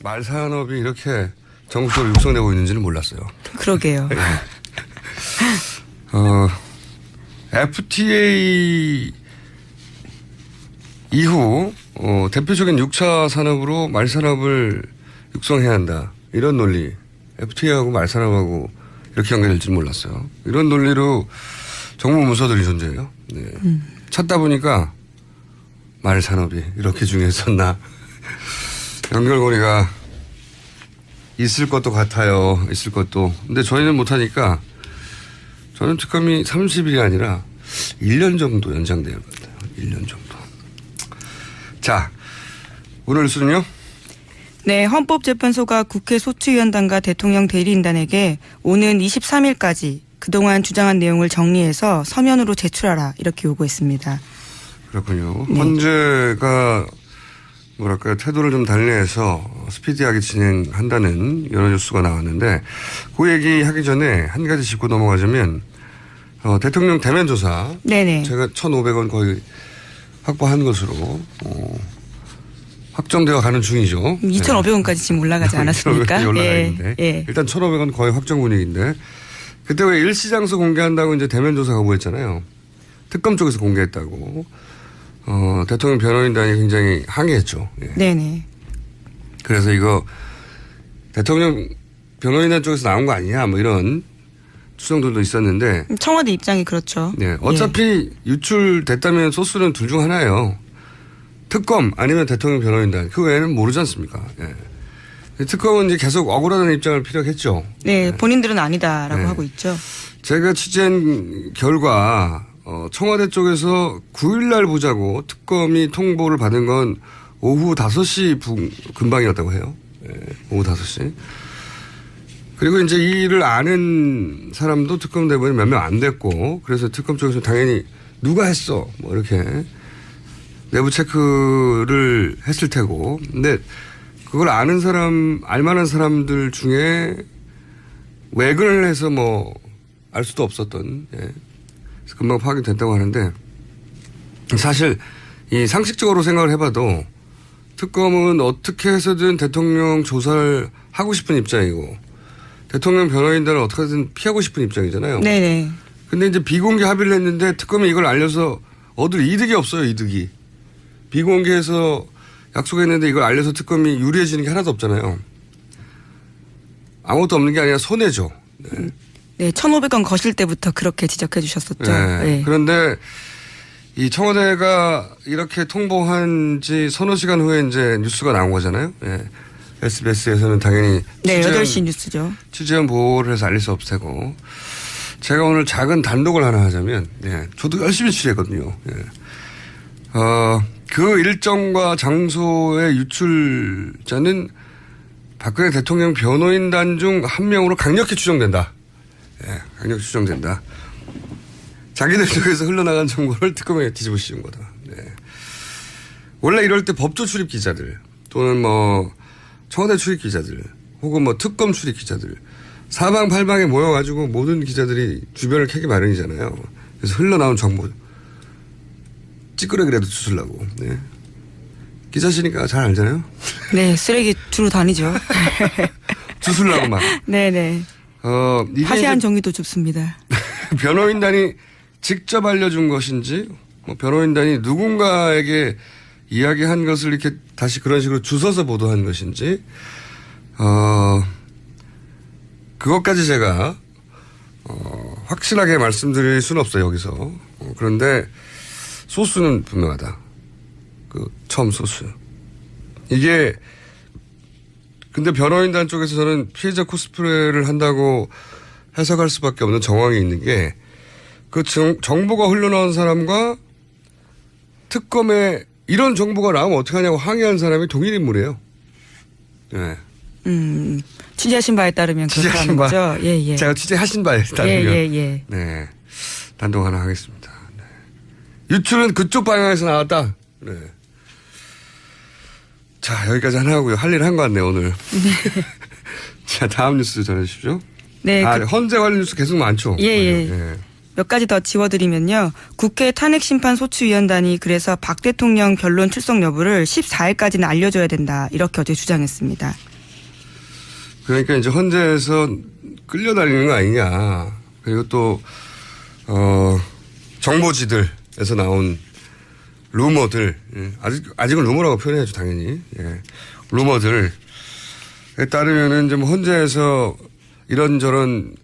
말 산업이 이렇게 전국적으로 육성되고 있는지는 몰랐어요. 그러게요. FTA 이후 대표적인 6차 산업으로 말 산업을 육성해야 한다. 이런 논리. FTA하고 말 산업하고 이렇게 연결될지는 몰랐어요. 이런 논리로 정부 문서들이 존재해요. 네. 찾다 보니까 말 산업이 이렇게 중요했었나. 연결고리가 있을 것도 같아요. 있을 것도. 근데 저희는 못하니까 저는 특검이 30일이 아니라 1년 정도 연장돼야 할 것 같아요. 1년 정도. 자, 오늘 뉴스는요? 네, 헌법재판소가 국회 소추위원단과 대통령 대리인단에게 오는 23일까지 그동안 주장한 내용을 정리해서 서면으로 제출하라 이렇게 요구했습니다. 그렇군요. 네. 헌재가 뭐랄까요, 태도를 좀 달리해서 스피디하게 진행한다는 여러 뉴스가 나왔는데 그 얘기 하기 전에 한 가지 짚고 넘어가자면 대통령 대면 조사. 네네. 제가 1,500원 거의 확보한 것으로 확정되어 가는 중이죠. 2,500원까지 지금 올라가지 않았습니까? 예. 예. 일단 1,500원 거의 확정 분위기인데 그때 왜 일시장소 공개한다고 이제 대면 조사 거부했잖아요. 특검 쪽에서 공개했다고. 대통령 변호인단이 굉장히 항의했죠. 예. 네네. 그래서 이거 대통령 변호인단 쪽에서 나온 거 아니냐 뭐 이런 추정들도 있었는데. 청와대 입장이 그렇죠. 네. 어차피 유출됐다면 소스는 둘 중 하나예요. 특검 아니면 대통령 변호인단. 그 외에는 모르지 않습니까? 예. 특검은 이제 계속 억울하다는 입장을 피력했죠. 네. 본인들은 아니다라고 하고 있죠. 제가 취재한 결과 청와대 쪽에서 9일날 보자고 특검이 통보를 받은 건 오후 5시 근방이었다고 해요. 예, 오후 5시. 그리고 이제 이 일을 아는 사람도 특검 대부분 몇 명 안 됐고 그래서 특검 쪽에서 당연히 누가 했어 뭐 이렇게 내부 체크를 했을 테고 근데 그걸 아는 사람 알만한 사람들 중에 외근을 해서 뭐 알 수도 없었던 예. 금방 파악이 됐다고 하는데 사실 이 상식적으로 생각을 해봐도 특검은 어떻게 해서든 대통령 조사를 하고 싶은 입장이고 대통령 변호인단을 어떻게든 피하고 싶은 입장이잖아요. 네네. 근데 이제 비공개 합의를 했는데 특검이 이걸 알려서 얻을 이득이 없어요. 이득이. 비공개해서 약속했는데 이걸 알려서 특검이 유리해지는 게 하나도 없잖아요. 아무것도 없는 게 아니라 손해죠. 네. 네, 1,500원 거실 때부터 그렇게 지적해 주셨었죠. 네. 네. 그런데 이 청와대가 이렇게 통보한 지 서너 시간 후에 이제 뉴스가 나온 거잖아요. 네. SBS에서는 당연히. 네, 8시 뉴스죠. 취재원 보호를 해서 알릴 수 없을 테고. 제가 오늘 작은 단독을 하나 하자면, 네. 저도 열심히 취재했거든요. 네. 그 일정과 장소의 유출자는 박근혜 대통령 변호인단 중 한 명으로 강력히 추정된다. 예, 강력히 추정된다. 자기들 쪽에서 흘러나간 정보를 특검에 뒤집어 씌운 거다. 네. 원래 이럴 때 법조 출입 기자들 또는 뭐 청와대 출입 기자들 혹은 뭐 특검 출입 기자들 사방팔방에 모여가지고 모든 기자들이 주변을 캐기 마련이잖아요. 그래서 흘러나온 정보 찌끄러기라도 주술라고. 네. 기자시니까 잘 알잖아요. 네, 쓰레기 주로 다니죠. 주술라고 막. 네네. 화시한 정의도 줍습니다. 변호인단이 직접 알려준 것인지, 뭐 변호인단이 누군가에게 이야기한 것을 이렇게 다시 그런 식으로 주워서 보도한 것인지, 그것까지 제가, 확실하게 말씀드릴 수는 없어요, 여기서. 그런데 소스는 분명하다. 처음 소스. 이게, 근데 변호인단 쪽에서 저는 피해자 코스프레를 한다고 해석할 수밖에 없는 정황이 있는 게 그 정보가 흘러나온 사람과 특검에 이런 정보가 나오면 어떡하냐고 항의한 사람이 동일 인물이에요. 네. 취재하신 바에 따르면 그렇다는 거죠. 예, 예. 제가 취재하신 바에 따르면. 예, 예, 예. 네. 단독 하나 하겠습니다. 네. 유출은 그쪽 방향에서 나왔다. 네. 자, 여기까지 하나 하고요. 할 일 한 것 같네요, 오늘. 네. 자, 다음 뉴스 전해주십시오. 네. 헌재 관련 뉴스 계속 많죠? 예, 예. 예. 몇 가지 더 지워드리면요. 국회 탄핵심판소추위원단이 그래서 박 대통령 변론 출석 여부를 14일까지는 알려줘야 된다. 이렇게 어제 주장했습니다. 그러니까 이제 헌재에서 끌려다니는 거 아니냐. 그리고 또 정보지들에서 나온 루머들, 아직은 루머라고 표현해야죠, 당연히. 예. 루머들에 따르면은 좀 헌재에서 이런저런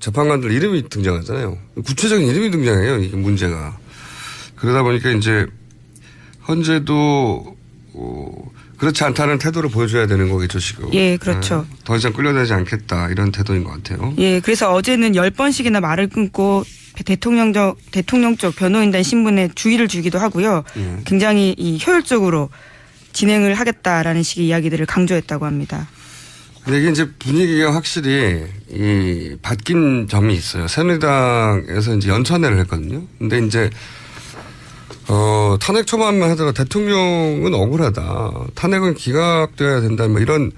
재판관들 이름이 등장하잖아요. 구체적인 이름이 등장해요, 이게 문제가. 그러다 보니까 이제 헌재도 그렇지 않다는 태도를 보여줘야 되는 거겠죠, 지금. 예, 그렇죠. 더 이상 끌려다니지 않겠다, 이런 태도인 것 같아요. 예, 그래서 어제는 10번씩이나 말을 끊고 대통령 쪽 변호인단 신문에 주의를 주기도 하고요. 굉장히 효율적으로 진행을 하겠다라는 식의 이야기들을 강조했다고 합니다. 근데 이게 이제 분위기가 확실히 바뀐 점이 있어요. 새누리당에서 이제 연찬회를 했거든요. 근데 이제 탄핵 초반만 하다가 대통령은 억울하다. 탄핵은 기각돼야 된다. 뭐 이런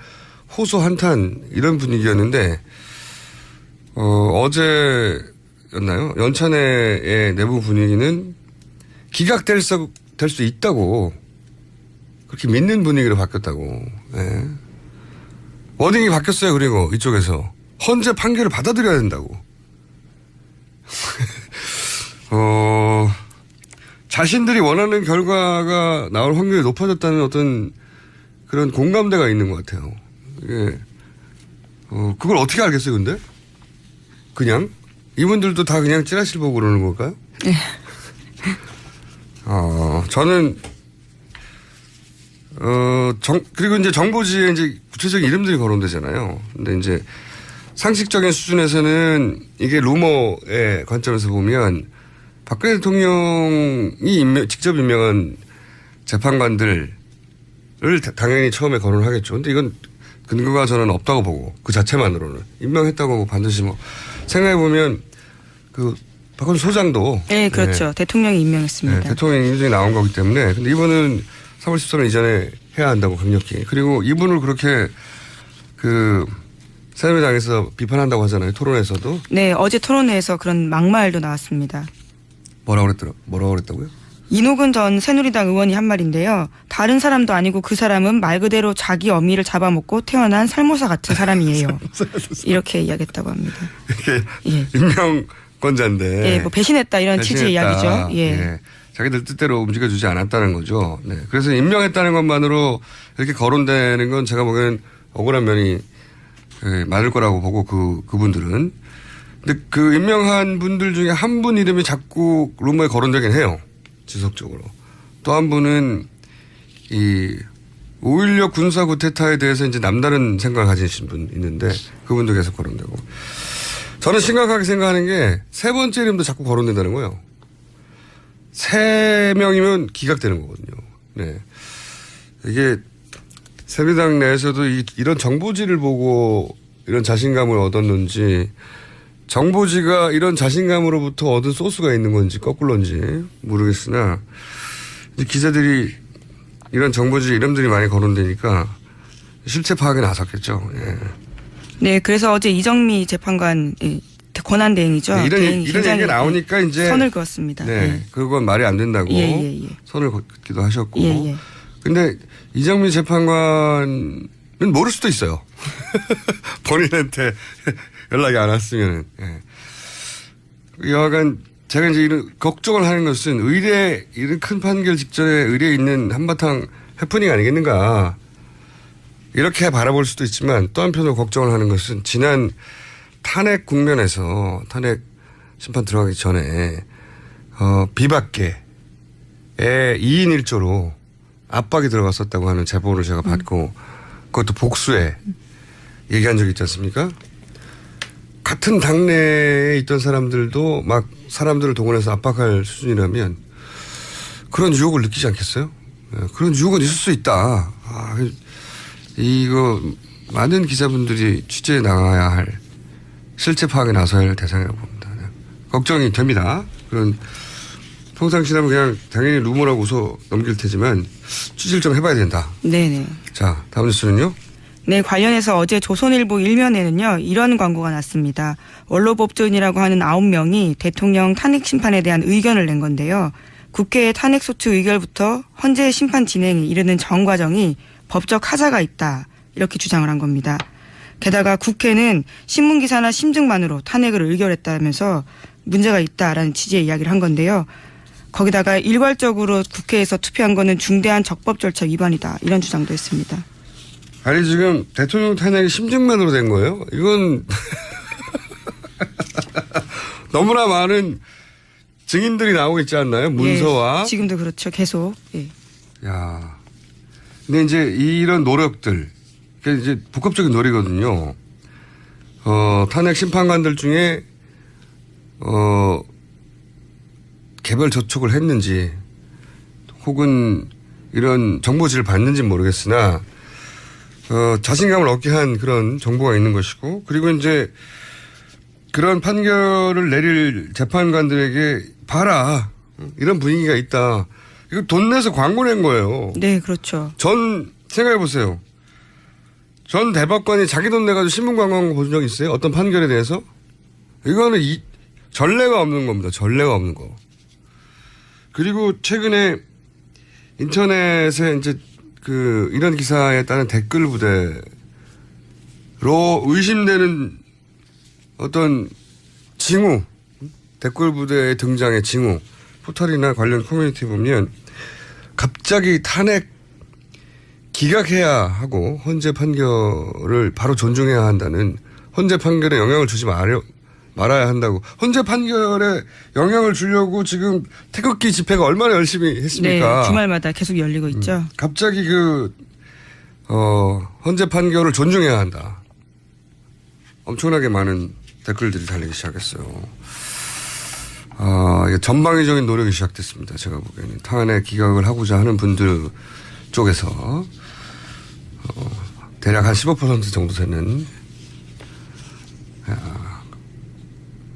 호소 한탄 이런 분위기였는데 어제였나요? 연찬회의 내부 분위기는 기각될 수 있다고 그렇게 믿는 분위기로 바뀌었다고. 네. 워딩이 바뀌었어요. 그리고 이쪽에서 헌재 판결을 받아들여야 된다고. 자신들이 원하는 결과가 나올 확률이 높아졌다는 어떤 그런 공감대가 있는 것 같아요. 이게 그걸 어떻게 알겠어요, 근데? 그냥 이분들도 다 그냥 찌라시를 보고 그러는 걸까요? 네. 저는 그리고 이제 정보지에 이제 구체적인 이름들이 거론되잖아요. 근데 이제 상식적인 수준에서는 이게 루머의 관점에서 보면 박근혜 대통령이 직접 임명한 재판관들을 당연히 처음에 거론을 하겠죠. 근데 이건 근거가 저는 없다고 보고 그 자체만으로는 임명했다고 반드시 뭐 생각해보면 그 박근혜 소장도. 네, 그렇죠. 네. 대통령이 임명했습니다. 네, 대통령 임명이 나온 거기 때문에. 근데 이분은 3월 13일 이전에 해야 한다고 강력히. 그리고 이분을 그렇게 새누리당에서 비판한다고 하잖아요. 토론에서도. 네, 어제 토론회에서 그런 막말도 나왔습니다. 뭐라고 그랬다고요? 이노근 전 새누리당 의원이 한 말인데요. 다른 사람도 아니고 그 사람은 말 그대로 자기 어미를 잡아먹고 태어난 살모사 같은 사람이에요. 이렇게 이야기했다고 합니다. 이게 임명권자인데. 예, 뭐 배신했다 이런 취지의 이야기죠. 예. 예. 자기들 뜻대로 움직여주지 않았다는 거죠. 네. 그래서 임명했다는 것만으로 이렇게 거론되는 건 제가 보기엔 억울한 면이 많을 거라고 보고 그분들은. 근데 그 임명한 분들 중에 한 분 이름이 자꾸 루머에 거론되긴 해요. 지속적으로. 또 한 분은 5.16 군사 쿠데타에 대해서 이제 남다른 생각을 가지신 분 있는데 그분도 계속 거론되고. 저는 심각하게 생각하는 게 세 번째 이름도 자꾸 거론된다는 거예요. 3명이면 기각되는 거거든요. 네. 이게 새누리당 내에서도 이런 정보지를 보고 이런 자신감을 얻었는지 정보지가 이런 자신감으로부터 얻은 소스가 있는 건지 거꾸로인지 모르겠으나 이제 기자들이 이런 정보지 이름들이 많이 거론되니까 실체 파악에 나섰겠죠. 예. 네, 그래서 어제 이정미 재판관 권한 대행이죠. 네, 이런 얘기가 나오니까 이제 선을 그었습니다. 네, 네. 그건 말이 안 된다고 선을 긋기도 하셨고. 근데 이정미 재판관은 모를 수도 있어요. 본인한테 연락이 안 왔으면. 예. 여하간 제가 이제 이런 걱정을 하는 것은 이런 큰 판결 직전에 의뢰에 있는 한바탕 해프닝 아니겠는가. 이렇게 바라볼 수도 있지만 또 한편으로 걱정을 하는 것은 지난 탄핵 국면에서 탄핵 심판 들어가기 전에 비박계에 2인 1조로 압박이 들어갔었다고 하는 제보를 제가 받고 그것도 복수에 얘기한 적이 있지 않습니까? 같은 당내에 있던 사람들도 막 사람들을 동원해서 압박할 수준이라면 그런 유혹을 느끼지 않겠어요? 그런 유혹은 있을 수 있다. 이거 많은 기자분들이 취재에 나가야 할 실제 파악에 나서야 할 대상이라고 봅니다. 걱정이 됩니다. 그런 평상시라면 그냥 당연히 루머라고 웃어 넘길 테지만 취재를 좀 해봐야 된다. 네네. 자, 다음 뉴스는요? 네, 관련해서 어제 조선일보 1면에는요, 이런 광고가 났습니다. 원로법조인이라고 하는 9명이 대통령 탄핵 심판에 대한 의견을 낸 건데요. 국회의 탄핵소추 의결부터 헌재 심판 진행에 이르는 전 과정이 법적 하자가 있다. 이렇게 주장을 한 겁니다. 게다가 국회는 신문기사나 심증만으로 탄핵을 의결했다면서 문제가 있다라는 취지의 이야기를 한 건데요. 거기다가 일괄적으로 국회에서 투표한 거는 중대한 적법 절차 위반이다. 이런 주장도 했습니다. 아니 지금 대통령 탄핵이 심증만으로 된 거예요? 이건 너무나 많은 증인들이 나오고 있지 않나요? 문서와. 예, 지금도 그렇죠. 계속. 예. 야, 근데 이제 이런 노력들, 그게 이제 복합적인 노력이거든요. 탄핵 심판관들 중에 개별 접촉을 했는지, 혹은 이런 정보지를 받는지 모르겠으나. 자신감을 얻게 한 그런 정보가 있는 것이고, 그리고 이제 그런 판결을 내릴 재판관들에게 봐라. 이런 분위기가 있다. 이거 돈 내서 광고 낸 거예요. 네, 그렇죠. 생각해 보세요. 전 대법관이 자기 돈 내가지고 신문 광고 본 적 있어요? 어떤 판결에 대해서? 이거는 전례가 없는 겁니다. 전례가 없는 거. 그리고 최근에 인터넷에 이제 이런 기사에 따른 댓글 부대로 의심되는 어떤 징후, 댓글 부대의 등장의 징후, 포털이나 관련 커뮤니티 보면 갑자기 탄핵 기각해야 하고 헌재 판결을 바로 존중해야 한다는, 헌재 판결에 영향을 주지 말아야 한다고. 헌재 판결에 영향을 주려고 지금 태극기 집회가 얼마나 열심히 했습니까? 네, 주말마다 계속 열리고 있죠. 갑자기 헌재 판결을 존중해야 한다. 엄청나게 많은 댓글들이 달리기 시작했어요. 이게 전방위적인 노력이 시작됐습니다. 제가 보기에는. 탄핵 기각을 하고자 하는 분들 쪽에서, 대략 한 15% 정도 되는,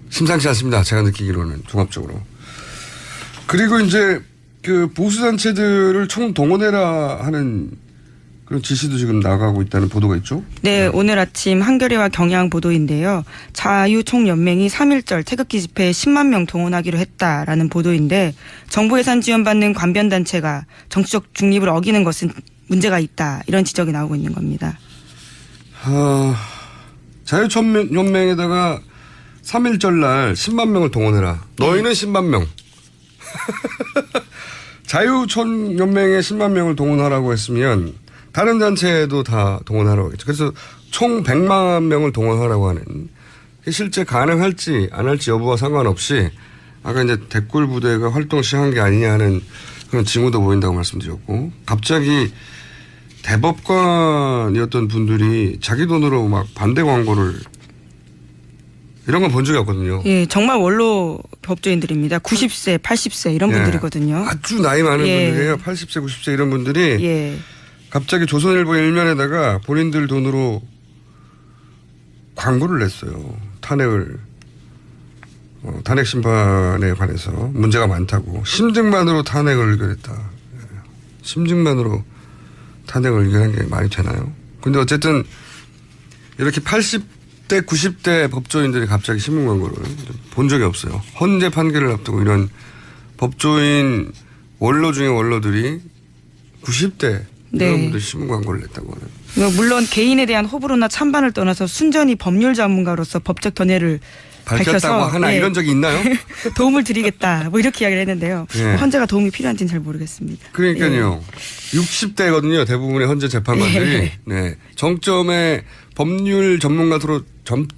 심상치 않습니다. 제가 느끼기로는 종합적으로. 그리고 이제 보수단체들을 총동원해라 하는 그런 지시도 지금 나가고 있다는 보도가 있죠? 네, 오늘 아침 한겨레와 경향 보도인데요. 자유총연맹이 3.1절 태극기 집회에 10만 명 동원하기로 했다라는 보도인데, 정부 예산 지원받는 관변단체가 정치적 중립을 어기는 것은 문제가 있다. 이런 지적이 나오고 있는 겁니다. 자유총연맹에다가 3.1절 날 10만 명을 동원해라. 너희는 10만 명. 자유총연맹에 10만 명을 동원하라고 했으면 다른 단체도 다 동원하라고 하겠죠. 그래서 총 100만 명을 동원하라고 하는, 실제 가능할지 안 할지 여부와 상관없이 아까 이제 댓글 부대가 활동 시작한 게 아니냐 하는 그런 징후도 보인다고 말씀드렸고, 갑자기 대법관이었던 분들이 자기 돈으로 막 반대 광고를, 이런 건 본 적이 없거든요. 예, 정말 원로 법조인들입니다. 90세, 80세 이런 분들이거든요. 아주 나이 많은 분들이에요. 80세, 90세 이런 분들이 갑자기 조선일보 1면에다가 본인들 돈으로 광고를 냈어요. 탄핵 심판에 관해서 문제가 많다고. 심증만으로 탄핵을 의결했다. 심증만으로 탄핵을 의결한 게 말이 되나요? 근데 어쨌든 이렇게 80대, 90대 법조인들이 갑자기 신문 광고를 본 적이 없어요. 헌재 판결을 앞두고 이런 법조인 원로 중에 원로들이 90대 이런 분들이 신문 광고를 냈다고 하는. 물론 개인에 대한 호불호나 찬반을 떠나서 순전히 법률 전문가로서 법적 견해를 밝혔다고 하나 이런 적이 있나요? 도움을 드리겠다. 뭐 이렇게 이야기를 했는데요. 헌재가 도움이 필요한지는 잘 모르겠습니다. 그러니까요. 60대거든요. 대부분의 헌재 재판관들이. 네. 정점에 법률 전문가로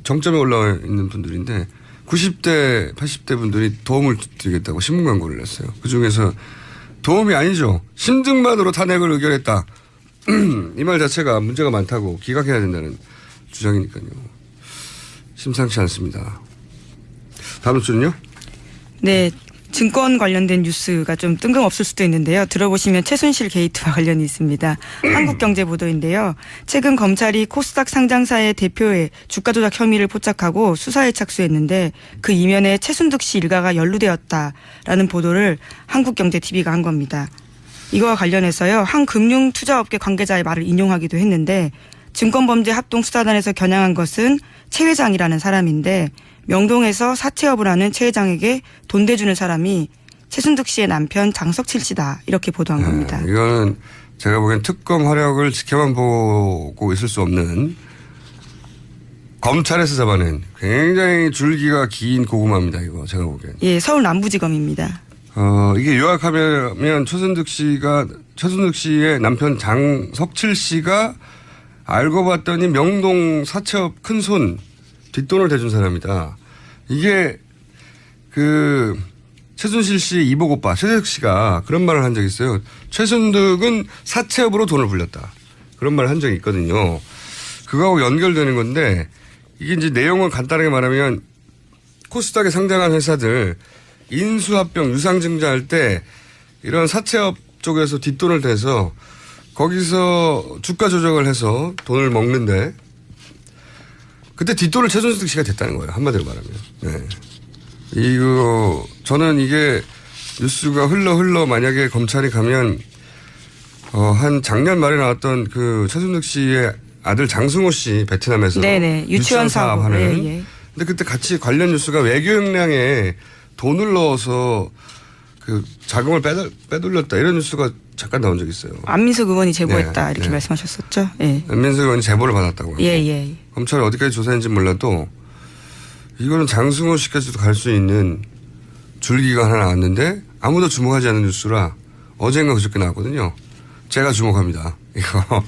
정점에 올라와 있는 분들인데 90대, 80대 분들이 도움을 드리겠다고 신문 광고를 냈어요. 그중에서 도움이 아니죠. 심증만으로 탄핵을 의결했다. 이 말 자체가 문제가 많다고 기각해야 된다는 주장이니까요. 심상치 않습니다. 다음 주는요? 네. 증권 관련된 뉴스가 좀 뜬금없을 수도 있는데요. 들어보시면 최순실 게이트와 관련이 있습니다. 한국경제 보도인데요. 최근 검찰이 코스닥 상장사의 대표의 주가 조작 혐의를 포착하고 수사에 착수했는데 그 이면에 최순득 씨 일가가 연루되었다라는 보도를 한국경제TV가 한 겁니다. 이거와 관련해서요. 한 금융투자업계 관계자의 말을 인용하기도 했는데 증권범죄합동수사단에서 겨냥한 것은 최 회장이라는 사람인데 명동에서 사채업을 하는 최 회장에게 돈 대주는 사람이 최순득 씨의 남편 장석칠 씨다. 이렇게 보도한 겁니다. 이거는 제가 보기엔 특검 화력을 지켜만 보고 있을 수 없는 검찰에서 잡아낸 굉장히 줄기가 긴 고구마입니다. 이거 제가 보기엔. 예, 서울 남부지검입니다. 이게 요약하면 최순득 씨의 남편 장석칠 씨가 알고 봤더니 명동 사채업 큰손 뒷돈을 대준 사람이다. 이게 최순실 씨의 이복 오빠 최재석 씨가 그런 말을 한 적이 있어요. 최순득은 사채업으로 돈을 불렸다. 그런 말을 한 적이 있거든요. 그거하고 연결되는 건데 이게 이제 내용을 간단하게 말하면 코스닥에 상장한 회사들 인수합병 유상증자할 때 이런 사채업 쪽에서 뒷돈을 대서 거기서 주가 조정을 해서 돈을 먹는데 그때 뒷돈을 최순득 씨가 됐다는 거예요. 한마디로 말하면. 네. 저는 이게 뉴스가 흘러 만약에 검찰이 가면 한 작년 말에 나왔던 최순득 씨의 아들 장승호 씨 베트남에서 네네. 유치원 사업 하는. 예. 근데 그때 같이 관련 뉴스가 외교 역량에 돈을 넣어서 자금을 빼돌렸다 이런 뉴스가 잠깐 나온 적이 있어요. 안민석 의원이 제보했다 네, 이렇게 네. 말씀하셨었죠. 예. 안민석 의원이 제보를 받았다고. 예. 검찰이 어디까지 조사했는지 몰라도 이거는 장승호 씨까지도 갈 수 있는 줄기가 하나 나왔는데 아무도 주목하지 않는 뉴스라 어젠가 그저께 나왔거든요. 제가 주목합니다. 이거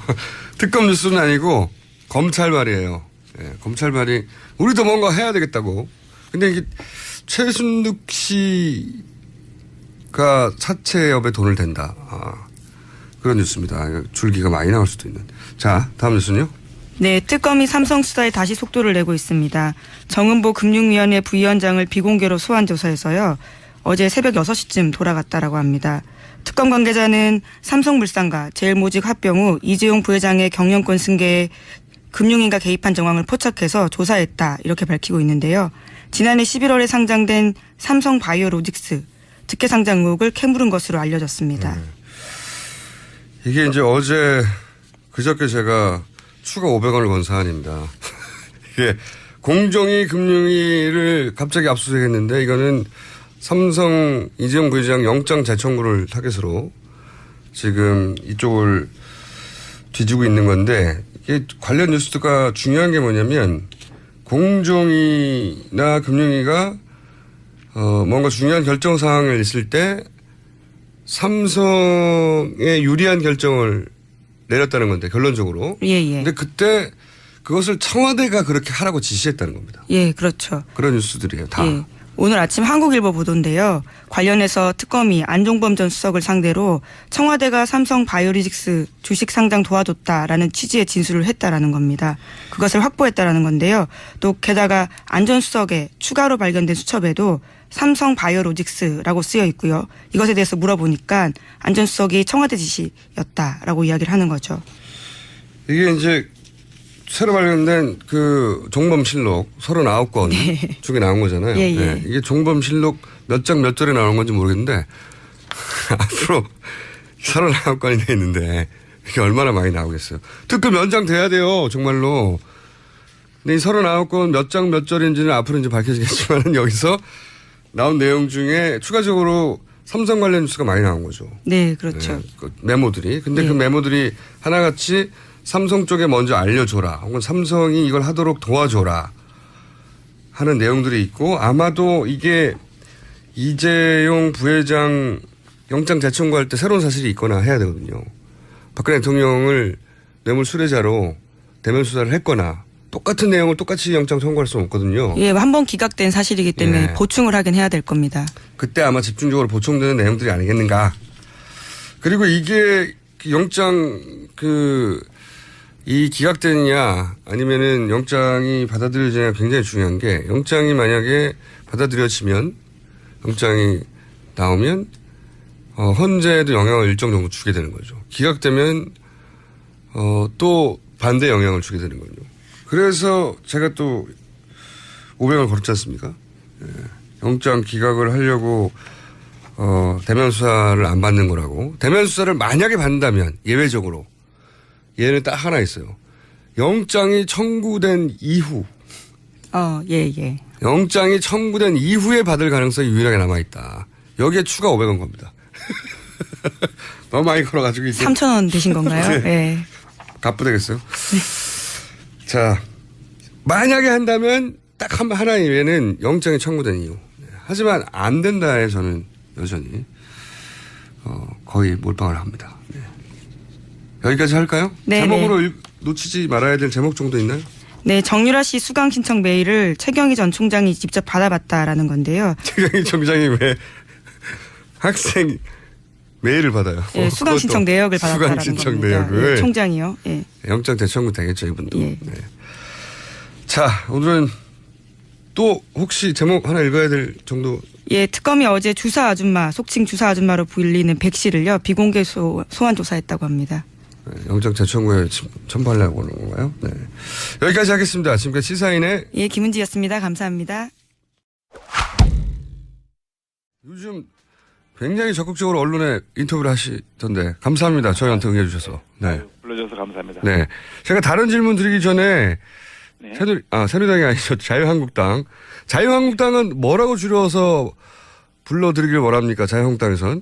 특검 뉴스는 아니고 검찰 말이에요. 예, 검찰 말이 우리도 뭔가 해야 되겠다고. 근데 이게 최순득 씨가 사채업에 돈을 댄다. 그런 뉴스입니다. 줄기가 많이 나올 수도 있는. 자, 다음 뉴스는요. 네, 특검이 삼성 수사에 다시 속도를 내고 있습니다. 정은보 금융위원회 부위원장을 비공개로 소환 조사해서요. 어제 새벽 6시쯤 돌아갔다라고 합니다. 특검 관계자는 삼성물산과 제일모직 합병 후 이재용 부회장의 경영권 승계에 금융인가 개입한 정황을 포착해서 조사했다 이렇게 밝히고 있는데요. 지난해 11월에 상장된 삼성바이오로직스 특혜 상장 의혹을 캐물은 것으로 알려졌습니다. 이게 이제 그저께 제가 추가 500원을 건 사안입니다. 이게 공정위 금융위를 갑자기 압수수색했는데 이거는 삼성 이재용 부회장 영장 재청구를 타겟으로 지금 이쪽을 뒤지고 있는 건데 이게 관련 뉴스가 중요한 게 뭐냐면 공정위나 금융위가 뭔가 중요한 결정 사항을 있을 때 삼성에 유리한 결정을 내렸다는 건데 결론적으로. 예. 근데 그때 그것을 청와대가 그렇게 하라고 지시했다는 겁니다. 예, 그렇죠. 그런 뉴스들이에요. 다. 예. 오늘 아침 한국일보 보도인데요. 관련해서 특검이 안종범 전 수석을 상대로 청와대가 삼성 바이오로직스 주식 상장 도와줬다라는 취지의 진술을 했다라는 겁니다. 그것을 확보했다라는 건데요. 또 게다가 안 전 수석의 추가로 발견된 수첩에도 삼성 바이오로직스라고 쓰여 있고요. 이것에 대해서 물어보니까 안 전 수석이 청와대 지시였다라고 이야기를 하는 거죠. 이게 이제 새로 발견된 종범실록 39건 네. 중에 나온 거잖아요. 예. 네. 이게 종범실록 몇 장 몇 절에 나오는 건지 모르겠는데 앞으로 39건이 돼 있는데 이게 얼마나 많이 나오겠어요. 특검 연장돼야 돼요. 정말로. 근데 이 39건 몇 장 몇 절인지는 앞으로 이제 밝혀지겠지만 여기서 나온 내용 중에 추가적으로 삼성 관련 뉴스가 많이 나온 거죠. 네, 그렇죠. 네, 메모들이. 근데 네. 그 메모들이 하나같이 삼성 쪽에 먼저 알려줘라. 혹은 삼성이 이걸 하도록 도와줘라. 하는 내용들이 있고 아마도 이게 이재용 부회장 영장 재청구할 때 새로운 사실이 있거나 해야 되거든요. 박근혜 대통령을 뇌물 수뢰자로 대면 수사를 했거나 똑같은 내용을 똑같이 영장 청구할 수는 없거든요. 예, 한 번 기각된 사실이기 때문에 예. 보충을 하긴 해야 될 겁니다. 그때 아마 집중적으로 보충되는 내용들이 아니겠는가. 그리고 이게 영장 이 기각되느냐 아니면은 영장이 받아들여지느냐 굉장히 중요한 게 영장이 만약에 받아들여지면 영장이 나오면 헌재에도 영향을 일정 정도 주게 되는 거죠. 기각되면 또 반대 영향을 주게 되는 거죠. 그래서 제가 또 500을 걸었지 않습니까? 예. 영장 기각을 하려고 대면 수사를 안 받는 거라고. 대면 수사를 만약에 받는다면 예외적으로 예는 딱 하나 있어요. 영장이 청구된 이후. 예. 영장이 청구된 이후에 받을 가능성이 유일하게 남아있다. 여기에 추가 500원 겁니다. 너무 많이 걸어가지고 이제 3,000원 되신 건가요? 네. 갚부되겠어요. 자, 만약에 한다면 딱 하나 이외에는 영장이 청구된 이유. 하지만 안 된다에 저는 여전히 거의 몰빵을 합니다. 네. 여기까지 할까요? 네. 제목으로 놓치지 말아야 될 제목 정도 있나요? 네, 정유라 씨 수강 신청 메일을 최경희 전 총장이 직접 받아봤다라는 건데요. 최경희 총장이 왜 학생 메일을 받아요? 네, 수강 신청 내역을 받았다라는 수강 신청 겁니다. 내역을. 네, 총장이요. 예. 영장 대청구 되겠죠, 이분도. 예. 네. 자, 오늘은 또 혹시 제목 하나 읽어야 될 정도. 예, 특검이 어제 주사 아줌마, 속칭 주사 아줌마로 불리는 백 씨를요 비공개 소환 조사했다고 합니다. 네, 영장 재청구에 첨부하려고 하는 건가요? 네. 여기까지 하겠습니다. 지금까지 시사인의 예, 김은지였습니다. 감사합니다. 요즘 굉장히 적극적으로 언론에 인터뷰를 하시던데 감사합니다. 저희한테 응해주셔서. 네. 불러줘서 감사합니다. 네. 제가 다른 질문 드리기 전에 네. 새누리당이 아니죠. 자유한국당. 자유한국당은 뭐라고 줄여서 불러드리길 원합니까? 자유한국당에선.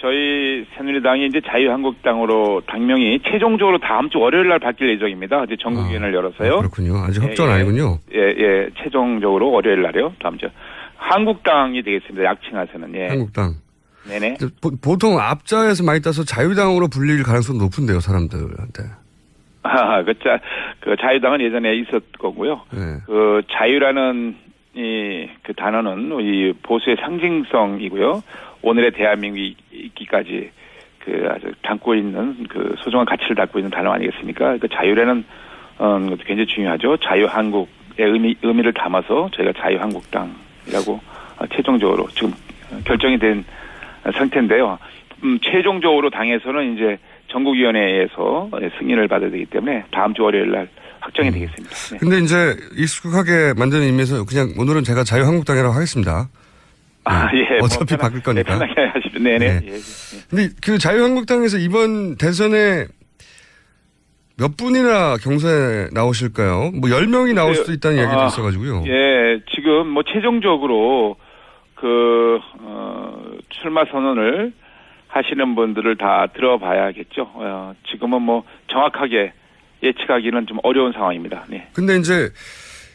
저희 새누리당이 이제 자유한국당으로 당명이 최종적으로 다음 주 월요일 날 바뀔 예정입니다. 이제 전국위원회를 열어서요. 그렇군요. 아직 확정은 아니군요. 예. 최종적으로 월요일 날이요. 다음 주. 한국당이 되겠습니다. 약칭해서는. 예. 한국당. 네네. 보통 앞자에서 많이 따서 자유당으로 불릴 가능성이 높은데요, 사람들한테. 그 자유당은 예전에 있었고요. 네. 그 자유라는 그 단어는 이 보수의 상징성이고요. 오늘의 대한민국이 있기까지 그 아주 담고 있는 그 소중한 가치를 담고 있는 단어 아니겠습니까? 그 자유라는 것도 굉장히 중요하죠. 자유한국의 의미를 담아서 저희가 자유한국당이라고 최종적으로 지금 결정이 된 상태인데요. 최종적으로 당에서는 이제 전국위원회에서 승인을 받아야 되기 때문에 다음 주 월요일 날 확정이 되겠습니다. 네. 근데 이제 익숙하게 만드는 의미에서 그냥 오늘은 제가 자유한국당이라고 하겠습니다. 예. 어차피 바뀔 거니까. 편하게 하십시오. 네네. 네. 근데 그 자유한국당에서 이번 대선에 몇 분이나 경선에 나오실까요? 뭐 10명이 나올 수도 있다는 얘기도 있어가지고요. 예. 지금 뭐 최종적으로 출마 선언을 하시는 분들을 다 들어봐야겠죠. 지금은 뭐 정확하게 예측하기는 좀 어려운 상황입니다. 네. 근데 이제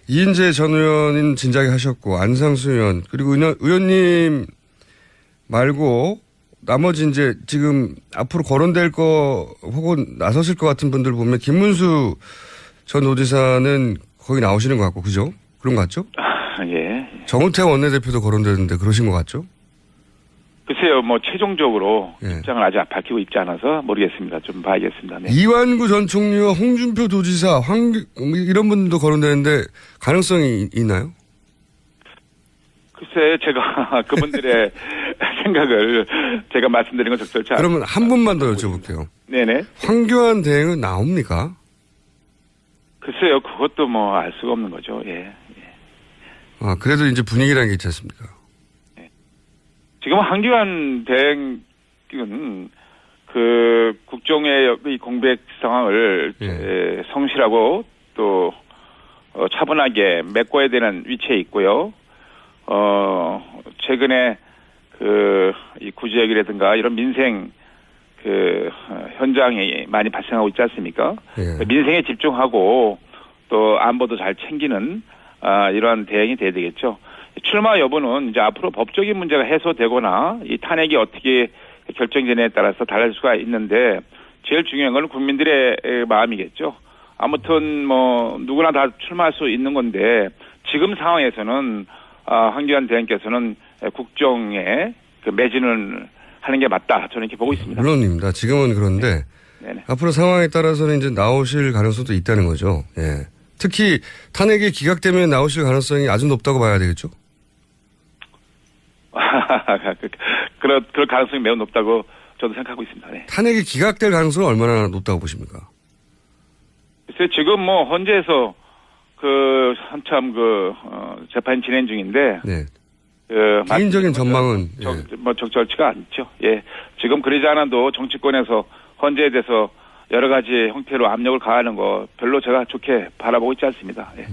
이인재 전 의원은 진작에 하셨고 안상수 의원 그리고 의원님 말고 나머지 이제 지금 앞으로 거론될 거 혹은 나서실 것 같은 분들 보면 김문수 전 도지사는 거기 나오시는 것 같고 그죠? 그런 것 같죠? 예. 정우택 원내대표도 거론되는데 그러신 것 같죠? 글쎄요, 뭐 최종적으로 예. 입장을 아직 밝히고 있지 않아서 모르겠습니다. 좀 봐야겠습니다. 네. 이완구 전 총리와 홍준표 도지사, 이런 분들도 거론되는데 가능성이 있나요? 글쎄, 제가 그분들의 생각을 제가 말씀드린 건 적절치 않습니다. 그러면 한 분만 더 여쭤볼게요. 네네. 황교안 대행은 나옵니까? 글쎄요, 그것도 뭐 알 수가 없는 거죠. 예. 그래도 이제 분위기라는 게 있지 않습니까? 지금 황교안 대행은 그 국정의 이 공백 상황을 성실하고 또 차분하게 메꿔야 되는 위치에 있고요. 최근에 이 구제역이라든가 이런 민생 현장이 많이 발생하고 있지 않습니까? 예. 민생에 집중하고 또 안보도 잘 챙기는 이러한 대응이 돼야 되겠죠. 출마 여부는 이제 앞으로 법적인 문제가 해소되거나 이 탄핵이 어떻게 결정되느냐에 따라서 달라질 수가 있는데 제일 중요한 건 국민들의 마음이겠죠. 아무튼 뭐 누구나 다 출마할 수 있는 건데 지금 상황에서는 황교안 대행께서는 국정에 매진을 하는 게 맞다. 저는 이렇게 보고 있습니다. 물론입니다. 지금은 그런데 네네. 앞으로 상황에 따라서는 이제 나오실 가능성도 있다는 거죠. 예. 특히 탄핵이 기각되면 나오실 가능성이 아주 높다고 봐야 되겠죠. 그럴 가능성이 매우 높다고 저도 생각하고 있습니다. 네. 탄핵이 기각될 가능성은 얼마나 높다고 보십니까? 글쎄 지금 뭐 헌재에서 한참 재판 진행 중인데. 네. 개인적인 전망은 적절치가 않죠. 예. 지금 그러지 않아도 정치권에서 헌재에 대해서 여러 가지 형태로 압력을 가하는 거 별로 제가 좋게 바라보고 있지 않습니다. 예.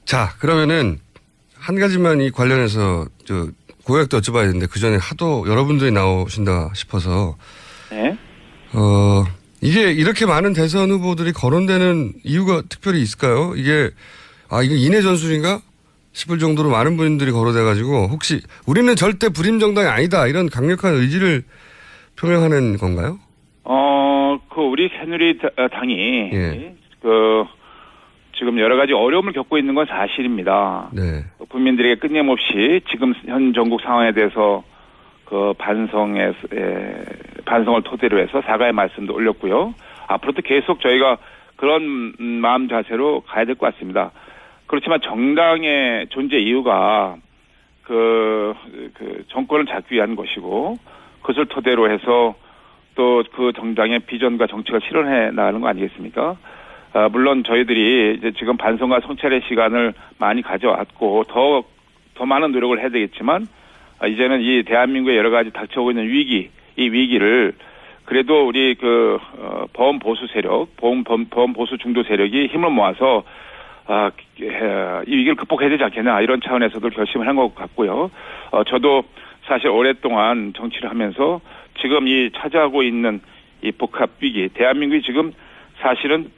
자, 그러면은 한 가지만 이 관련해서 공약도 여쭤봐야 되는데 그 전에 하도 여러분들이 나오신다 싶어서 네. 이게 이렇게 많은 대선 후보들이 거론되는 이유가 특별히 있을까요? 이게 인해 전술인가 싶을 정도로 많은 분들이 거론돼가지고 혹시 우리는 절대 불임 정당이 아니다 이런 강력한 의지를 표명하는 건가요? 우리 새누리당이 예. 지금 여러 가지 어려움을 겪고 있는 건 사실입니다. 네. 국민들에게 끊임없이 지금 현 전국 상황에 대해서 반성을 토대로 해서 사과의 말씀도 올렸고요. 앞으로도 계속 저희가 그런 마음 자세로 가야 될 것 같습니다. 그렇지만 정당의 존재 이유가 정권을 잡기 위한 것이고 그것을 토대로 해서 또 그 정당의 비전과 정책을 실현해 나가는 거 아니겠습니까? 물론 저희들이 이제 지금 반성과 성찰의 시간을 많이 가져왔고 더 많은 노력을 해야 되겠지만 이제는 이 대한민국의 여러 가지 닥쳐오고 있는 이 위기를 그래도 우리 보험 보수 세력, 보험 보수 중도 세력이 힘을 모아서 이 위기를 극복해야 되지 않겠나 이런 차원에서도 결심을 한 것 같고요. 저도 사실 오랫동안 정치를 하면서 지금 이 차지하고 있는 이 복합 위기, 대한민국이 지금 사실은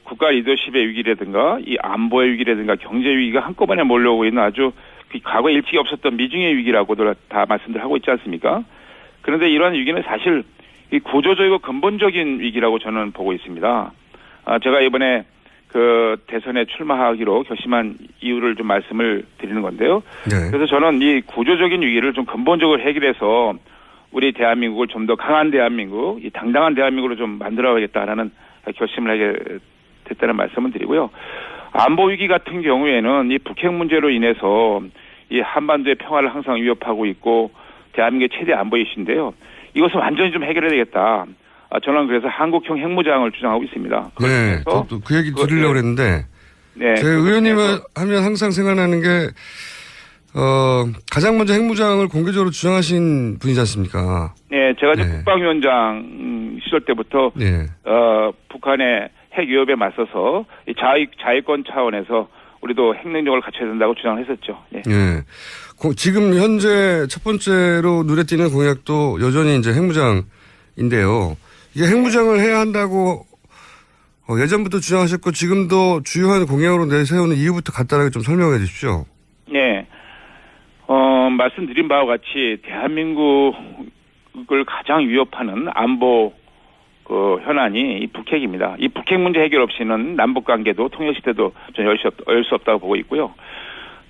국가 리더십의 위기라든가 이 안보의 위기라든가 경제 위기가 한꺼번에 몰려오고 있는 아주 과거에 일찍이 없었던 미중의 위기라고도 다 말씀들 하고 있지 않습니까? 그런데 이러한 위기는 사실 이 구조적이고 근본적인 위기라고 저는 보고 있습니다. 제가 이번에 대선에 출마하기로 결심한 이유를 좀 말씀을 드리는 건데요. 네. 그래서 저는 이 구조적인 위기를 좀 근본적으로 해결해서 우리 대한민국을 좀 더 강한 대한민국, 이 당당한 대한민국으로 좀 만들어야겠다라는 결심을 하게 됐다는 말씀을 드리고요. 안보 위기 같은 경우에는 이 북핵 문제로 인해서 이 한반도의 평화를 항상 위협하고 있고 대한민국의 최대 안보 이슈인데요. 이것을 완전히 좀 해결해야 되겠다. 저는 그래서 한국형 핵무장을 주장하고 있습니다. 네, 저도 그 얘기 들으려고 했는데 네, 제 의원님을 하면 항상 생각나는 게 가장 먼저 핵무장을 공개적으로 주장하신 분이지 않습니까? 네, 제가 국방위원장 시절 때부터 북한의 핵 위협에 맞서서 이 자위권 차원에서 우리도 핵 능력을 갖춰야 된다고 주장을 했었죠. 네. 네. 지금 현재 첫 번째로 눈에 띄는 공약도 여전히 이제 핵무장인데요. 이게 핵무장을 해야 한다고 예전부터 주장하셨고 지금도 주요한 공약으로 내세우는 이유부터 간단하게 좀 설명해 주십시오. 네. 말씀드린 바와 같이 대한민국을 가장 위협하는 안보 현안이 이 북핵입니다. 이 북핵 문제 해결 없이는 남북관계도 통일시대도 열 수 없다고 보고 있고요.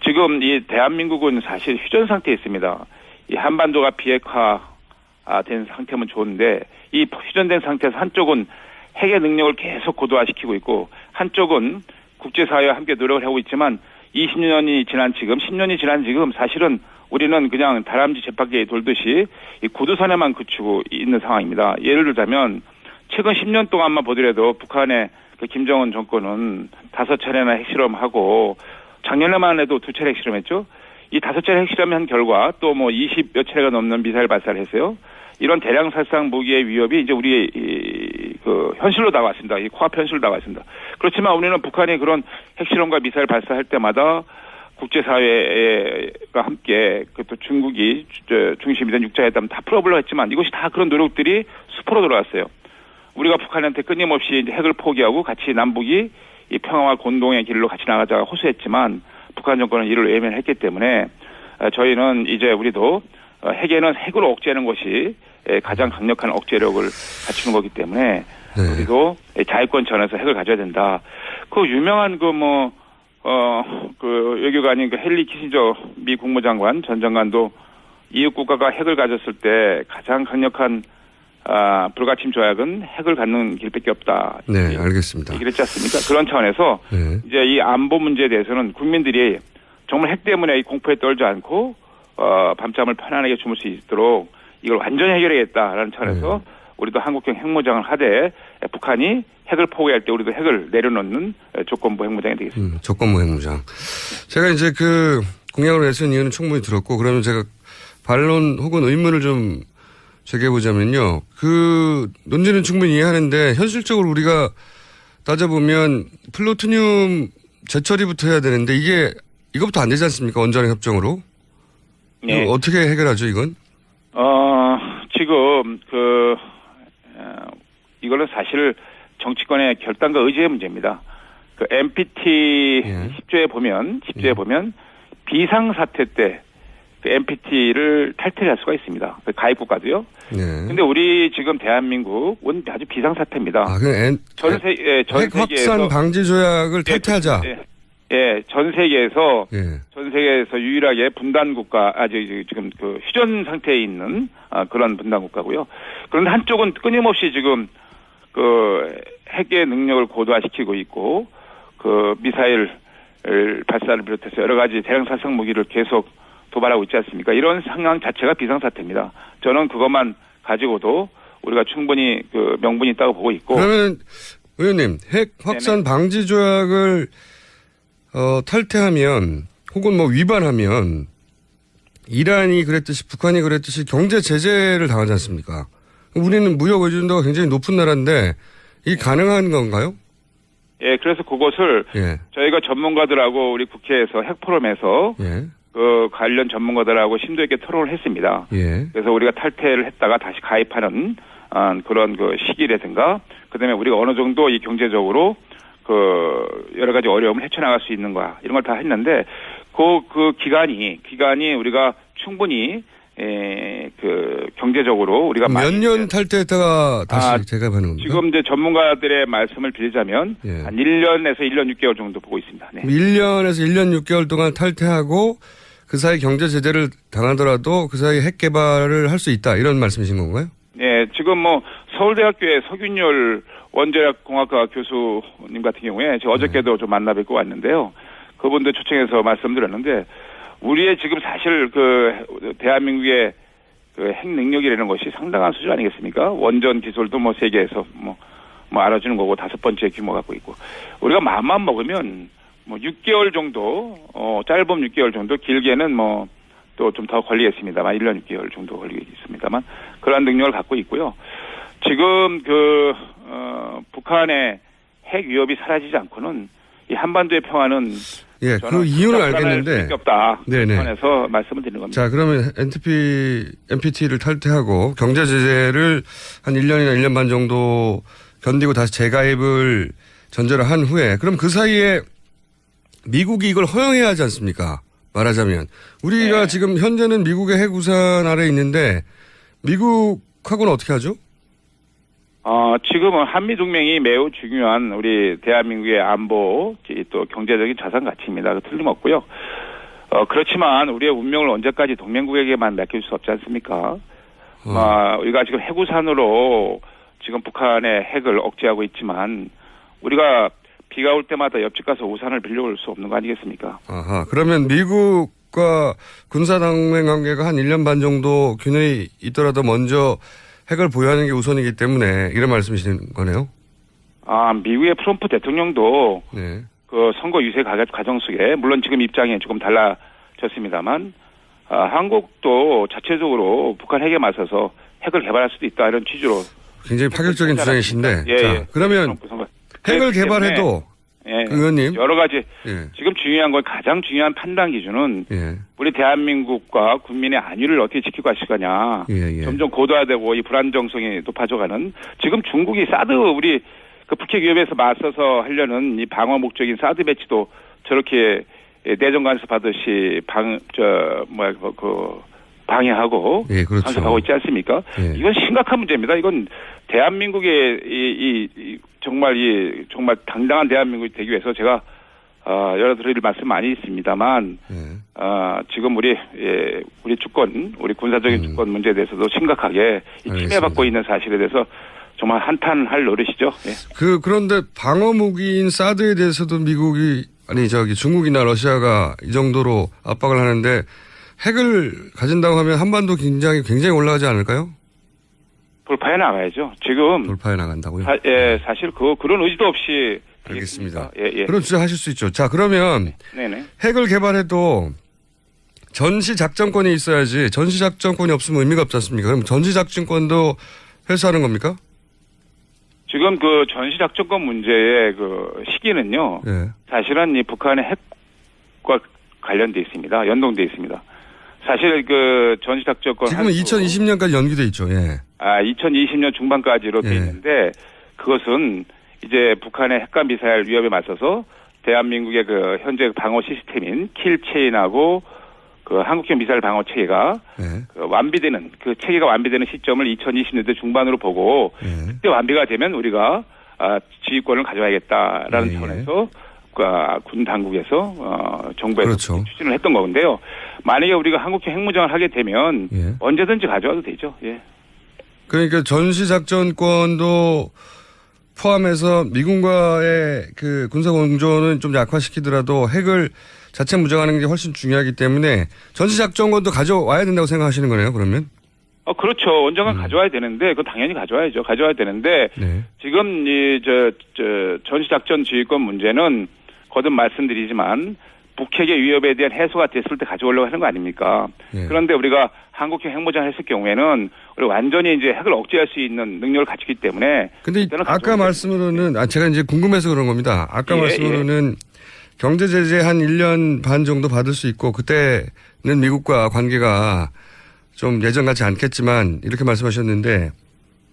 지금 이 대한민국은 사실 휴전 상태에 있습니다. 이 한반도가 비핵화된 상태면 좋은데 이 휴전된 상태에서 한쪽은 핵의 능력을 계속 고도화시키고 있고 한쪽은 국제사회와 함께 노력을 하고 있지만 20년이 지난 지금 10년이 지난 지금 사실은 우리는 그냥 다람쥐 쳇바퀴에 돌듯이 이 구두선에만 그치고 있는 상황입니다. 예를 들자면 최근 10년 동안만 보더라도 북한의 김정은 정권은 5차례나 핵실험하고 작년에만 해도 2차례 핵실험했죠. 이 5차례 핵실험한 결과 또 20몇 차례가 넘는 미사일 발사를 했어요. 이런 대량 살상 무기의 위협이 이제 우리의 현실로 다가왔습니다. 이 코앞 현실로 다가왔습니다. 그렇지만 우리는 북한이 그런 핵실험과 미사일 발사할 때마다 국제사회가 함께 또 중국이 중심이 된 6자 회담 다 풀어보려고 했지만 이것이 다 그런 노력들이 수포로 돌아왔어요. 우리가 북한한테 끊임없이 핵을 포기하고 같이 남북이 이 평화와 공동의 길로 같이 나가자가 호소했지만 북한 정권은 이를 외면했기 때문에 저희는 이제 우리도 핵에는 핵으로 억제하는 것이 가장 강력한 억제력을 갖추는 거기 때문에 우리도 자유권 차원에서 핵을 가져야 된다. 그 유명한 외교관인 헨리 키신저 미 국무장관 전 장관도 이웃 국가가 핵을 가졌을 때 가장 강력한 불가침 조약은 핵을 갖는 길밖에 없다. 네, 알겠습니다. 얘기를 했지 않습니까? 그런 차원에서 이제 이 안보 문제에 대해서는 국민들이 정말 핵 때문에 이 공포에 떨지 않고 밤잠을 편안하게 주무실 수 있도록 이걸 완전히 해결해야겠다라는 차원에서 우리도 한국형 핵무장을 하되 북한이 핵을 포기할 때 우리도 핵을 내려놓는 조건부 핵무장이 되겠습니다. 조건부 핵무장. 제가 이제 공약으로 내세운 이유는 충분히 들었고 그러면 제가 반론 혹은 의문을 좀 제기해보자면요. 그 논지는 충분히 이해하는데 현실적으로 우리가 따져보면 플루토늄 재처리부터 해야 되는데 이것부터 안 되지 않습니까? 원자력 협정으로. 네. 어떻게 해결하죠, 이건? 지금 이거는 사실 정치권의 결단과 의지의 문제입니다. 그 NPT 10조에 보면 비상사태 때 그 NPT를 탈퇴할 수가 있습니다. 그 가입 국가도요. 근데 우리 지금 대한민국은 아주 비상사태입니다. 전 세계에서 핵 확산 방지 조약을 탈퇴하자. 전 세계에서 유일하게 분단 국가, 지금 그 휴전 상태에 있는 그런 분단 국가고요. 그런데 한쪽은 끊임없이 지금 그 핵의 능력을 고도화시키고 있고 그 미사일 발사를 비롯해서 여러 가지 대량 살상 무기를 계속 도발하고 있지 않습니까? 이런 상황 자체가 비상사태입니다. 저는 그것만 가지고도 우리가 충분히 그 명분이 있다고 보고 있고. 그러면 의원님, 핵 확산 방지 조약을 탈퇴하면 혹은 뭐 위반하면 이란이 그랬듯이 북한이 그랬듯이 경제 제재를 당하지 않습니까? 우리는 무역 의존도가 굉장히 높은 나라인데 이게 가능한 건가요? 그래서 그것을 저희가 전문가들하고 우리 국회에서 핵 포럼에서 그 관련 전문가들하고 심도 있게 토론을 했습니다. 그래서 우리가 탈퇴를 했다가 다시 가입하는 그런 그 시기라든가 그다음에 우리가 어느 정도 이 경제적으로 그 여러 가지 어려움을 헤쳐나갈 수 있는 거야. 이런 걸 다 했는데 그 기간이 우리가 충분히 그 경제적으로 우리가 몇 년 탈퇴했다가 다시 재가입하는 겁니까? 지금 이제 전문가들의 말씀을 빌리자면 한 1년에서 1년 6개월 정도 보고 있습니다. 1년에서 1년 6개월 동안 탈퇴하고 그 사이 경제 제재를 당하더라도 그 사이 핵 개발을 할 수 있다 이런 말씀이신 건가요? 지금 뭐 서울대학교의 서균열 원자력공학과 교수님 같은 경우에 제가 어저께도 좀 만나 뵙고 왔는데요. 그분도 초청해서 말씀드렸는데 우리의 지금 사실 그 대한민국의 그 핵 능력이라는 것이 상당한 수준 아니겠습니까? 원전 기술도 뭐 세계에서 뭐 알아주는 거고 5번째 규모 갖고 있고 우리가 마음만 먹으면 뭐 6개월 정도 짧으면 6개월 정도 길게는 뭐 또 좀 더 걸리겠습니다만 1년 6개월 정도 걸리겠습니다만 그러한 능력을 갖고 있고요. 지금 북한의 핵 위협이 사라지지 않고는 이 한반도의 평화는 그 이유는 알겠는데 없다. 그래서 말씀을 드리는 겁니다. 자, 그러면 NPT를 탈퇴하고 경제 제재를 한 1년이나 1년 반 정도 견디고 다시 재가입을 전제로 한 후에 그럼 그 사이에 미국이 이걸 허용해야 하지 않습니까? 말하자면 우리가 지금 현재는 미국의 핵 우산 아래 있는데 미국하고는 어떻게 하죠? 지금은 한미동맹이 매우 중요한 우리 대한민국의 안보, 또 경제적인 자산 가치입니다. 틀림없고요. 그렇지만 우리의 운명을 언제까지 동맹국에게만 맡길 수 없지 않습니까? 우리가 지금 핵우산으로 지금 북한의 핵을 억제하고 있지만 우리가 비가 올 때마다 옆집 가서 우산을 빌려올 수 없는 거 아니겠습니까? 그러면 미국과 군사동맹 관계가 한 1년 반 정도 균형이 있더라도 먼저 핵을 보유하는 게 우선이기 때문에 이런 말씀이시는 거네요? 미국의 트럼프 대통령도 그 선거 유세 과정 속에 물론 지금 입장이 조금 달라졌습니다만 한국도 자체적으로 북한 핵에 맞서서 핵을 개발할 수도 있다 이런 취지로 굉장히 파격적인 주장이신데 자, 그러면 핵을 개발해도 의원님 여러 가지 지금 중요한 건 가장 중요한 판단 기준은 우리 대한민국과 국민의 안위를 어떻게 지키고 가실 거냐. 점점 고도화되고 이 불안정성이 높아져가는 지금 중국이 사드 우리 그 북핵 위협에서 맞서서 하려는 이 방어 목적인 사드 배치도 저렇게 내정 간섭 하듯이 방해하고 간섭하고 있지 않습니까? 이건 심각한 문제입니다. 이건 대한민국의 정말 당당한 대한민국이 되기 위해서 제가 여러 드릴 말씀 많이 있습니다만 지금 우리 주권, 우리 군사적인 주권 문제에 대해서도 심각하게 침해받고 있는 사실에 대해서 정말 한탄할 노릇이죠. 그런데 방어 무기인 사드에 대해서도 중국이나 러시아가 이 정도로 압박을 하는데 핵을 가진다고 하면 한반도 긴장이 굉장히 올라가지 않을까요? 돌파해 나가야죠. 지금 돌파해 나간다고요? 사실 그런 의지도 없이 알겠습니다. 그럼 진짜 하실 수 있죠. 자, 그러면 핵을 개발해도 전시작전권이 있어야지 전시작전권이 없으면 의미가 없지 않습니까? 그럼 전시작전권도 회수하는 겁니까? 지금 그 전시작전권 문제의 그 시기는요. 예. 사실은 이 북한의 핵과 관련돼 있습니다. 연동돼 있습니다. 사실 그 전시작전권 지금은 2020년까지 연기돼 있죠. 예. 2020년 중반까지로 돼 예. 있는데 그것은 이제 북한의 핵과 미사일 위협에 맞서서 대한민국의 그 현재 방어 시스템인 킬체인하고 그 한국형 미사일 방어 체계가 예. 그 완비되는 그 체계가 완비되는 시점을 2020년대 중반으로 보고 예. 그때 완비가 되면 우리가 지휘권을 가져야겠다라는 예. 차원에서 군 당국에서 정부에서 그렇죠. 추진을 했던 건데요. 만약에 우리가 한국형 핵무장을 하게 되면 예. 언제든지 가져와도 되죠. 예. 그러니까 전시작전권도 포함해서 미군과의 그 군사 공조는 좀 약화시키더라도 핵을 자체 무장하는 게 훨씬 중요하기 때문에 전시작전권도 가져와야 된다고 생각하시는 거네요, 그러면? 그렇죠. 언젠간 가져와야 되는데, 그거 당연히 가져와야죠. 가져와야 되는데, 네. 지금 전시작전 지휘권 문제는 거듭 말씀드리지만, 북핵의 위협에 대한 해소가 됐을 때 가져오려고 하는 거 아닙니까? 예. 그런데 우리가 한국형 핵무장을 했을 경우에는, 우리 완전히 이제 핵을 억제할 수 있는 능력을 갖추기 때문에. 근데 아까 말씀으로는, 제가 이제 궁금해서 그런 겁니다. 아까 말씀으로는 경제 제재 한 1년 반 정도 받을 수 있고, 그때는 미국과 관계가 좀 예전 같지 않겠지만, 이렇게 말씀하셨는데,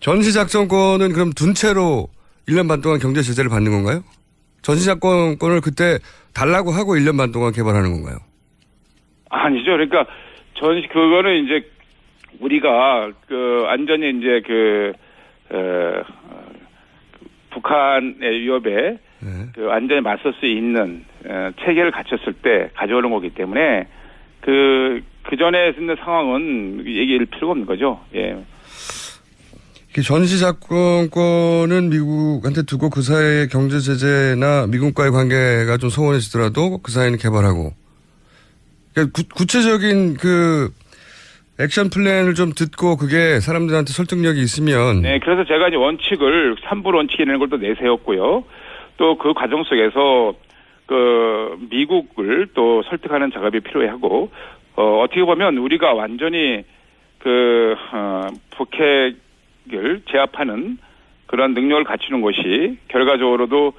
전시작전권은 그럼 둔 채로 1년 반 동안 경제 제재를 받는 건가요? 전시작전권을 그때 달라고 하고 1년 반 동안 개발하는 건가요? 아니죠. 그러니까 그거는 이제 우리가 완전히 이제 북한의 위협에 완전히 맞설 수 있는 체계를 갖췄을 때 가져오는 거기 때문에 그 전에 있는 상황은 얘기할 필요가 없는 거죠. 예. 전시작전권은 미국한테 두고 그 사이에 경제 제재나 미국과의 관계가 좀 소원해지더라도 그 사이는 개발하고. 그러니까 구체적인 그 액션 플랜을 좀 듣고 그게 사람들한테 설득력이 있으면. 네, 그래서 제가 이제 원칙을 3부 원칙이라는 걸 또 내세웠고요. 또 그 과정 속에서 미국을 또 설득하는 작업이 필요하고, 어떻게 보면 우리가 완전히 북핵 을 제압하는 그런 능력을 갖추는 것이 결과적으로도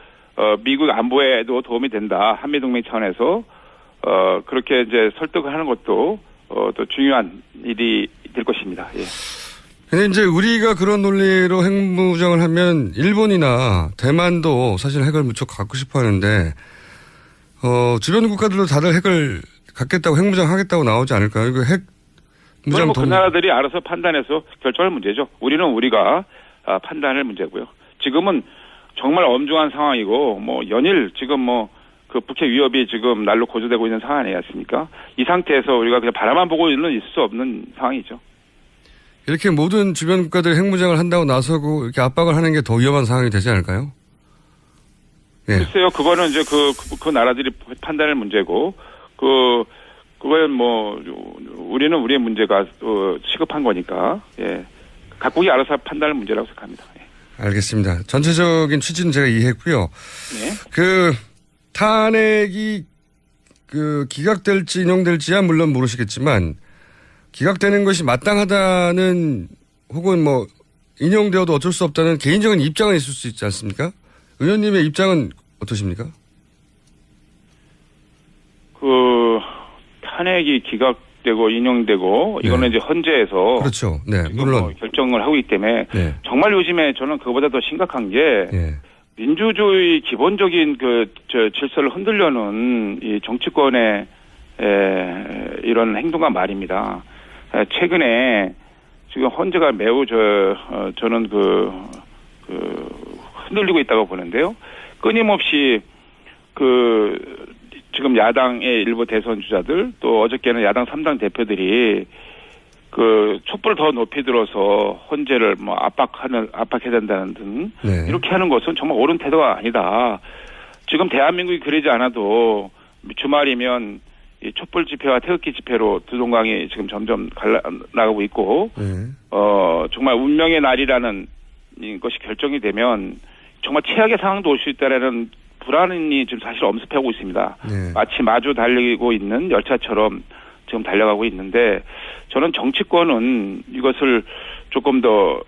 미국 안보에도 도움이 된다. 한미동맹 차원에서 그렇게 이제 설득을 하는 것도 또 중요한 일이 될 것입니다. 예. 근데 이제 우리가 그런 논리로 핵무장을 하면 일본이나 대만도 사실 핵을 무척 갖고 싶어 하는데 주변 국가들도 다들 핵을 갖겠다고 핵무장 하겠다고 나오지 않을까요? 이거 핵 그건 그 나라들이 알아서 판단해서 결정할 문제죠. 우리는 우리가 판단할 문제고요. 지금은 정말 엄중한 상황이고 연일 지금 그 북핵 위협이 지금 날로 고조되고 있는 상황 아니겠습니까? 이 상태에서 우리가 그냥 바라만 보고 있을 수 없는 상황이죠. 이렇게 모든 주변 국가들이 핵무장을 한다고 나서고 이렇게 압박을 하는 게 더 위험한 상황이 되지 않을까요? 예. 글쎄요. 그거는 이제 그 나라들이 판단할 문제고 그건 우리는 우리의 문제가 시급한 거니까, 예. 각국이 알아서 판단할 문제라고 생각합니다. 예. 알겠습니다. 전체적인 취지는 제가 이해했고요. 네. 탄핵이 기각될지 인용될지야 물론 모르시겠지만, 기각되는 것이 마땅하다는 혹은 인용되어도 어쩔 수 없다는 개인적인 입장은 있을 수 있지 않습니까? 의원님의 입장은 어떠십니까? 탄핵이 기각되고 인용되고 이거는 이제 헌재에서 그렇죠. 네, 물론 결정을 하고 있기 때문에 정말 요즘에 저는 그거보다 더 심각한 게 민주주의 기본적인 질서를 흔들려는 이 정치권의 이런 행동과 말입니다. 최근에 지금 헌재가 매우 저는 흔들리고 있다고 보는데요. 끊임없이 지금 야당의 일부 대선 주자들 또 어저께는 야당 3당 대표들이 촛불을 더 높이 들어서 헌재를 압박해야 된다는 등 이렇게 하는 것은 정말 옳은 태도가 아니다. 지금 대한민국이 그러지 않아도 주말이면 이 촛불 집회와 태극기 집회로 두 동강이 지금 점점 나가고 있고 정말 운명의 날이라는 것이 결정이 되면 정말 최악의 상황도 올 수 있다라는 불안이 지금 사실 엄습하고 있습니다. 마치 마주 달리고 있는 열차처럼 지금 달려가고 있는데 저는 정치권은 이것을 조금 더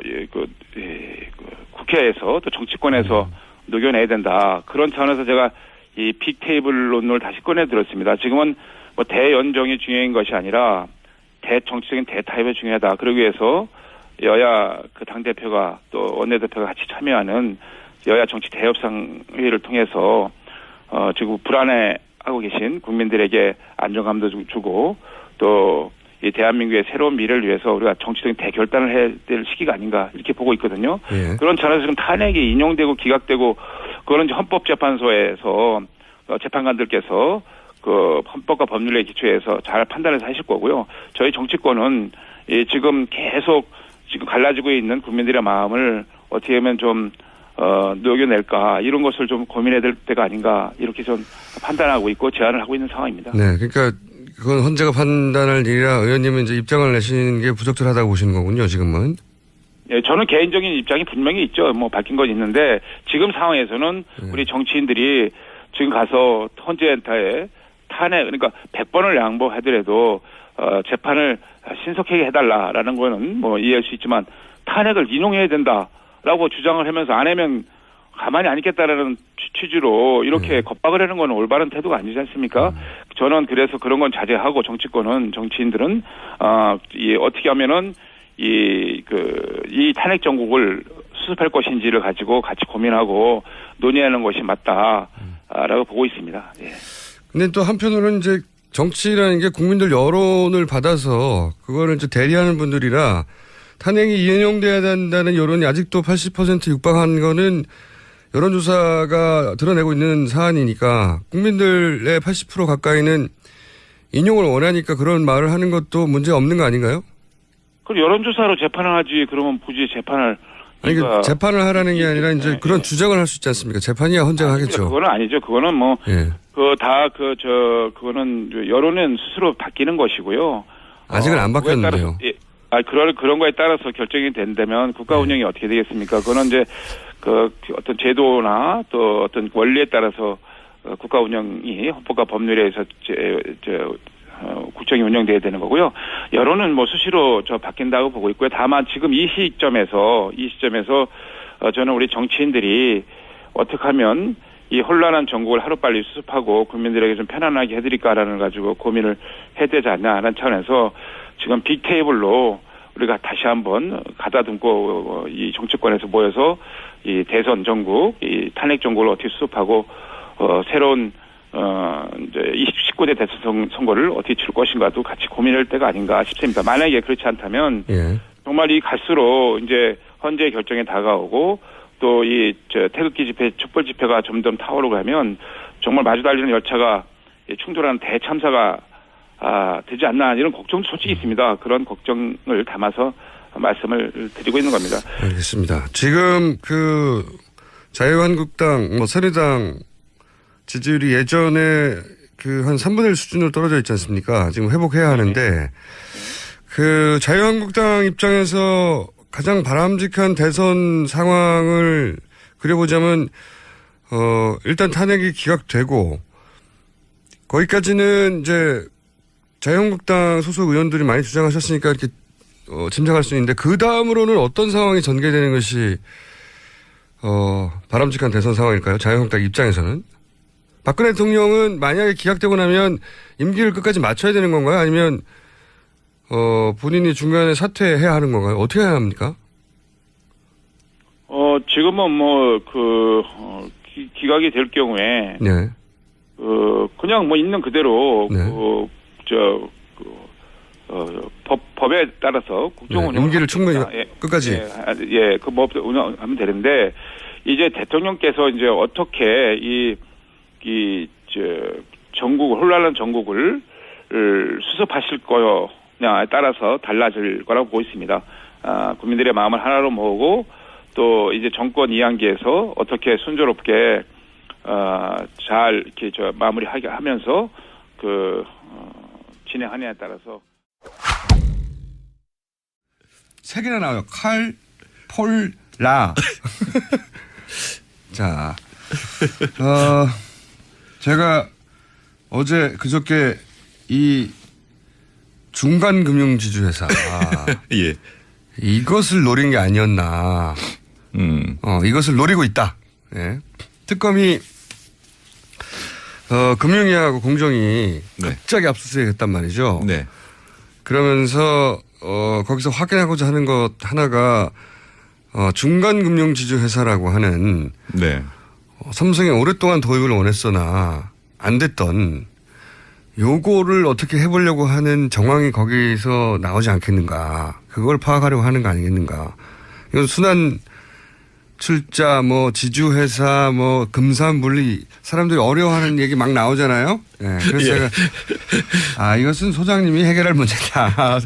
국회에서 또 정치권에서 녹여내야 된다. 그런 차원에서 제가 이 빅테이블론을 다시 꺼내 들었습니다. 지금은 뭐 대연정이 중요한 것이 아니라 정치적인 대타협이 중요하다. 그러기 위해서 여야 그 당대표가 또 원내대표가 같이 참여하는 여야 정치 대협상회의를 통해서 지금 불안해하고 계신 국민들에게 안정감도 주고 또 이 대한민국의 새로운 미래를 위해서 우리가 정치적인 대결단을 해야 될 시기가 아닌가 이렇게 보고 있거든요. 예. 그런 차원에서 지금 탄핵이 인용되고 기각되고 그거는 이제 헌법재판소에서 재판관들께서 그 헌법과 법률에 기초해서 잘 판단해서 하실 거고요. 저희 정치권은 지금 계속 지금 갈라지고 있는 국민들의 마음을 어떻게 하면 좀 녹여낼까 이런 것을 좀 고민해야 될 때가 아닌가 이렇게 좀 판단하고 있고 제안을 하고 있는 상황입니다. 네, 그러니까 그건 헌재가 판단할 일이라 의원님은 이제 입장을 내시는 게 부적절하다고 보시는 거군요, 지금은. 예, 저는 개인적인 입장이 분명히 있죠. 뭐 바뀐 건 있는데 지금 상황에서는 우리 정치인들이 지금 가서 헌재에 탄핵 그러니까 100번을 양보하더라도 재판을 신속하게 해달라라는 거는 뭐 이해할 수 있지만 탄핵을 인용해야 된다라고 주장을 하면서 안 하면 가만히 안 있겠다라는 취지로 이렇게 겁박을 하는 건 올바른 태도가 아니지 않습니까? 저는 그래서 그런 건 자제하고 정치권은 정치인들은 어떻게 하면은 이 탄핵 정국을 수습할 것인지를 가지고 같이 고민하고 논의하는 것이 맞다라고 보고 있습니다. 예. 근데 또 한편으로는 이제 정치라는 게 국민들 여론을 받아서 그거를 이제 대리하는 분들이라 탄핵이 이행돼야 된다는 여론이 아직도 80% 육박한 거는 여론조사가 드러내고 있는 사안이니까 국민들의 80% 가까이는 인용을 원하니까 그런 말을 하는 것도 문제 없는 거 아닌가요? 그럼 여론조사로 재판을 하지 그러면 굳이 재판을 아니 재판을 하라는 게 아니라 이제 그런 주장을 할 수 있지 않습니까? 재판이야 헌재가 하겠죠. 그거는 아니죠. 그거는 뭐 그거는 여론은 스스로 바뀌는 것이고요. 아직은 안 바뀌었는데요. 그런 거에 따라서 결정이 된다면 국가 운영이 어떻게 되겠습니까? 그거는 이제 그 어떤 제도나 또 어떤 원리에 따라서 국가 운영이 헌법과 법률에 의해서 국정이 운영돼야 되는 거고요. 여론은 뭐 수시로 바뀐다고 보고 있고요. 다만 지금 이 시점에서 저는 우리 정치인들이 어떻게 하면 이 혼란한 정국을 하루빨리 수습하고 국민들에게 좀 편안하게 해드릴까라는 가지고 고민을 해야 되지 않나라는 차원에서 지금 빅테이블로 우리가 다시 한번 가다듬고 이 정치권에서 모여서 이 대선 정국, 이 탄핵 정국을 어떻게 수습하고 새로운 이제 19대 대선 선거를 어떻게 칠 것인가도 같이 고민할 때가 아닌가 싶습니다. 만약에 그렇지 않다면 정말 이 갈수록 이제 헌재 결정에 다가오고 또 이 태극기 집회, 촛불 집회가 점점 타오르고 하면 정말 마주 달리는 열차가 충돌하는 대참사가 되지 않나 이런 걱정도 솔직히 있습니다. 그런 걱정을 담아서 말씀을 드리고 있는 겁니다. 알겠습니다. 지금 그 자유한국당, 새누리당 지지율이 예전에 그 한 3분의 1 수준으로 떨어져 있지 않습니까? 지금 회복해야 하는데 그 자유한국당 입장에서 가장 바람직한 대선 상황을 그려보자면 일단 탄핵이 기각되고 거기까지는 이제 자유한국당 소속 의원들이 많이 주장하셨으니까 이렇게 짐작할 수 있는데 그 다음으로는 어떤 상황이 전개되는 것이 바람직한 대선 상황일까요? 자유한국당 입장에서는 박근혜 대통령은 만약에 기각되고 나면 임기를 끝까지 마쳐야 되는 건가요? 아니면 본인이 중간에 사퇴해야 하는 건가요? 어떻게 해야 합니까? 지금은 기각이 될 경우에 네. 그냥 있는 그대로 네. 법에 따라서 국정 운영 임기를 충분히 끝까지 그 법 운영하면 되는데 이제 대통령께서 이제 어떻게 전국 혼란한 전국을 수습하실 거냐에 따라서 달라질 거라고 보고 있습니다. 국민들의 마음을 하나로 모으고 또 이제 정권 이양기에서 어떻게 순조롭게 잘 이렇게 마무리하게 하면서 진행하느냐에 따라서. 세 개나 나와요. 칼, 폴, 라. 자, 제가 어제 그저께 이 중간금융지주회사. 예. 이것을 노린 게 아니었나. 이것을 노리고 있다. 예. 특검이 금융위하고 공정이 네. 갑자기 압수수색 했단 말이죠. 네. 그러면서 거기서 확인하고자 하는 것 하나가 중간금융지주회사라고 하는 네. 삼성이 오랫동안 도입을 원했으나 안 됐던 요거를 어떻게 해보려고 하는 정황이 거기서 나오지 않겠는가. 그걸 파악하려고 하는 거 아니겠는가. 이건 순환 출자, 지주회사, 금산분리, 사람들이 어려워하는 얘기 막 나오잖아요. 네, 그래서 예. 제가, 이것은 소장님이 해결할 문제다.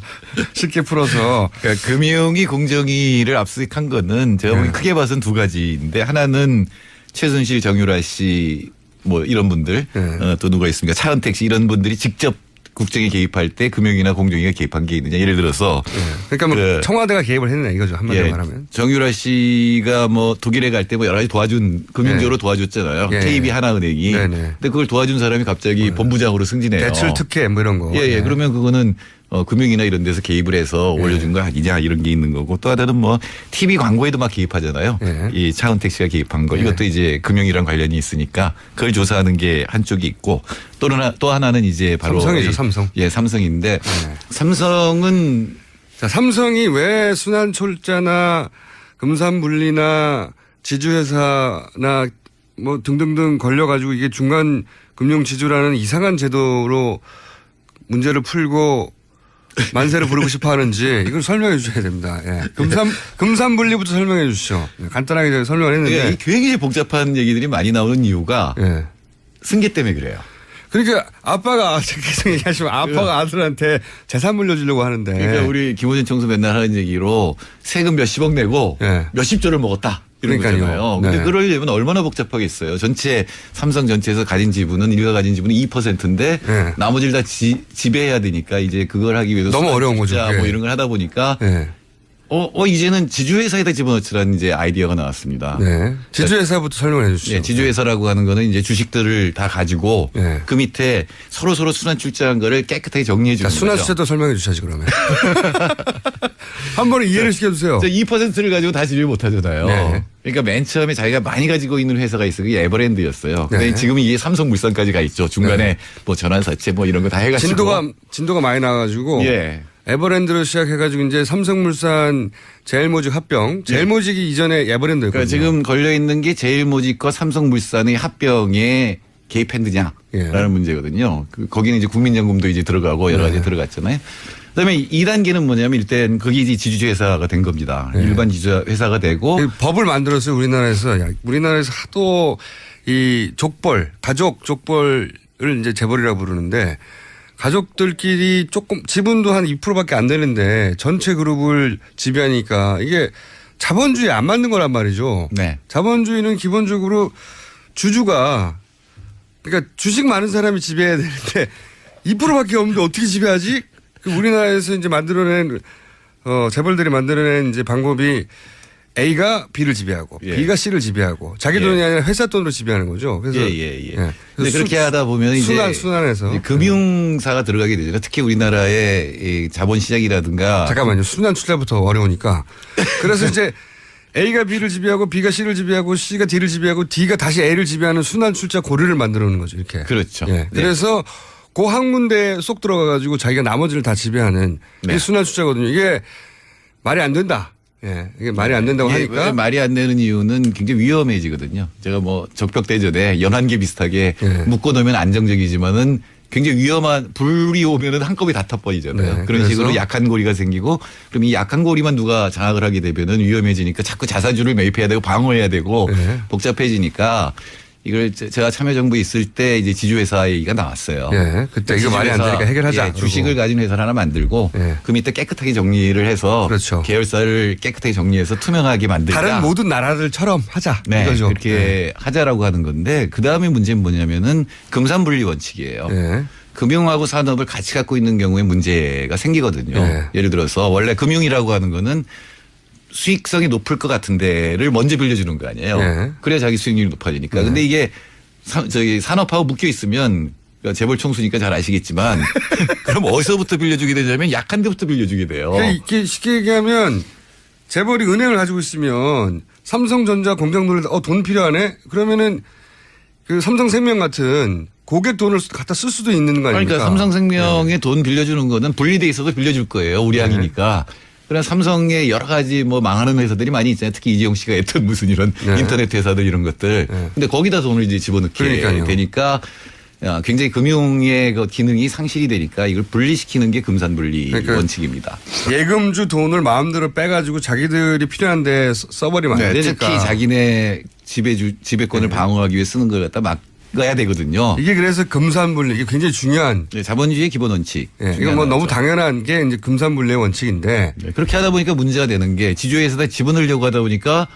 쉽게 풀어서. 그러니까 금융위 공정위를 압수수색한 거는 제가 보기 크게 봐서는 두 가지인데 하나는 최순실, 정유라 씨 이런 분들 또 누가 있습니까? 차은택 씨 이런 분들이 직접 국정에 개입할 때 금융위나 공정위가 개입한 게 있느냐. 예를 들어서. 그러니까 청와대가 개입을 했느냐 이거죠. 한마디로 말하면. 정유라 씨가 독일에 갈 때 여러 가지 도와준, 금융적으로 도와줬잖아요. KB 하나은행이. 근데 그걸 도와준 사람이 갑자기 본부장으로 승진해요. 대출 특혜 이런 거. 예. 그러면 그거는 금융이나 이런 데서 개입을 해서 올려준 거 아니냐 이런 게 있는 거고 또 하나는 TV 광고에도 막 개입하잖아요. 이 차은택 씨가 개입한 거. 이것도 이제 금융이랑 관련이 있으니까 그걸 조사하는 게 한쪽이 있고 또 하나는 이제 바로 삼성이죠, 삼성. 예, 삼성인데 삼성은 자, 삼성이 왜 순환철자나 금산분리나 지주회사나 등등등 걸려가지고 이게 중간금융지주라는 이상한 제도로 문제를 풀고 만세를 부르고 싶어 하는지 이걸 설명해 주셔야 됩니다. 예. 금산분리부터 설명해 주시죠. 간단하게 설명을 했는데. 이 굉장히 복잡한 얘기들이 많이 나오는 이유가 예. 승계 때문에 그래요. 그러니까 아빠가 계속 얘기하시면 아빠가 아들한테 재산 물려주려고 하는데. 그러니까 우리 김호준 총수 맨날 하는 얘기로 세금 몇십억 내고 몇십조를 먹었다. 이런 거잖아요. 근데 그러려면 얼마나 복잡하겠어요. 삼성 전체에서 가진 지분은 일가 가진 지분은 2%인데 나머지를 다 지배해야 되니까 이제 그걸 하기 위해서 너무 어려운 거죠. 이런 걸 하다 보니까 이제는 지주회사에다 집어넣으라는 이제 아이디어가 나왔습니다. 네. 지주회사부터 설명해 주시죠. 예, 지주회사라고 하는 거는 이제 주식들을 다 가지고 그 밑에 서로 순환 출자한 거를 깨끗하게 정리해 주는 거죠. 순환 출자도 설명해 주셔야지 그러면. 한 번에 이해를 시켜주세요. 2%를 가지고 다 지배를 못 하잖아요. 네. 그러니까 맨 처음에 자기가 많이 가지고 있는 회사가 있어요. 그게 에버랜드였어요. 근데 지금은 이게 삼성물산까지 가 있죠. 중간에 전환사채 이런 거 다 해가지고. 진도가 많이 나가지고. 예. 에버랜드로 시작해가지고 이제 삼성물산 제일모직 합병. 제일모직이 이전에 에버랜드였거든요. 그러니까 지금 걸려 있는 게 제일모직과 삼성물산의 합병에 개입했느냐라는 문제거든요. 거기는 이제 국민연금도 이제 들어가고 여러 가지 들어갔잖아요. 그다음에 2단계는 뭐냐면 일단 거기 이제 지주회사가 된 겁니다. 일반 지주회사가 되고 법을 만들었어요. 우리나라에서 하도 이 가족 족벌을 이제 재벌이라고 부르는데 가족들끼리 조금 지분도 한 2%밖에 안 되는데 전체 그룹을 지배하니까 이게 자본주의에 안 맞는 거란 말이죠. 네. 자본주의는 기본적으로 주주가 그러니까 주식 많은 사람이 지배해야 되는데 2%밖에 없는데 어떻게 지배하지? 우리나라에서 이제 만들어낸 재벌들이 만들어낸 이제 방법이 A가 B를 지배하고 B가 C를 지배하고 자기 돈이 아니라 회사 돈으로 지배하는 거죠. 그래서 근데 그렇게 하다 보면 이제 순환해서 금융사가 들어가게 되잖아요. 특히 우리나라의 이 자본시장이라든가. 잠깐만요. 순환 출자부터 어려우니까. 그래서 이제 A가 B를 지배하고 B가 C를 지배하고 C가 D를 지배하고 D가 다시 A를 지배하는 순환 출자 고리를 만들어 놓는 거죠. 이렇게. 그렇죠. 그래서 그 학문대에 쏙 들어가가지고 자기가 나머지를 다 지배하는 이게 순환 출자거든요. 이게 말이 안 된다. 이게 말이 안 된다고 하니까. 말이 안 되는 이유는 굉장히 위험해지거든요. 제가 적벽대전에 연한계 비슷하게 묶어놓으면 안정적이지만은 굉장히 위험한 불이 오면은 한꺼번에 다 터버리잖아요. 그런 식으로 약한 고리가 생기고 그럼 이 약한 고리만 누가 장악을 하게 되면은 위험해지니까 자꾸 자사주를 매입해야 되고 방어해야 되고 복잡해지니까 이걸 제가 참여정부에 있을 때 이제 지주회사 얘기가 나왔어요. 그때 이거 말이 안 되니까 해결하자. 주식을 가진 회사를 하나 만들고 그 밑에 깨끗하게 정리를 해서 계열사를 깨끗하게 정리해서 투명하게 만들자. 다른 모든 나라들처럼 하자. 네, 이거죠. 그렇게 하자라고 하는 건데 그다음에 문제는 뭐냐면은 금산분리 원칙이에요. 금융하고 산업을 같이 갖고 있는 경우에 문제가 생기거든요. 예를 들어서 원래 금융이라고 하는 거는 수익성이 높을 것 같은 데를 먼저 빌려주는 거 아니에요. 그래야 자기 수익률이 높아지니까. 근데 이게 산업하고 묶여 있으면 그러니까 재벌 총수니까 잘 아시겠지만 그럼 어디서부터 빌려주게 되냐면 약한 데부터 빌려주게 돼요. 그러니까 이게 쉽게 얘기하면 재벌이 은행을 가지고 있으면 삼성전자 공장 돌릴 때 돈 필요하네? 그러면은 그 삼성생명 같은 고객 돈을 갖다 쓸 수도 있는 거 아닙니까? 그러니까 삼성생명에 돈 빌려주는 거는 분리돼 있어도 빌려줄 거예요. 우리 양이니까. 그러나 삼성의 여러 가지 뭐 망하는 회사들이 많이 있잖아요. 특히 이재용 씨가 했던 무슨 이런 인터넷 회사들 이런 것들. 근데 거기다 돈을 이제 집어넣게 되니까 굉장히 금융의 그 기능이 상실이 되니까 이걸 분리시키는 게 금산분리 원칙입니다. 예금주 돈을 마음대로 빼가지고 자기들이 필요한데 써버리면 안 되니까. 특히 자기네 지배권을 방어하기 위해 쓰는 걸 갖다 막아야 되거든요. 이게 그래서 금산분리 이게 굉장히 중요한. 자본주의의 기본 원칙. 이건 뭐 너무 당연한 게 이제 금산분리의 원칙인데. 그렇게 하다 보니까 문제가 되는 게 지주회사에다 집어넣으려고 하다 보니까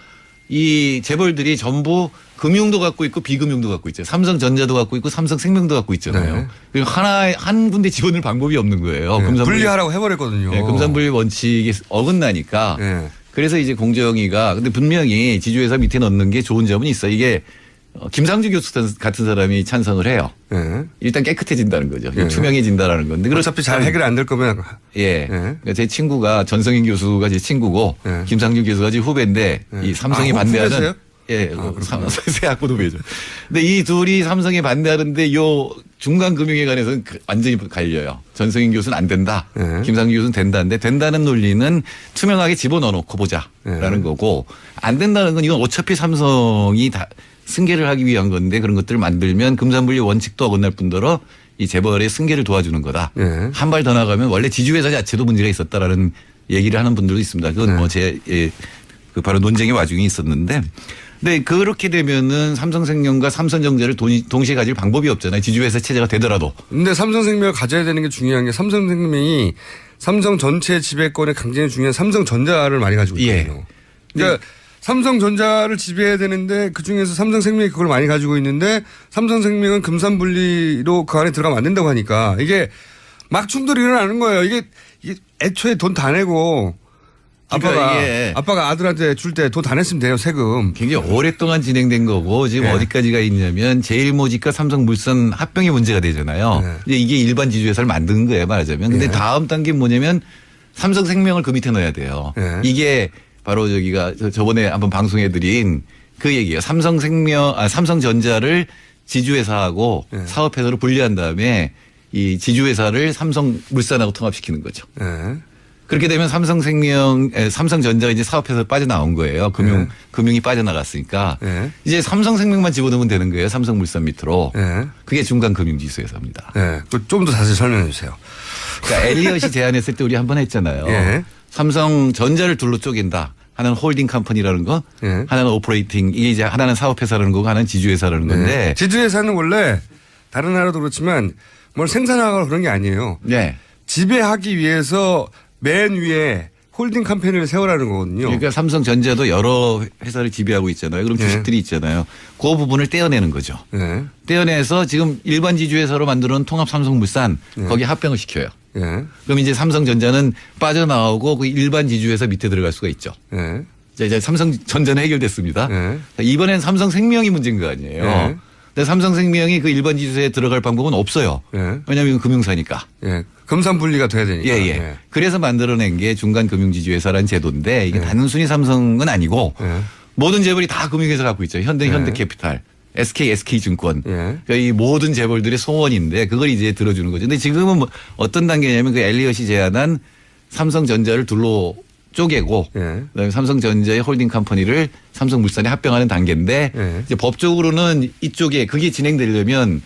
이 재벌들이 전부 금융도 갖고 있고 비금융도 갖고 있죠. 삼성전자도 갖고 있고 삼성생명도 갖고 있잖아요. 그리고 한 군데 집어넣을 방법이 없는 거예요. 분리하라고 해버렸거든요. 금산분리 원칙이 어긋나니까. 그래서 이제 공정위가 근데 분명히 지주회사 밑에 넣는 게 좋은 점은 있어. 이게 김상주 교수 같은 사람이 찬성을 해요. 일단 깨끗해진다는 거죠. 투명해진다라는 건데. 어차피 잘 해결 안 될 거면. 그러니까 제 친구가 전성인 교수가 제 친구고 김상주 교수가 제 후배인데 이 삼성이 반대하는. 후배세요? 새 학부 후배죠. 근데 이 둘이 삼성에 반대하는데 요 중간 금융에 관해서는 완전히 갈려요. 전성인 교수는 안 된다. 김상주 교수는 된다는데 된다는 논리는 투명하게 집어넣어놓고 보자라는 거고 안 된다는 건 이건 어차피 삼성이 다 승계를 하기 위한 건데 그런 것들을 만들면 금산분리 원칙도 어긋날 뿐더러 이 재벌의 승계를 도와주는 거다. 한 발 더 나가면 원래 지주회사 자체도 문제가 있었다라는 얘기를 하는 분들도 있습니다. 그건 뭐 그 바로 논쟁의 와중에 있었는데 근데 그렇게 되면은 삼성생명과 삼성전자를 동시에 가질 방법이 없잖아요. 지주회사 체제가 되더라도. 근데 삼성생명을 가져야 되는 게 중요한 게 삼성생명이 삼성 전체 지배권에 굉장히 중요한 삼성전자를 많이 가지고 있거든요. 그러니까 삼성전자를 지배해야 되는데 그중에서 삼성생명이 그걸 많이 가지고 있는데 삼성생명은 금산분리로 그 안에 들어가면 안 된다고 하니까 이게 막 충돌이 일어나는 거예요. 이게 애초에 돈 다 내고 아빠가 아들한테 줄 때 돈 다 냈으면 돼요. 세금. 굉장히 오랫동안 진행된 거고 지금 어디까지가 있냐면 제일모직과 삼성물산 합병의 문제가 되잖아요. 이제 이게 일반 지주회사를 만든 거예요. 말하자면. 근데 다음 단계는 뭐냐면 삼성생명을 그 밑에 넣어야 돼요. 이게 바로 저번에 한번 방송해드린 그 얘기예요. 삼성전자를 지주회사하고 사업회사로 분리한 다음에 이 지주회사를 삼성물산하고 통합시키는 거죠. 그렇게 되면 삼성전자가 이제 사업회사로 빠져나온 거예요. 금융이 빠져나갔으니까. 이제 삼성생명만 집어넣으면 되는 거예요. 삼성물산 밑으로. 그게 중간금융지수회사입니다. 좀 더 자세히 설명해 주세요. 그러니까 엘리엇이 제안했을 때 우리 한번 했잖아요. 삼성전자를 둘로 쪼갠다. 하나는 홀딩 컴퍼니라는 거, 하나는 오퍼레이팅, 이게 이제 하나는 사업회사라는 거고 하나는 지주회사라는 건데. 지주회사는 원래 다른 나라도 그렇지만 뭘 생산하거나 그런 게 아니에요. 지배하기 위해서 맨 위에 홀딩 컴퍼니를 세우라는 거거든요. 그러니까 삼성전자도 여러 회사를 지배하고 있잖아요. 그럼 주식들이 있잖아요. 그 부분을 떼어내는 거죠. 떼어내서 지금 일반 지주회사로 만들어놓은 통합 삼성물산 거기에 합병을 시켜요. 그럼 이제 삼성전자는 빠져나오고 그 일반 지주회사 밑에 들어갈 수가 있죠. 이제 삼성전자는 해결됐습니다. 이번엔 삼성생명이 문제인 거 아니에요. 근데 삼성생명이 그 일반 지주회사에 들어갈 방법은 없어요. 왜냐하면 이건 금융사니까. 금산분리가 돼야 되니까. 그래서 만들어낸 게 중간금융지주회사라는 제도인데 이게 단순히 삼성은 아니고 모든 재벌이 다 금융회사 갖고 있죠. 현대캐피탈. SK증권. 그러니까 이 모든 재벌들의 소원인데 그걸 이제 들어주는 거죠. 근데 지금은 뭐 어떤 단계냐면 그 엘리엇이 제안한 삼성전자를 둘로 쪼개고 그다음에 삼성전자의 홀딩 컴퍼니를 삼성물산에 합병하는 단계인데 이제 법적으로는 이쪽에 그게 진행되려면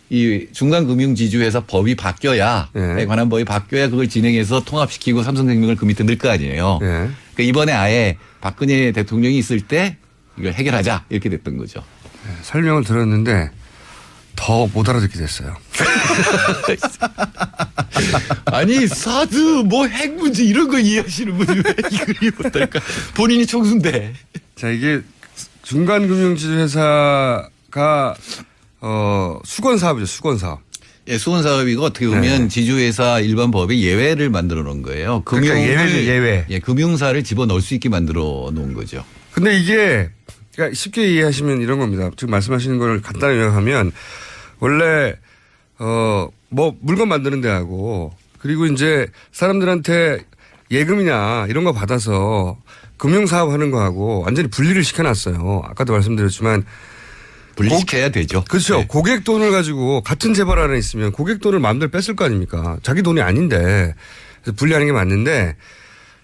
이 중간금융지주회사 법이 바뀌어야 관한 법이 바뀌어야 그걸 진행해서 통합시키고 삼성생명을 그 밑에 넣을 거 아니에요. 그러니까 이번에 아예 박근혜 대통령이 있을 때 이걸 해결하자 이렇게 됐던 거죠. 설명을 들었는데 더 못 알아듣게 됐어요. 아니 사드 뭐 핵 문제 이런 거 이해하시는 분이 왜 이걸 이해 못할까? 본인이 총수인데. 자 이게 중간금융지주회사가 수건사업이죠. 수건사업. 예, 수건사업이고 어떻게 보면 지주회사 일반 법에 예외를 만들어 놓은 거예요. 그러니까 예외. 예, 금융사를 집어넣을 수 있게 만들어 놓은 거죠. 근데 이게 그러니까 쉽게 이해하시면 이런 겁니다. 지금 말씀하시는 걸 간단히 요약하면 원래 뭐 물건 만드는 데하고 그리고 이제 사람들한테 예금이나 이런 거 받아서 금융사업 하는 거하고 완전히 분리를 시켜놨어요. 아까도 말씀드렸지만. 분리시켜야 되죠. 그렇죠. 네. 고객 돈을 가지고 같은 재벌 안에 있으면 고객 돈을 마음대로 뺐을 거 아닙니까? 자기 돈이 아닌데. 그래서 분리하는 게 맞는데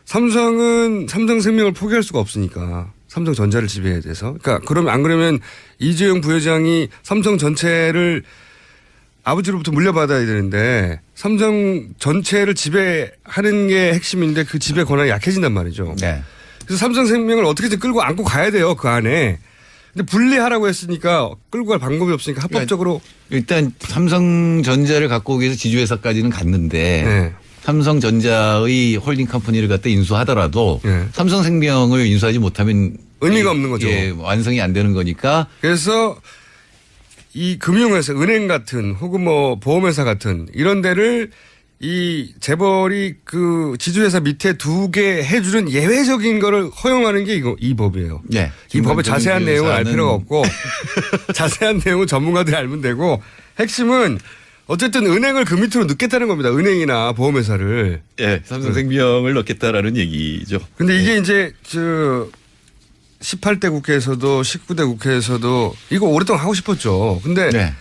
삼성은 삼성생명을 포기할 수가 없으니까 삼성전자를 지배해야 돼서. 그러니까 그러면 안 그러면 이재용 부회장이 삼성 전체를 아버지로부터 물려받아야 되는데 삼성 전체를 지배하는 게 핵심인데 그 지배 권한이 약해진단 말이죠. 네. 그래서 삼성생명을 어떻게든 끌고 안고 가야 돼요. 그 안에. 근데 분리하라고 했으니까 끌고 갈 방법이 없으니까 합법적으로. 일단 삼성전자를 갖고 오기 위해서 지주회사까지는 갔는데 네. 삼성전자의 홀딩 컴퍼니를 갖다 인수하더라도 네. 삼성생명을 인수하지 못하면 의미가 없는 거죠. 예, 완성이 안 되는 거니까. 그래서 이 금융회사, 은행 같은 혹은 뭐 보험회사 같은 이런 데를 이 재벌이 그 지주회사 밑에 두게 해주는 예외적인 거를 허용하는 게 이 법이에요. 네. 이 법의 자세한 내용을 알 필요가 없고 자세한 내용은 전문가들이 알면 되고 핵심은 어쨌든 은행을 그 밑으로 넣겠다는 겁니다. 은행이나 보험회사를. 예, 삼성생명을 넣겠다라는 얘기죠. 근데 이게 이제 18대 국회에서도 19대 국회에서도 이거 오랫동안 하고 싶었죠. 근데 네.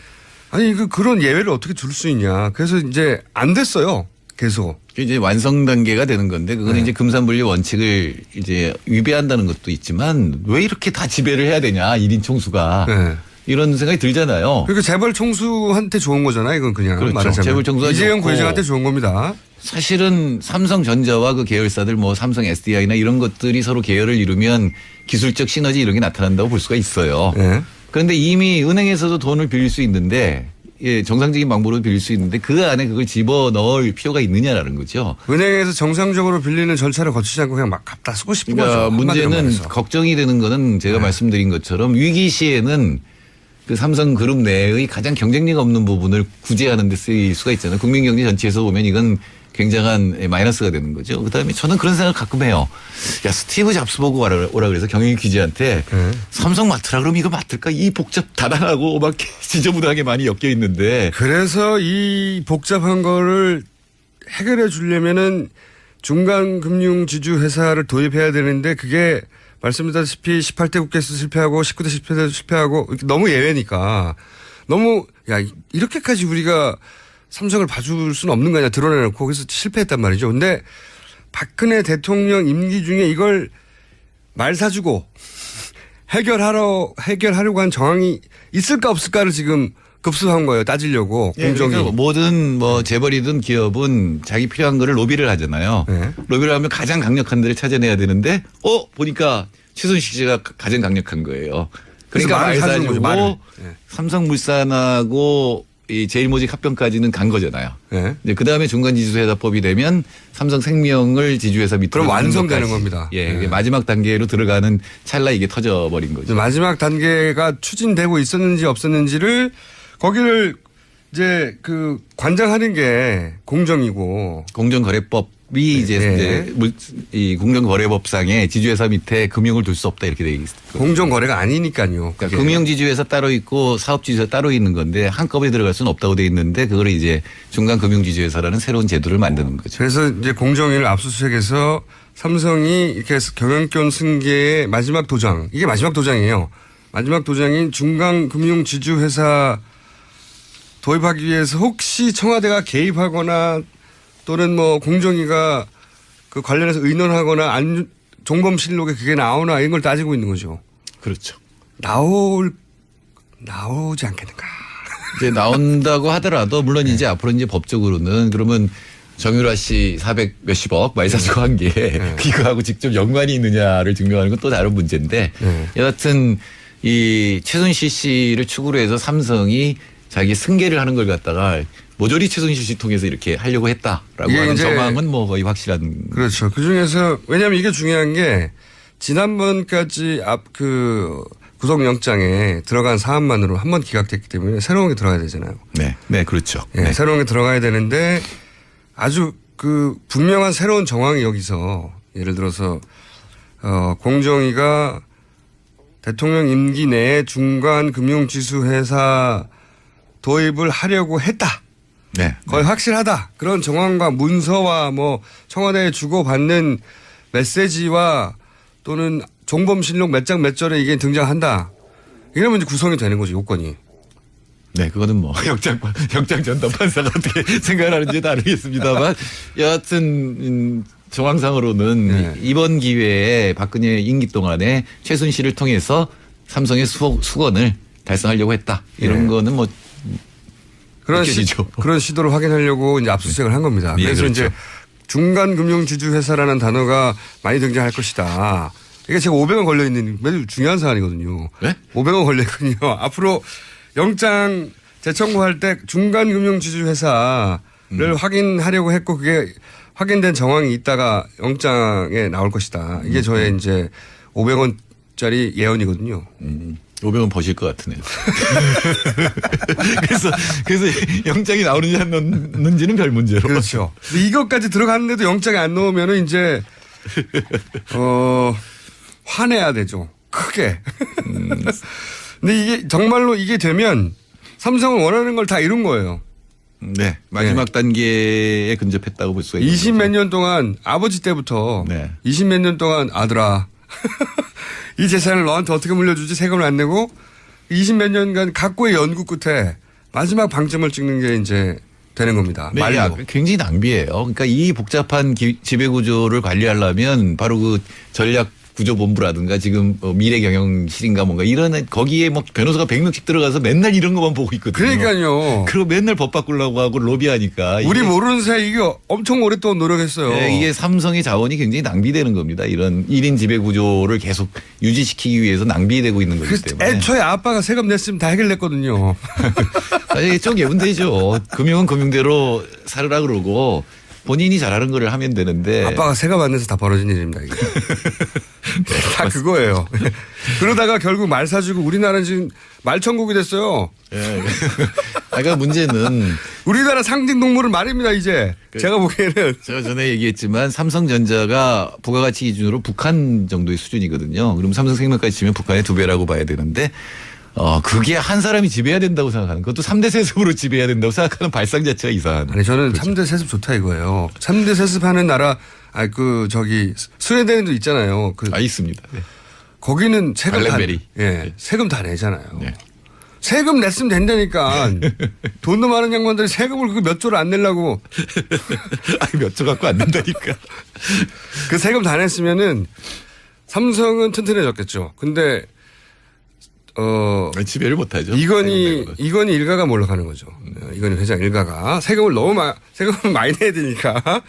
아니 그런 예외를 어떻게 줄 수 있냐. 그래서 이제 안 됐어요. 계속. 그게 이제 완성 단계가 되는 건데 그거는 네. 이제 금산분리 원칙을 이제 위배한다는 것도 있지만 왜 이렇게 다 지배를 해야 되냐 1인 총수가 네. 이런 생각이 들잖아요. 그러니까 재벌 총수한테 좋은 거잖아요. 이건 그냥 그렇죠. 말하자면. 재벌 총수가 이재용 좋고. 부회장한테 좋은 겁니다. 사실은 삼성전자와 그 계열사들 뭐 삼성 SDI나 이런 것들이 서로 계열을 이루면 기술적 시너지 이런 게 나타난다고 볼 수가 있어요. 네. 그런데 이미 은행에서도 돈을 빌릴 수 있는데 예, 정상적인 방법으로 빌릴 수 있는데 그 안에 그걸 집어넣을 필요가 있느냐라는 거죠. 은행에서 정상적으로 빌리는 절차를 거치지 않고 그냥 막 갖다 쓰고 싶은 그러니까 거죠. 한마디로 문제는 말해서. 걱정이 되는 거는 제가 네. 말씀드린 것처럼 위기 시에는 그 삼성그룹 내의 가장 경쟁력 없는 부분을 구제하는 데 쓰일 수가 있잖아요. 국민 경제 전체에서 보면 이건 굉장한 마이너스가 되는 거죠. 그다음에 저는 그런 생각을 가끔 해요. 야 스티브 잡스 보고 오라 그래서 경영 기지한테 삼성 맡으라 그러면 이거 맡을까? 이 복잡 다단하고 막 지저분하게 많이 엮여 있는데. 그래서 이 복잡한 거를 해결해 주려면은 중간 금융 지주 회사를 도입해야 되는데 그게 말씀드렸다시피 18대 국회에서 실패하고 19대 실패에서 실패하고 너무 예외니까 너무 야 이렇게까지 우리가 삼성을 봐줄 수는 없는 거 아니야 드러내놓고 그래서 실패했단 말이죠. 근데 박근혜 대통령 임기 중에 이걸 말 사주고 해결하려고 한 정황이 있을까 없을까를 지금 급수한 거예요. 따지려고 공정이. 그러니까 뭐든 뭐 재벌이든 기업은 자기 필요한 거를 로비를 하잖아요. 네. 로비를 하면 가장 강력한 데를 찾아내야 되는데 보니까 최순실 씨가 가장 강력한 거예요. 그러니까 말 사주는 거죠, 사주고 말을. 네. 삼성물산하고 이 제일모직 합병까지는 간 거잖아요. 네. 이제 그 다음에 중간지주회사법이 되면 삼성생명을 지주회사 밑으로 그럼 완성되는 것까지. 겁니다. 예, 네. 마지막 단계로 들어가는 찰나 이게 터져버린 거죠. 마지막 단계가 추진되고 있었는지 없었는지를 거기를 이제 그 관장하는 게 공정이고 공정거래법이 이제 네. 이 공정거래법상에 지주회사 밑에 금융을 둘 수 없다 이렇게 돼 있어요. 공정거래가 아니니까요. 그러니까 금융지주회사 따로 있고 사업지주회사 따로 있는 건데 한꺼번에 들어갈 수는 없다고 돼 있는데 그걸 이제 중간금융지주회사라는 새로운 제도를 만드는 거죠. 그래서 이제 공정위를 압수수색해서 삼성이 이렇게 경영권 승계의 마지막 도장 이게 마지막 도장이에요. 마지막 도장인 중간금융지주회사 도입하기 위해서 혹시 청와대가 개입하거나 또는 뭐 공정위가 그 관련해서 의논하거나 종범실록에 그게 나오나 이런 걸 따지고 있는 거죠. 그렇죠. 나오지 않겠는가. 이제 나온다고 하더라도 물론 이제 앞으로 이제 법적으로는 그러면 정유라 씨 400 몇십억 많이 사주고 한 게 이거하고 직접 연관이 있느냐를 증명하는 건 또 다른 문제인데 여하튼 이 최순실 씨를 축으로 해서 삼성이 자기 승계를 하는 걸 갖다가 모조리 최순실 씨 통해서 이렇게 하려고 했다라고 하는 정황은 뭐 거의 확실한. 그렇죠. 그 중에서 왜냐하면 이게 중요한 게 지난번까지 구속영장에 들어간 사안만으로 한 번 기각됐기 때문에 새로운 게 들어가야 되잖아요. 네. 네, 그렇죠. 네. 네. 새로운 게 들어가야 되는데 아주 그 분명한 새로운 정황이 여기서 예를 들어서 공정위가 대통령 임기 내에 중간 금융지수회사 도입을 하려고 했다. 네. 거의 확실하다. 그런 정황과 문서와 뭐 청와대에 주고받는 메시지와 또는 종범실록 몇 장 몇 절에 이게 등장한다. 이러면 이제 구성이 되는 거죠, 요건이. 네, 그거는 뭐 영장 전담 판사가 어떻게 생각을 하는지 다르겠습니다만 여하튼 정황상으로는 네. 이번 기회에 박근혜 임기 동안에 최순실을 통해서 삼성의 수건을 달성하려고 했다. 이런 네. 거는 뭐 느껴지죠. 그런 시도를 확인하려고 이제 압수수색을 한 겁니다. 예, 그래서 그렇죠. 이제 중간금융지주회사라는 단어가 많이 등장할 것이다. 이게 제가 500원 걸려 있는 매우 중요한 사안이거든요. 네? 500원 걸렸거든요. 앞으로 영장 재청구할 때 중간금융지주회사를 확인하려고 했고 그게 확인된 정황이 있다가 영장에 나올 것이다. 이게 저의 이제 500원짜리 예언이거든요. 500원 버실 것 같으네요. 그래서 영장이 나오는지 안 나오는지는 별 문제로. 그렇죠. 근데 이것까지 들어갔는데도 영장에 안 넣으면은 이제 화내야 되죠. 크게. 근데 이게 정말로 이게 되면 삼성은 원하는 걸 다 이룬 거예요. 네. 마지막 단계에 근접했다고 볼 수가 있는 20 몇 년 동안 아버지 때부터 네. 20 몇 년 동안 아들아 이 재산을 너한테 어떻게 물려주지 세금을 안 내고 20 몇 년간 각고의 연구 끝에 마지막 방점을 찍는 게 이제 되는 겁니다. 네, 말로. 굉장히 낭비예요. 그러니까 이 복잡한 지배구조를 관리하려면 바로 그 전략구조본부라든가 지금 미래경영실인가 뭔가 이런 거기에 뭐 변호사가 100명씩 들어가서 맨날 이런 것만 보고 있거든요. 그러니까요. 그리고 맨날 법 바꾸려고 하고 로비하니까. 우리 모르는 사이 이게 엄청 오랫동안 노력했어요. 네, 이게 삼성의 자원이 굉장히 낭비되는 겁니다. 이런 1인 지배구조를 계속 유지시키기 위해서 낭비되고 있는 거기 때문에. 애초에 아빠가 세금 냈으면 다 해결냈거든요. 사실 좀 예분되죠. 금융은 금융대로 살으라 그러고 본인이 잘하는 거를 하면 되는데. 아빠가 세금 안 내서 다 벌어진 일입니다. 이게. 다 그거예요. 그러다가 결국 말 사주고 우리나라는 지금 말천국이 됐어요. 예. 그러니까 문제는 우리나라 상징 동물은 말입니다. 이제 제가 보기에는. 제가 전에 얘기했지만 삼성전자가 부가가치 기준으로 북한 정도의 수준이거든요. 그럼 삼성생명까지 치면 북한의 2배라고 봐야 되는데 그게 한 사람이 지배해야 된다고 생각하는 그것도 3대 세습으로 지배해야 된다고 생각하는 발상 자체가 이상한. 아니 저는 그렇죠. 3대 세습 좋다 이거예요. 3대 세습하는 나라 스웨덴도 있잖아요. 있습니다. 네. 거기는 세금 다, 발렌베리. 네. 세금 다 내잖아요. 네. 세금 냈으면 된다니까. 돈도 많은 양반들이 세금을 그 몇 조를 안 내려고. 몇 조 갖고 안 된다니까. 그 세금 다 냈으면은 삼성은 튼튼해졌겠죠. 근데 지배를 못하죠. 이건희 일가가 몰락하는 거죠. 이건희 회장 일가가 세금을 세금을 많이 내야 되니까.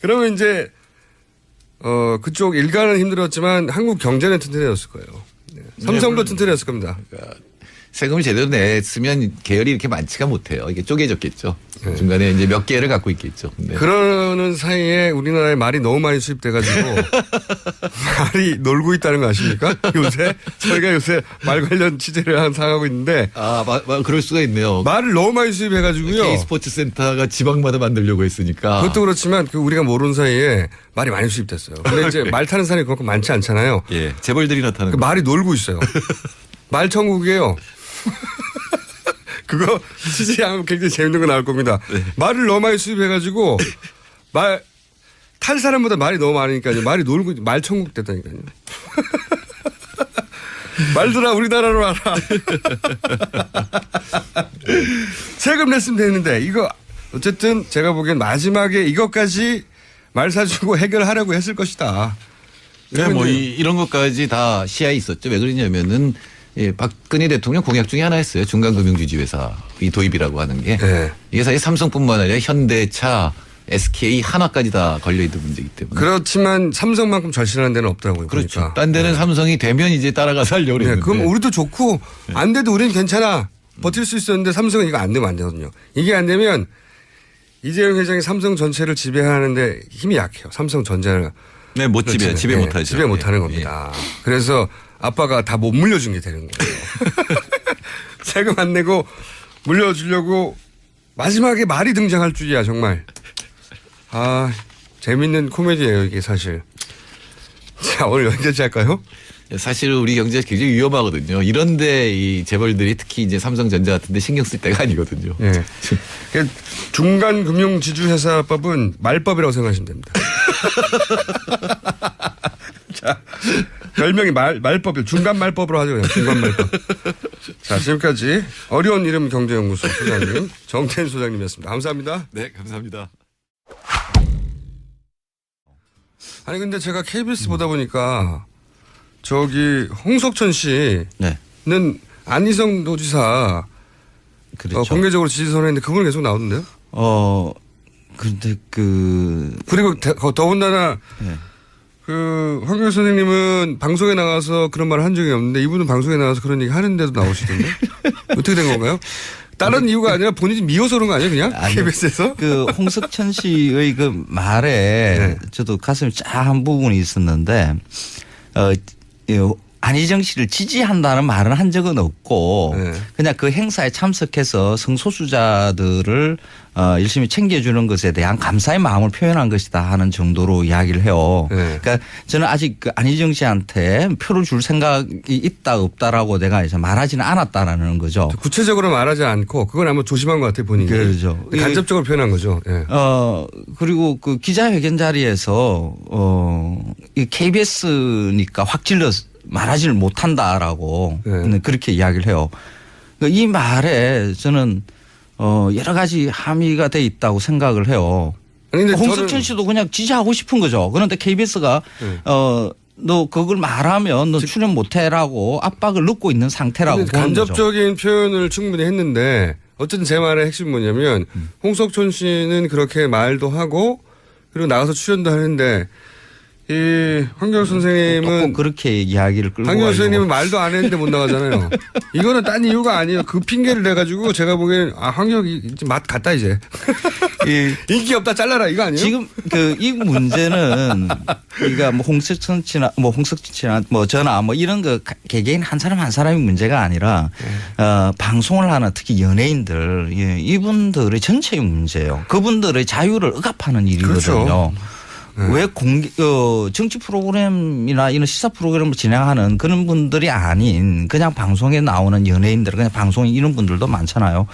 그러면 이제 그쪽 일가는 힘들었지만 한국 경제는 튼튼해졌을 거예요. 네. 삼성도 튼튼해졌을 겁니다. 그러니까 세금을 제대로 냈으면 계열이 이렇게 많지가 못해요. 이게 쪼개졌겠죠. 중간에 이제 몇 개를 갖고 있겠죠. 네. 그러는 사이에 우리나라에 말이 너무 많이 수입돼가지고 말이 놀고 있다는 거 아십니까? 저희가 요새 말 관련 취재를 하고 있는데. 그럴 수가 있네요. 말을 너무 많이 수입해가지고요. K스포츠 센터가 지방마다 만들려고 했으니까. 그것도 그렇지만 우리가 모르는 사이에 말이 많이 수입됐어요. 근데 이제 말 타는 사람이 그렇게 많지 않잖아요. 예, 재벌들이 나타나는 그 말이 놀고 있어요. 말 천국이에요. 그거 취재하면 굉장히 재밌는 거 나올 겁니다. 네. 말을 너무 많이 수입해가지고 탈 사람보다 말이 너무 많으니까요. 말이 놀고 말 천국 됐다니까요. 말들아 우리나라로 와라. 세금 냈으면 되는데 이거 어쨌든 제가 보기엔 마지막에 이것까지 말 사주고 해결하려고 했을 것이다. 네, 뭐 이런 것까지 다 시야에 있었죠. 왜 그러냐면은 박근혜 대통령 공약 중에 하나였어요. 중간금융지주회사 이 도입이라고 하는 게. 네. 이게 사실 삼성뿐만 아니라 현대차, SK, 하나까지 다 걸려있는 문제이기 때문에. 그렇지만 삼성만큼 절실한 데는 없더라고요. 그렇죠. 보니까. 딴 데는 삼성이 되면 이제 따라가서 하려고 그랬는데. 그럼 우리도 좋고 안 돼도 우리는 괜찮아. 버틸 수 있었는데 삼성은 이거 안 되면 안 되거든요. 이게 안 되면 이재용 회장이 삼성 전체를 지배하는데 힘이 약해요. 삼성전자를. 네, 못 지배, 지배 못하죠. 지배 못하는 겁니다. 그래서 아빠가 다 못 물려준 게 되는 거예요. 세금 안 내고 물려주려고 마지막에 말이 등장할 줄이야 정말. 재밌는 코미디예요 이게 사실. 자 오늘 여기까지 할까요? 사실 우리 경제가 굉장히 위험하거든요. 이런데 이 재벌들이 특히 이제 삼성전자 같은데 신경 쓸 때가 아니거든요. 예. 중간금융지주회사법은 말법이라고 생각하시면 됩니다. 자, 별명이 말법이에요. 중간 말법으로 하죠. 그냥 중간 말법. 자, 지금까지 어려운 이름 경제연구소 소장님 정태인 소장님이었습니다. 감사합니다. 네, 감사합니다. 아니 근데 제가 KBS 보다 보니까 저기 홍석천 씨는 네. 안희정 도지사 그렇죠. 공개적으로 지지 선언했는데 그분 계속 나오던데요? 근데 그리고 더군다나 네. 황교안 선생님은 방송에 나가서 그런 말을 한 적이 없는데 이분은 방송에 나가서 그런 얘기 하는데도 나오시던데 어떻게 된 건가요? 다른 이유가 아니라 본인이 미워서 그런 거 아니에요, 그냥? 아니요. KBS에서? 홍석천 씨의 그 말에 네. 저도 가슴이 짠한 부분이 있었는데, 안희정 씨를 지지한다는 말은 한 적은 없고, 네. 그냥 그 행사에 참석해서 성소수자들을 열심히 챙겨주는 것에 대한 감사의 마음을 표현한 것이다 하는 정도로 이야기를 해요. 네. 그러니까 저는 아직 그 안희정 씨한테 표를 줄 생각이 있다 없다라고 내가 이제 말하지는 않았다라는 거죠. 구체적으로 말하지 않고 그건 아마 조심한 것 같아요, 본인이. 그렇죠. 간접적으로 표현한 거죠. 예. 그리고 그 기자회견 자리에서 이 KBS니까 확 질러 말하지를 못한다라고 네. 그렇게 이야기를 해요. 그러니까 이 말에 저는 여러 가지 함의가 돼 있다고 생각을 해요. 아니, 근데 홍석천 씨도 그냥 지지하고 싶은 거죠. 그런데 KBS가 네. 너 그걸 말하면 너 출연 못해라고 압박을 넣고 있는 상태라고 보는 간접적인 표현을 충분히 했는데 어쨌든 제 말의 핵심은 뭐냐면 홍석천 씨는 그렇게 말도 하고 그리고 나가서 출연도 하는데 이 황교안 선생님은 꼭 그렇게 이야기를 끌고 황교안 가려고. 선생님은 말도 안 했는데 못 나가잖아요. 이거는 딴 이유가 아니에요. 그 핑계를 내가지고 제가 보기엔 황교안이 맛 갔다 이제. 인기 없다 잘라라 이거 아니에요? 지금 이 문제는 우리가 뭐 홍석천 씨나 뭐 저나 뭐 이런 거 개개인 한 사람 한 사람의 문제가 아니라 방송을 하는 특히 연예인들 이분들의 전체의 문제예요. 그분들의 자유를 억압하는 일이거든요. 그렇죠. 왜 정치 프로그램이나 이런 시사 프로그램을 진행하는 그런 분들이 아닌 그냥 방송에 나오는 연예인들 그냥 방송에 이런 분들도 많잖아요.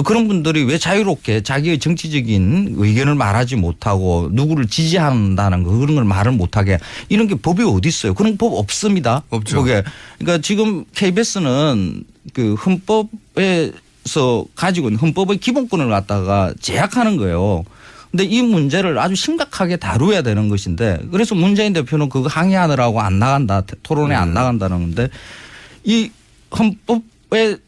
그런 분들이 왜 자유롭게 자기의 정치적인 의견을 말하지 못하고 누구를 지지한다는 거 그런 걸 말을 못하게 이런 게 법이 어디 있어요. 그런 법 없습니다. 없죠. 그러니까 지금 KBS는 그 헌법에서 가지고 있는 헌법의 기본권을 갖다가 제약하는 거예요. 근데 이 문제를 아주 심각하게 다루어야 되는 것인데 그래서 문재인 대표는 그거 항의하느라고 안 나간다. 토론에 안 나간다는 건데 이 헌법으로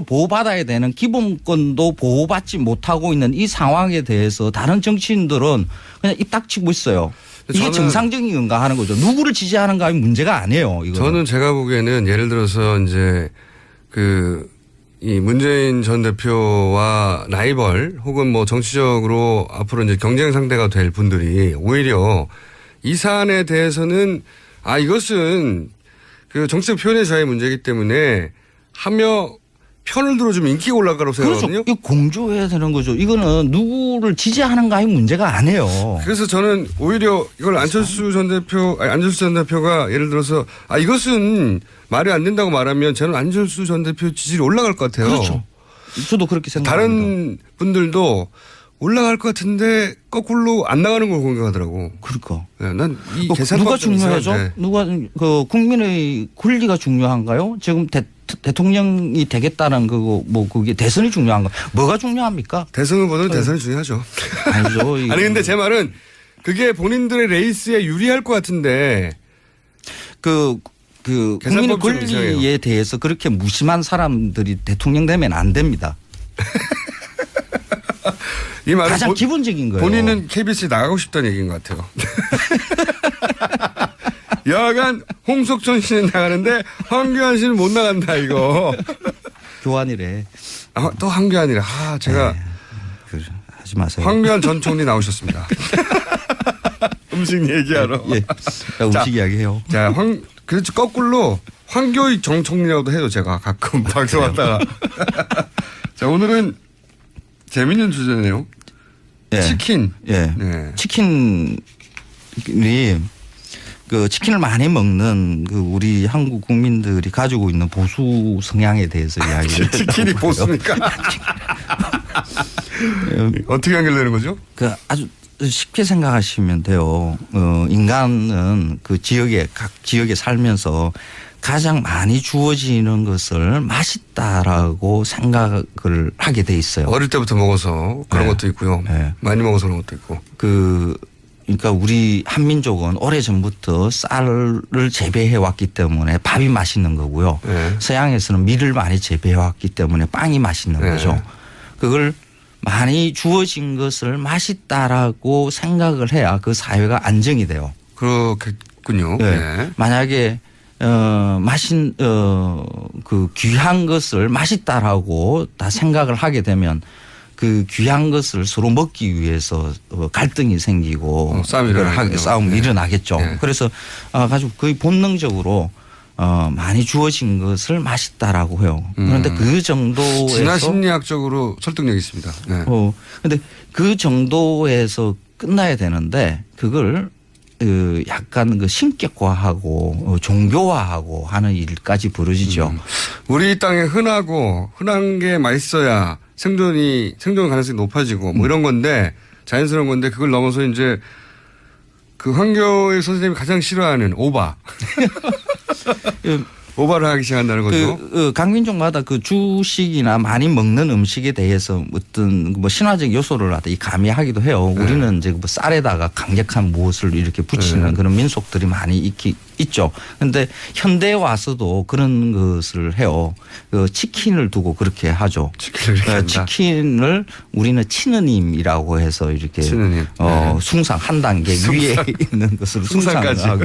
보호받아야 되는 기본권도 보호받지 못하고 있는 이 상황에 대해서 다른 정치인들은 그냥 입 닥치고 있어요. 이게 정상적인 건가 하는 거죠. 누구를 지지하는가의 문제가 아니에요. 이거는. 저는 제가 보기에는 예를 들어서 이제 이 문재인 전 대표와 라이벌 혹은 뭐 정치적으로 앞으로 이제 경쟁 상대가 될 분들이 오히려 이 사안에 대해서는 이것은 그 정치적 표현의 자유의 문제이기 때문에 하며 편을 들어주면 인기가 올라가라고 생각하거든요. 그렇죠. 이거 공조해야 되는 거죠. 이거는 누구를 지지하는가의 문제가 아니에요. 그래서 저는 오히려 이걸 안철수 전 대표가 예를 들어서 이것은 말이 안 된다고 말하면 저는 안철수 전 대표 지지율이 올라갈 것 같아요. 그렇죠. 저도 그렇게 생각합니다. 다른 분들도 올라갈 것 같은데 거꾸로 안 나가는 걸 공격하더라고. 그러니까. 네, 난 이 계산 누가 중요하죠? 국민의 권리가 중요한가요? 지금 대통령이 되겠다는 그게 대선이 중요한가? 뭐가 중요합니까? 대선 후보는 대선이 중요하죠. 아니죠. 아니 근데 제 말은 그게 본인들의 레이스에 유리할 것 같은데 국민의 권리에 대해서 그렇게 무심한 사람들이 대통령 되면 안 됩니다. 이 말은 가장 기본적인 거예요. 본인은 KBS에 나가고 싶다는 얘기인 것 같아요. 여하간 홍석천 씨는 나가는데 황교안 씨는 못 나간다 이거. 교환이래. 또 황교안이라. 제가 하지 마세요. 황교안 전 총리 나오셨습니다. 음식 얘기하러. 음식 이야기해요. 자, 그래서 거꾸로 황교익 정 총리라고도 해요. 제가 가끔 방송하다가. 자, 오늘은 재밌는 주제네요. 치킨. 네. 치킨이 그 치킨을 많이 먹는 그 우리 한국 국민들이 가지고 있는 보수 성향에 대해서 이야기를 치킨이 보수니까 어떻게 연결되는 거죠? 그 아주 쉽게 생각하시면 돼요. 인간은 그 각 지역에 살면서 가장 많이 주어지는 것을 맛있다라고 생각을 하게 돼 있어요. 어릴 때부터 먹어서 그런 네. 것도 있고요. 네. 많이 먹어서 그런 것도 있고. 그러니까 우리 한민족은 오래전부터 쌀을 재배해 왔기 때문에 밥이 맛있는 거고요. 네. 서양에서는 밀을 많이 재배해 왔기 때문에 빵이 맛있는 네. 거죠. 그걸 많이 주어진 것을 맛있다라고 생각을 해야 그 사회가 안정이 돼요. 그렇겠군요. 네. 네. 만약에 그 귀한 것을 맛있다라고 다 생각을 하게 되면 그 귀한 것을 서로 먹기 위해서 갈등이 생기고 싸움이 일어나겠죠. 네. 그래서 가지고 거의 본능적으로 많이 주어진 것을 맛있다라고 해요. 그런데 그 정도에서 진화 심리학적으로 설득력이 있습니다. 네. 그런데 그 정도에서 끝나야 되는데 그걸 약간 그 신격화하고 종교화하고 하는 일까지 벌어지죠. 우리 땅에 흔한 게 맛있어야 생존 가능성이 높아지고 뭐 이런 건데 자연스러운 건데 그걸 넘어서 이제 그 황교익 선생님이 가장 싫어하는 오바. 오바를 하기 시작한다는 거죠. 강민족마다 그 주식이나 많이 먹는 음식에 대해서 어떤 뭐 신화적 요소를 갖다 가미하기도 해요. 네. 우리는 이제 뭐 쌀에다가 강력한 무엇을 이렇게 붙이는 그런 민속들이 많이 있죠. 그런데 현대에 와서도 그런 것을 해요. 그 치킨을 두고 그렇게 하죠. 치킨을 우리는 치느님이라고 해서 이렇게 치느님. 숭상 한 단계 위에 있는 것을 숭상하기도. 자,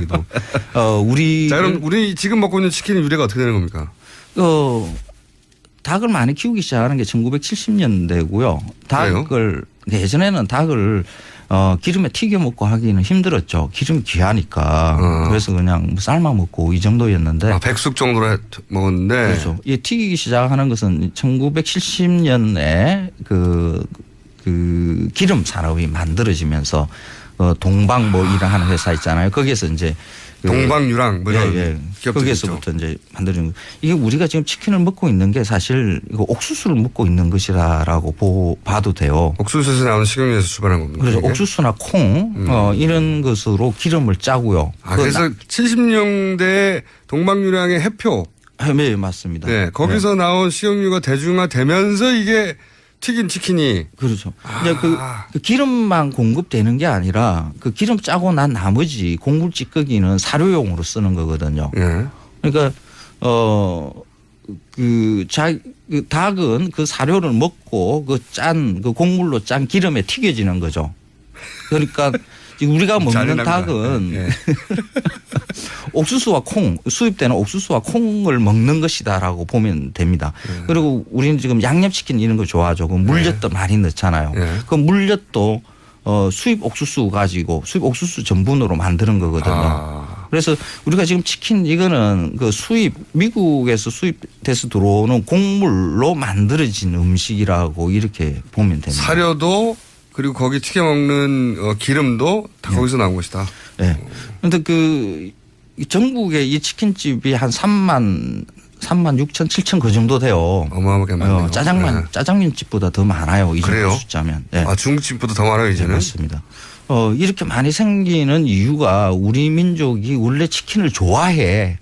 그럼 우리 지금 먹고 있는 치킨의 유래가 어떻게 되는 겁니까? 닭을 많이 키우기 시작하는 게 1970년대고요. 닭을 예전에는 닭을 기름에 튀겨 먹고 하기는 힘들었죠. 기름이 귀하니까. 그래서 그냥 삶아 먹고 이 정도였는데. 백숙 정도로 먹었는데. 그렇죠. 이 튀기기 시작하는 것은 1970년에 그 기름 산업이 만들어지면서 동방 뭐 이런 회사 있잖아요. 거기에서 이제 동방유랑 뭐 이런 거기에서부터 이제 만들어진 거. 이게 우리가 지금 치킨을 먹고 있는 게 사실 이거 옥수수를 먹고 있는 것이라고 봐도 돼요. 옥수수에서 나오는 식용유에서 출발한 겁니다. 그래서 옥수수나 콩 이런 것으로 기름을 짜고요. 그래서 70년대 동방유랑의 해표. 네, 맞습니다. 네, 거기서 나온 식용유가 대중화되면서 이게 튀긴 치킨이. 그렇죠. 이제 그 기름만 공급되는 게 아니라 그 기름 짜고 난 나머지 곡물 찌꺼기는 사료용으로 쓰는 거거든요. 네. 그러니까 그 닭은 그 사료를 먹고 그 곡물로 짠 기름에 튀겨지는 거죠. 그러니까 우리가 먹는 닭은 네. 옥수수와 콩, 수입되는 옥수수와 콩을 먹는 것이다라고 보면 됩니다. 그리고 우리는 지금 양념치킨 이런 거 좋아하죠. 그 물엿도 많이 넣잖아요. 네. 그 물엿도 수입 옥수수 가지고 수입 옥수수 전분으로 만드는 거거든요. 그래서 우리가 지금 치킨 이거는 그 미국에서 수입돼서 들어오는 곡물로 만들어진 음식이라고 이렇게 보면 됩니다. 사료도 그리고 거기 튀겨 먹는 기름도 다 거기서 나온 것이다. 네. 그런데 전국에 이 치킨집이 한 3만 6천, 7천 그 정도 돼요. 어마어마하게 많네요. 짜장면집보다 더 많아요. 이 정도 숫자면. 네. 중국집보다 더 많아요, 이제는? 네, 맞습니다. 이렇게 많이 생기는 이유가 우리 민족이 원래 치킨을 좋아해.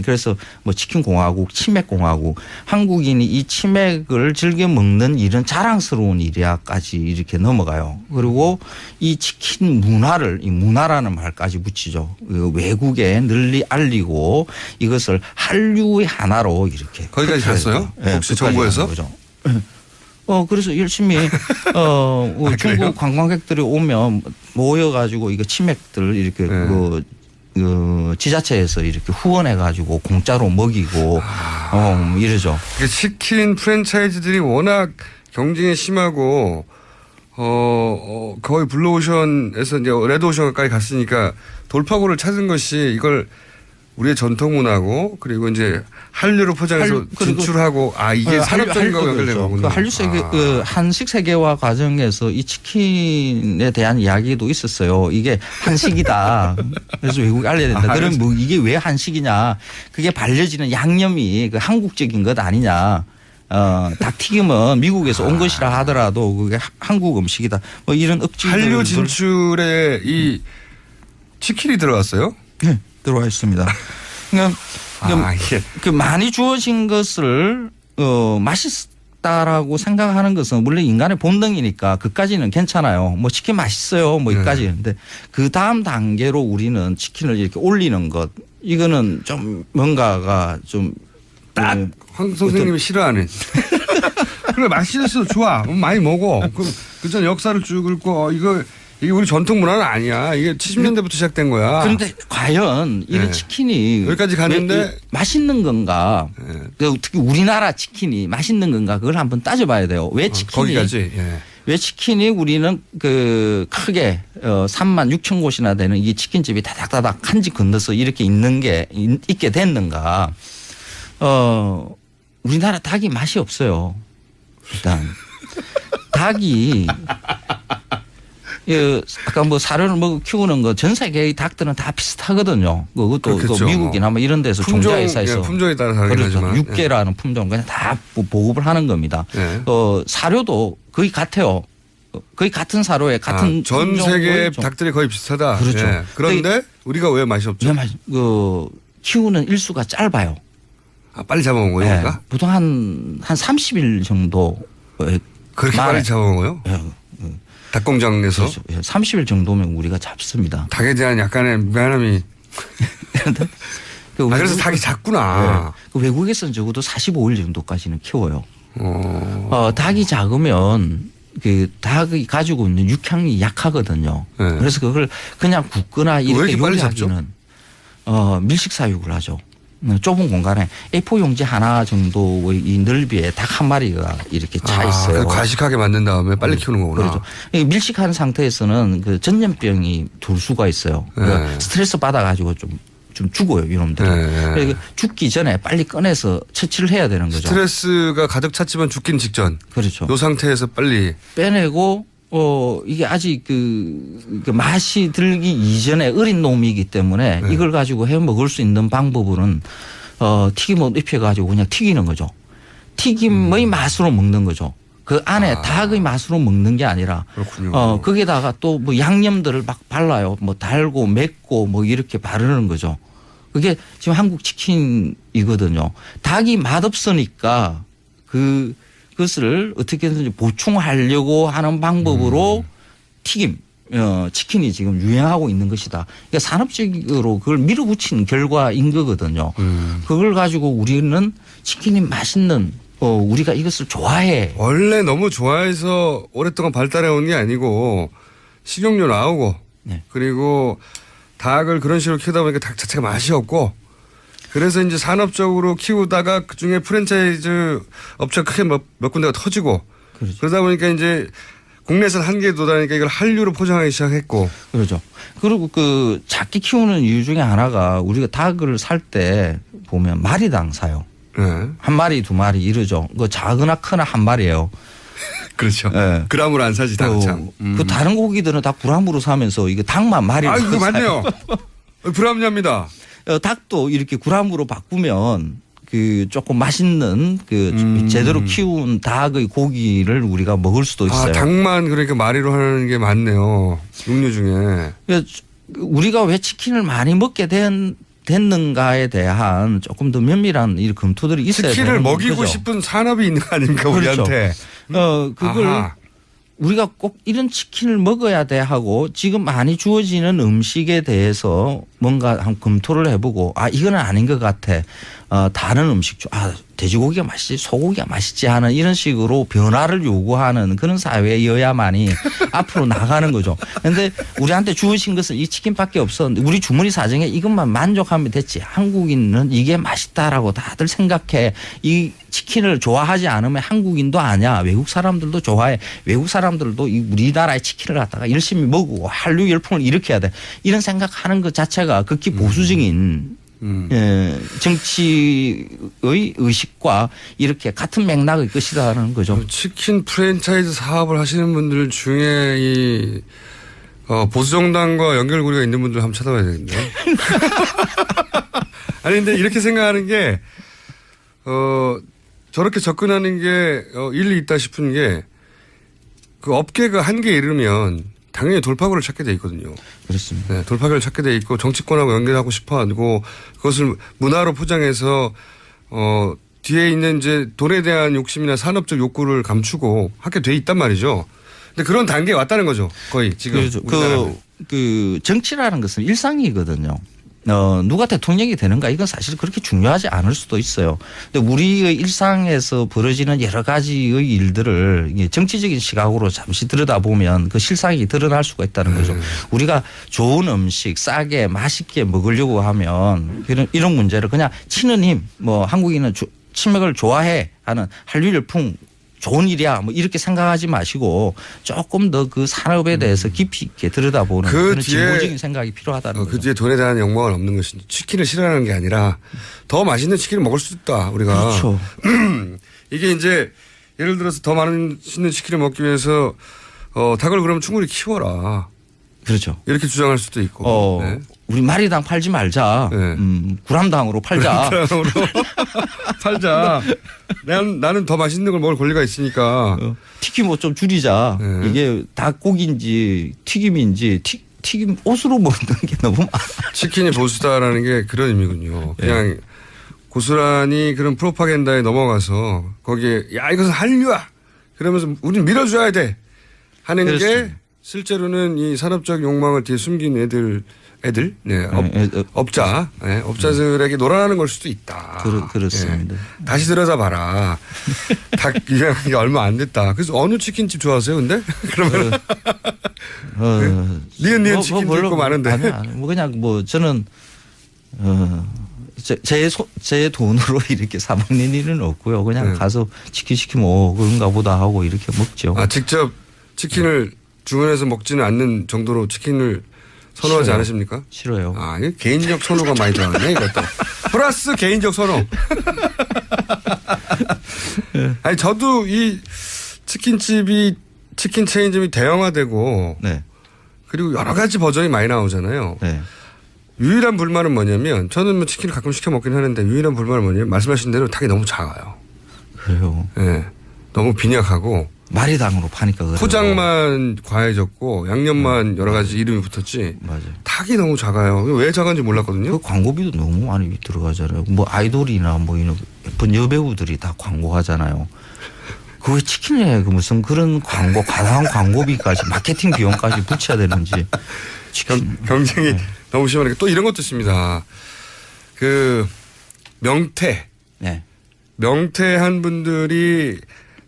그래서 뭐 치킨공화국, 치맥공화국, 한국인이 이 치맥을 즐겨 먹는 일은 자랑스러운 일이야까지 이렇게 넘어가요. 그리고 이 치킨 이 문화라는 말까지 붙이죠. 외국에 널리 알리고 이것을 한류의 하나로 이렇게. 거기까지 갔어요? 네, 혹시 정부에서? 그래서 열심히, 중국 관광객들이 오면 모여가지고 이거 치맥들 이렇게 지자체에서 이렇게 후원해가지고 공짜로 먹이고, 이러죠. 치킨 프랜차이즈들이 워낙 경쟁이 심하고, 거의 블루오션에서 이제 레드오션까지 갔으니까 돌파구를 찾은 것이 이걸 우리의 전통 문화고 그리고 이제 한류로 포장해서 진출하고 이게 산업적인 거와 연결된 거군요. 그 한류 세계, 그 한식 세계화 과정에서 이 치킨에 대한 이야기도 있었어요. 이게 한식이다. 그래서 외국에 알려야 된다. 그럼 뭐 이게 왜 한식이냐? 그게 발려지는 양념이 그 한국적인 것 아니냐? 닭튀김은 미국에서 온 것이라 하더라도 그게 한국 음식이다. 뭐 이런 억지. 한류 진출에 이 치킨이 들어갔어요? 네, 들어와 있습니다. 그러니까 그 많이 주어진 것을 맛있다라고 생각하는 것은 물론 인간의 본능이니까 그까지는 괜찮아요. 뭐 치킨 맛있어요. 뭐 이까지. 근데 그 다음 단계로 우리는 치킨을 이렇게 올리는 것 이거는 좀 뭔가가 좀 딱 황 선생님이 싫어하는. 그래 맛있어 좋아 많이 먹어. 그럼 그전 역사를 쭉 읽고 이게 우리 전통 문화는 아니야. 이게 70년대부터 시작된 거야. 그런데 과연 이런 치킨이 여기까지 갔는데 맛있는 건가? 특히 우리나라 치킨이 맛있는 건가? 그걸 한번 따져봐야 돼요. 왜 치킨이 거기까지. 왜 치킨이 우리는 그 크게 3만 6천 곳이나 되는 이 치킨집이 다닥다닥 한 집 건너서 이렇게 있게 됐는가? 우리나라 닭이 맛이 없어요. 일단 닭이 아까 뭐 사료를 먹고 키우는 거 전 세계의 닭들은 다 비슷하거든요. 그것도 미국이나 뭐 이런 데서 종자회사에서 품종에 따라 다르긴 하지만 육계라는 품종 그냥 다 보급을 하는 겁니다. 사료도 거의 같아요. 거의 같은 사료에 같은 전 세계 닭들이 거의 비슷하다. 그렇죠. 그런데 우리가 왜 맛이 없죠? 키우는 일수가 짧아요. 빨리 잡아먹어요, 우리가? 보통 한 30일 정도. 그렇게 빨리 잡아먹어요? 닭공장에서? 그렇죠. 30일 정도면 우리가 잡습니다. 닭에 대한 약간의 미안함이. 그래서 닭이 작구나. 외국에서는 적어도 45일 정도까지는 키워요. 닭이 작으면 그 닭이 가지고 있는 육향이 약하거든요. 그래서 그걸 그냥 굽거나 이렇게 요리하기는 밀식사육을 하죠. 좁은 공간에 A4 용지 하나 정도의 이 넓이에 닭 한 마리가 이렇게 차 있어요. 과식하게 만든 다음에 빨리 키우는 거구나. 그렇죠. 밀식한 상태에서는 그 전염병이 돌 수가 있어요. 스트레스 받아가지고 좀 죽어요, 이놈들이. 그래서 죽기 전에 빨리 꺼내서 처치를 해야 되는 거죠. 스트레스가 가득 찼지만 죽긴 직전. 그렇죠. 이 상태에서 빨리 빼내고 이게 아직 그 맛이 들기 이전에 어린 놈이기 때문에 이걸 가지고 해 먹을 수 있는 방법은 튀김옷 입혀가지고 그냥 튀기는 거죠. 튀김의 맛으로 먹는 거죠. 그 안에 닭의 맛으로 먹는 게 아니라. 그렇군요. 거기다가 또 뭐 양념들을 막 발라요. 뭐 달고 맵고 뭐 이렇게 바르는 거죠. 그게 지금 한국 치킨이거든요. 닭이 맛없으니까 그것을 어떻게든지 보충하려고 하는 방법으로 튀김, 치킨이 지금 유행하고 있는 것이다. 그러니까 산업적으로 그걸 밀어붙인 결과인 거거든요. 그걸 가지고 우리는 치킨이 맛있는 우리가 이것을 좋아해. 원래 너무 좋아해서 오랫동안 발달해 온 게 아니고 식용유 나오고 그리고 닭을 그런 식으로 키우다 보니까 닭 자체가 맛이 없고 그래서 이제 산업적으로 키우다가 그중에 프랜차이즈 업체가 크게 몇 군데가 터지고 그렇죠. 그러다 보니까 이제 국내에서는 한계에 도달하니까 이걸 한류로 포장하기 시작했고. 그렇죠. 그리고 그 작게 키우는 이유 중에 하나가 우리가 닭을 살 때 보면 마리당 사요. 한 마리 두 마리 이러죠. 그 작으나 크나 한 마리예요. 그렇죠. 그람으로 안 사지 닭참. 그 다른 고기들은 다 그람으로 사면서 이게 닭만 마리로. 그거 맞네요. 불합리합니다. 닭도 이렇게 그람으로 바꾸면 그 조금 맛있는 그 제대로 키운 닭의 고기를 우리가 먹을 수도 있어요. 닭만 그러니까 마리로 하는 게 많네요. 육류 중에. 우리가 왜 치킨을 많이 먹게 됐는가에 대한 조금 더 면밀한 이 검토들이 있어야 돼요. 치킨을 먹이고 거죠. 싶은 산업이 있는 거 아닙니까 그렇죠. 우리한테. 그걸 우리가 꼭 이런 치킨을 먹어야 돼 하고 지금 많이 주어지는 음식에 대해서 뭔가 한번 검토를 해보고 이거는 아닌 것 같아. 다른 음식 돼지고기가 맛있지 소고기가 맛있지 하는 이런 식으로 변화를 요구하는 그런 사회여야만이 앞으로 나가는 거죠. 그런데 우리한테 주어진 것은 이 치킨밖에 없었는데 우리 주머니 사정에 이것만 만족하면 됐지. 한국인은 이게 맛있다라고 다들 생각해. 이 치킨을 좋아하지 않으면 한국인도 아니야. 외국 사람들도 좋아해. 외국 사람들도 우리나라의 치킨을 갖다가 열심히 먹고 한류 열풍을 일으켜야 돼. 이런 생각하는 것 자체가 극히 보수적인 정치의 의식과 이렇게 같은 맥락의 것이라는 거죠. 치킨 프랜차이즈 사업을 하시는 분들 중에 이 보수정당과 연결고리가 있는 분들 한번 찾아봐야 되겠네요. 아니 근데 이렇게 생각하는 게 저렇게 접근하는 게 일리 있다 싶은 게 그 업계가 한계에 이르면 당연히 돌파구를 찾게 돼 있거든요. 그렇습니다. 네, 돌파구를 찾게 돼 있고 정치권하고 연결하고 싶어 하고 그것을 문화로 포장해서 뒤에 있는 이제 돈에 대한 욕심이나 산업적 욕구를 감추고 하게 돼 있단 말이죠. 근데 그런 단계에 왔다는 거죠. 거의 지금. 그렇죠. 그 정치라는 것은 일상이거든요. 누가 대통령이 되는가 이건 사실 그렇게 중요하지 않을 수도 있어요. 근데 우리의 일상에서 벌어지는 여러 가지의 일들을 정치적인 시각으로 잠시 들여다보면 그 실상이 드러날 수가 있다는 거죠. 우리가 좋은 음식 싸게 맛있게 먹으려고 하면 이런 문제를 그냥 치는 힘 뭐 한국인은 치맥을 좋아해 하는 한류열풍 좋은 일이야 뭐 이렇게 생각하지 마시고 조금 더 그 산업에 대해서 깊이 있게 들여다보는 그런 진보적인 생각이 필요하다는 거죠. 그 뒤에 돈에 대한 욕망은 없는 것이 치킨을 싫어하는 게 아니라 더 맛있는 치킨을 먹을 수 있다 우리가. 그렇죠. 이게 이제 예를 들어서 더 맛있는 치킨을 먹기 위해서 닭을 그러면 충분히 키워라. 그렇죠. 이렇게 주장할 수도 있고. 네. 우리 마리당 팔지 말자. 네. 구람당으로 팔자. 구람당으로 팔자. 나는 더 맛있는 걸 먹을 권리가 있으니까. 튀김 옷 좀 줄이자. 네. 이게 닭고기인지 튀김인지 튀김 옷으로 먹는 게 너무 많아. 치킨이 보수다라는 게 그런 의미군요. 그냥 네. 고스란히 그런 프로파간다에 넘어가서 거기에 야 이것은 한류야. 그러면서 우린 밀어줘야 돼. 하는 그렇습니다. 게 실제로는 이 산업적 욕망을 뒤에 숨긴 애들, 네, 업자, 네, 업자들에게 놀아나는 걸 수도 있다. 그렇습니다. 네. 다시 들여다봐라. 닭 유행한 게 얼마 안 됐다. 그래서 어느 치킨집 좋아하세요, 근데? 그러면 니은 치킨도 있고 많은데. 아니야. 뭐 그냥 뭐 저는 제 돈으로 이렇게 사 먹는 일은 없고요. 그냥 네. 가서 치킨 시키면 그런가 보다 하고 이렇게 먹죠. 아 직접 치킨을 주문해서 먹지는 않는 정도로 치킨을 선호하지 싫어요. 않으십니까? 싫어요. 아, 개인적 선호가 많이 들어가네, 이것도. 플러스 개인적 선호. 아니, 저도 이 치킨 체인점이 대형화되고. 네. 그리고 여러 가지 버전이 많이 나오잖아요. 네. 유일한 불만은 뭐냐면, 저는 뭐 치킨을 가끔 시켜 먹긴 하는데, 유일한 불만은 뭐냐면, 말씀하신 대로 닭이 너무 작아요. 그래요? 네. 너무 빈약하고. 마리당으로 파니까 그래요. 포장만 과해졌고 양념만 여러 가지 이름이 붙었지. 맞아요. 닭이 너무 작아요. 왜 작은지 몰랐거든요. 그 광고비도 너무 많이 들어가잖아요. 뭐 아이돌이나 뭐 이런 예쁜 여배우들이 다 광고하잖아요. 그 왜 치킨에 그 무슨 그런 광고 과다한 광고비까지 마케팅 비용까지 붙여야 되는지. 경쟁이 네. 너무 심하니까 또 이런 것도 있습니다. 그 명태. 네. 명태한 분들이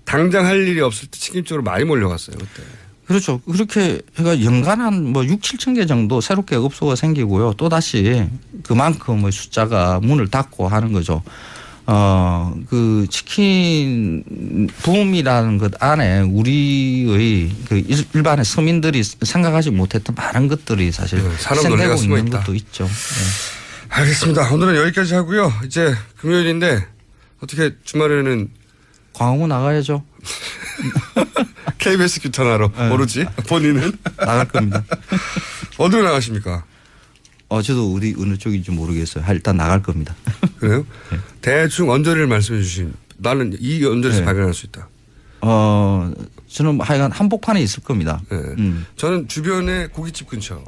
당장 할 일이 없을 때 치킨 쪽으로 많이 몰려갔어요, 그때. 그렇죠. 그렇게 해가 연간 한 뭐 6, 7천 개 정도 새롭게 업소가 생기고요. 또 다시 그만큼의 숫자가 문을 닫고 하는 거죠. 그 치킨 붐이라는 것 안에 우리의 그 일반의 서민들이 생각하지 못했던 많은 것들이 사실 생기고 있는 것도 있죠. 네. 알겠습니다. 오늘은 여기까지 하고요. 이제 금요일인데 어떻게 주말에는 광화문 나가야죠. KBS 규탄하러 네. 모르지? 본인은? 나갈 겁니다. 어디로 나가십니까? 저도 어느 쪽인지 모르겠어요. 일단 나갈 겁니다. 그래요? 네. 대충 언저리를 말씀해 주신. 나는 이 언저리에서 네. 발견할 수 있다. 저는 하여간 한복판에 있을 겁니다. 네. 저는 주변에 고깃집 근처.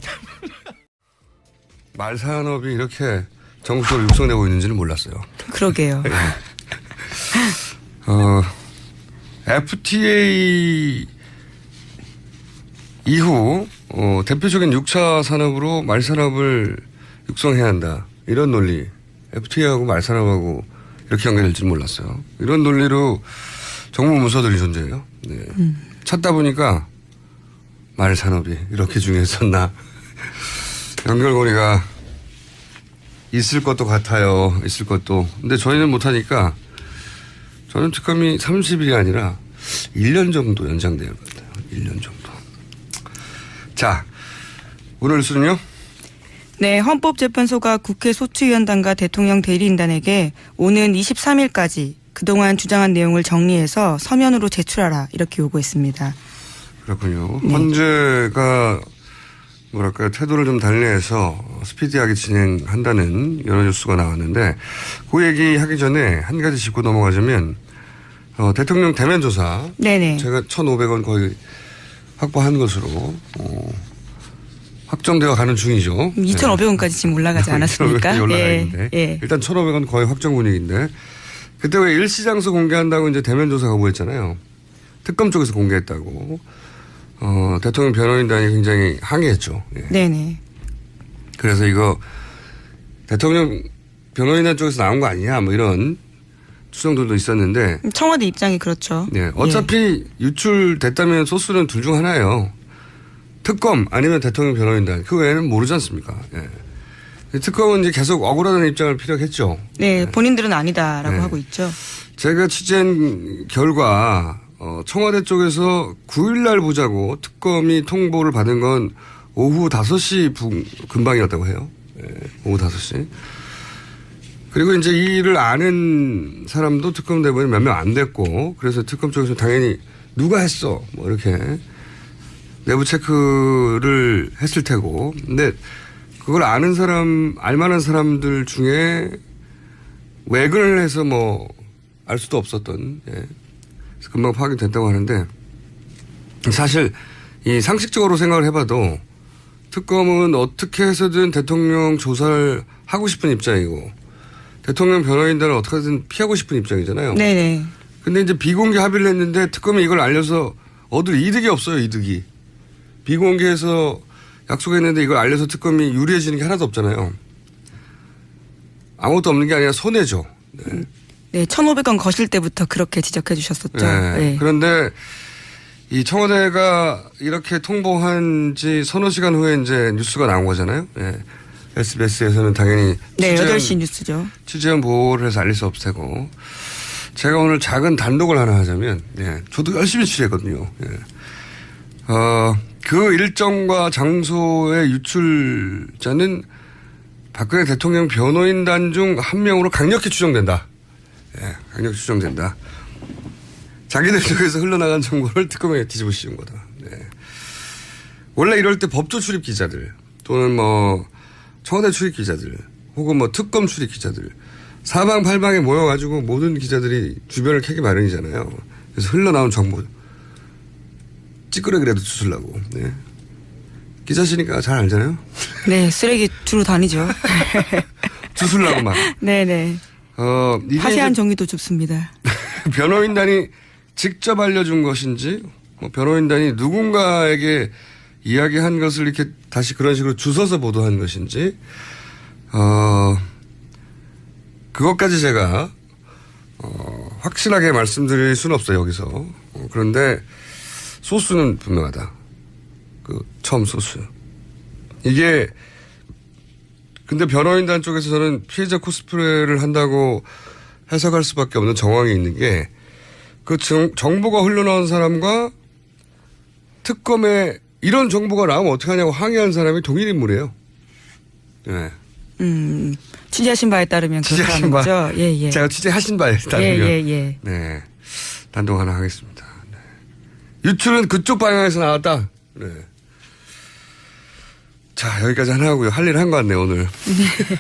말산업이 이렇게 전국적으로 육성되고 있는지는 몰랐어요. 그러게요. 네. FTA 이후 대표적인 6차 산업으로 말산업을 육성해야 한다. 이런 논리. FTA하고 말산업하고 이렇게 연결될 줄 몰랐어요. 이런 논리로 정부 문서들이 존재해요. 네. 찾다 보니까 말산업이 이렇게 중요했었나. 연결고리가 있을 것도 같아요. 있을 것도. 근데 저희는 못하니까 저는 특검이 30일이 아니라 1년 정도 연장될 겁니다. 1년 정도. 자, 오늘 뉴스는요? 네, 헌법재판소가 국회 소추위원단과 대통령 대리인단에게 오는 23일까지 그동안 주장한 내용을 정리해서 서면으로 제출하라 이렇게 요구했습니다. 그렇군요. 네. 헌재가 뭐랄까요, 태도를 좀 달리해서 스피디하게 진행한다는 여러 뉴스가 나왔는데 그 얘기 하기 전에 한 가지 짚고 넘어가자면 대통령 대면 조사. 네네. 제가 1,500원 거의 확보한 것으로 확정되어 가는 중이죠. 2,500원까지 지금 올라가지 않았습니까? 올라가 있는데. 예. 일단 1,500원 거의 확정 분위기인데 그때 왜 일시장소 공개한다고 이제 대면 조사 거부했잖아요. 특검 쪽에서 공개했다고. 대통령 변호인단이 굉장히 항의했죠. 예. 네네. 그래서 이거 대통령 변호인단 쪽에서 나온 거 아니냐 뭐 이런 추정들도 있었는데. 청와대 입장이 그렇죠. 네. 어차피 유출됐다면 소스는 둘 중 하나예요. 특검 아니면 대통령 변호인단. 그 외에는 모르지 않습니까? 예. 특검은 이제 계속 억울하다는 입장을 피력했죠. 네. 본인들은 아니다라고 네. 하고 있죠. 제가 취재한 결과 청와대 쪽에서 9일 날 보자고 특검이 통보를 받은 건 오후 5시 근방이었다고 해요. 예. 오후 5시. 그리고 이제 이 일을 아는 사람도 특검 대본이 몇 명 안 됐고 그래서 특검 쪽에서 당연히 누가 했어 뭐 이렇게 내부 체크를 했을 테고 근데 그걸 아는 사람 알만한 사람들 중에 외근을 해서 뭐 알 수도 없었던 예. 그래서 금방 파악됐다고 하는데 사실 이 상식적으로 생각을 해봐도 특검은 어떻게 해서든 대통령 조사를 하고 싶은 입장이고 대통령 변호인단을 어떻게든 피하고 싶은 입장이잖아요. 네네. 근데 이제 비공개 합의를 했는데 특검이 이걸 알려서 얻을 이득이 없어요, 이득이. 비공개해서 약속했는데 이걸 알려서 특검이 유리해지는 게 하나도 없잖아요. 아무것도 없는 게 아니라 손해죠. 네. 네, 1,500원 거실 때부터 그렇게 지적해 주셨었죠. 네. 네. 그런데 이 청와대가 이렇게 통보한 지 서너 시간 후에 이제 뉴스가 나온 거잖아요. 네. SBS에서는 당연히 네, 8시 뉴스죠. 취재원 보호를 해서 알릴 수 없을 테고 제가 오늘 작은 단독을 하나 하자면 예, 저도 열심히 취재했거든요. 예. 그 일정과 장소의 유출자는 박근혜 대통령 변호인단 중 한 명으로 강력히 추정된다. 예, 강력히 추정된다. 자기들 쪽에서 흘러나간 정보를 특검에 뒤집어 씌운 거다. 네. 원래 이럴 때 법조 출입 기자들 또는 뭐 청와대 출입 기자들 혹은 뭐 특검 출입 기자들 사방팔방에 모여가지고 모든 기자들이 주변을 캐기 마련이잖아요. 그래서 흘러나온 정보 찌끄러기라도 주술라고. 네. 기자시니까 잘 알잖아요. 네, 쓰레기 주로 다니죠. 주술라고 막. 네네. 화시한 정의도 줍습니다. 변호인단이 직접 알려준 것인지 뭐 변호인단이 누군가에게 이야기한 것을 이렇게 다시 그런 식으로 주워서 보도한 것인지 그것까지 제가 확실하게 말씀드릴 수는 없어요 여기서. 그런데 소스는 분명하다. 그 처음 소스. 이게 근데 변호인단 쪽에서 저는 피해자 코스프레를 한다고 해석할 수밖에 없는 정황이 있는 게 그 정보가 흘러나온 사람과 특검에 이런 정보가 나오면 어떡하냐고 항의한 사람이 동일 인물이에요. 네. 취재하신 바에 따르면 그렇다는 거죠. 예, 예. 제가 취재하신 바에 따르면. 예. 네. 단독 하나 하겠습니다. 네. 유출은 그쪽 방향에서 나왔다. 네. 자, 여기까지 하나 하고요. 할 일 한 것 같네요, 오늘. 네.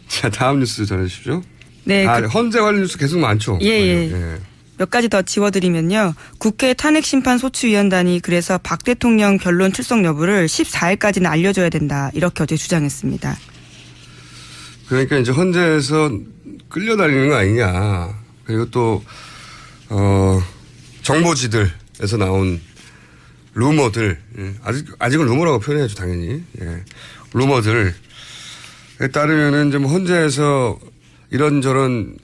자, 다음 뉴스 전해주십시오. 네. 헌재 관련 뉴스 계속 많죠? 예. 몇 가지 더 지워드리면요. 국회 탄핵심판소추위원단이 그래서 박 대통령 변론 출석 여부를 14일까지는 알려줘야 된다. 이렇게 어제 주장했습니다. 그러니까 이제 헌재에서 끌려다니는 거 아니냐. 그리고 또 정보지들에서 나온 루머들. 아직은 루머라고 표현해야죠, 당연히. 예. 루머들에 따르면은 좀 헌재에서 이런저런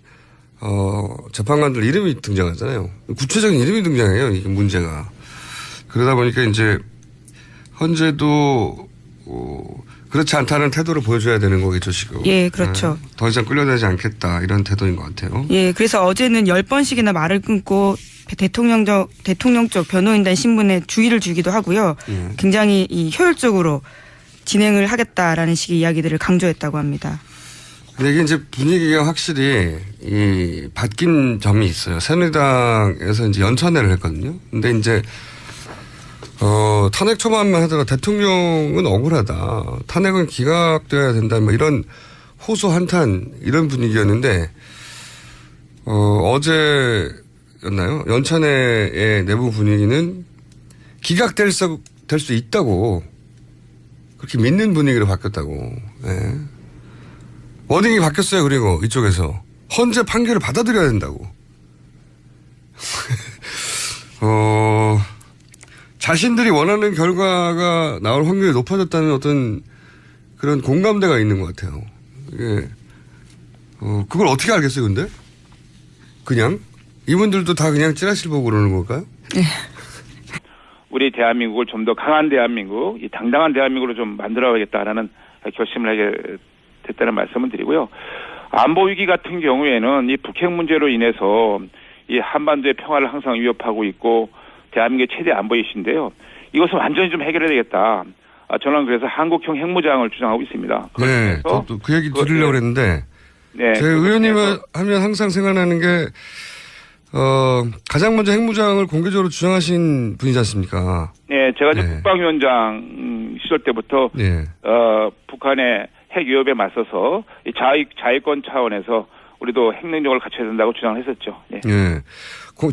재판관들 이름이 등장하잖아요. 구체적인 이름이 등장해요. 이게 문제가. 그러다 보니까 이제 헌재도 그렇지 않다는 태도를 보여줘야 되는 거겠죠, 지금. 예, 그렇죠. 네. 더 이상 끌려다니지 않겠다 이런 태도인 것 같아요. 예, 그래서 어제는 10번씩이나 말을 끊고 대통령 쪽 변호인단 신분에 주의를 주기도 하고요. 굉장히 효율적으로 진행을 하겠다라는 식의 이야기들을 강조했다고 합니다. 근데 이게 이제 분위기가 확실히 바뀐 점이 있어요. 새누리당에서 이제 연찬회를 했거든요. 근데 이제 탄핵 초반만 하더라도 대통령은 억울하다. 탄핵은 기각돼야 된다. 뭐 이런 호소 한탄 이런 분위기였는데 어제였나요? 연찬회의 내부 분위기는 기각될 수 있다고 그렇게 믿는 분위기로 바뀌었다고. 네. 워딩이 바뀌었어요. 그리고 이쪽에서 헌재 판결을 받아들여야 된다고. 자신들이 원하는 결과가 나올 확률이 높아졌다는 어떤 그런 공감대가 있는 것 같아요. 이게 그걸 어떻게 알겠어요, 근데? 그냥 이분들도 다 그냥 찌라시를 보고 그러는 걸까요? 네. 우리 대한민국을 좀 더 강한 대한민국, 이 당당한 대한민국으로 좀 만들어야겠다라는 결심을 하게 됐다는 말씀을 드리고요. 안보 위기 같은 경우에는 이 북핵 문제로 인해서 이 한반도의 평화를 항상 위협하고 있고 대한민국의 최대 안보 이슈인데요. 이것은 완전히 좀 해결해야 되겠다. 저는 그래서 한국형 핵무장을 주장하고 있습니다. 네, 저도 그 얘기 드리려고 했는데 네, 제 의원님 하면 항상 생각나는 게 가장 먼저 핵무장을 공개적으로 주장하신 분이지 않습니까? 네, 제가 이제 네. 국방위원장 시절 때부터 네. 북한의 핵 위협에 맞서서 이 자위권 차원에서 우리도 핵 능력을 갖춰야 된다고 주장을 했었죠. 네. 네.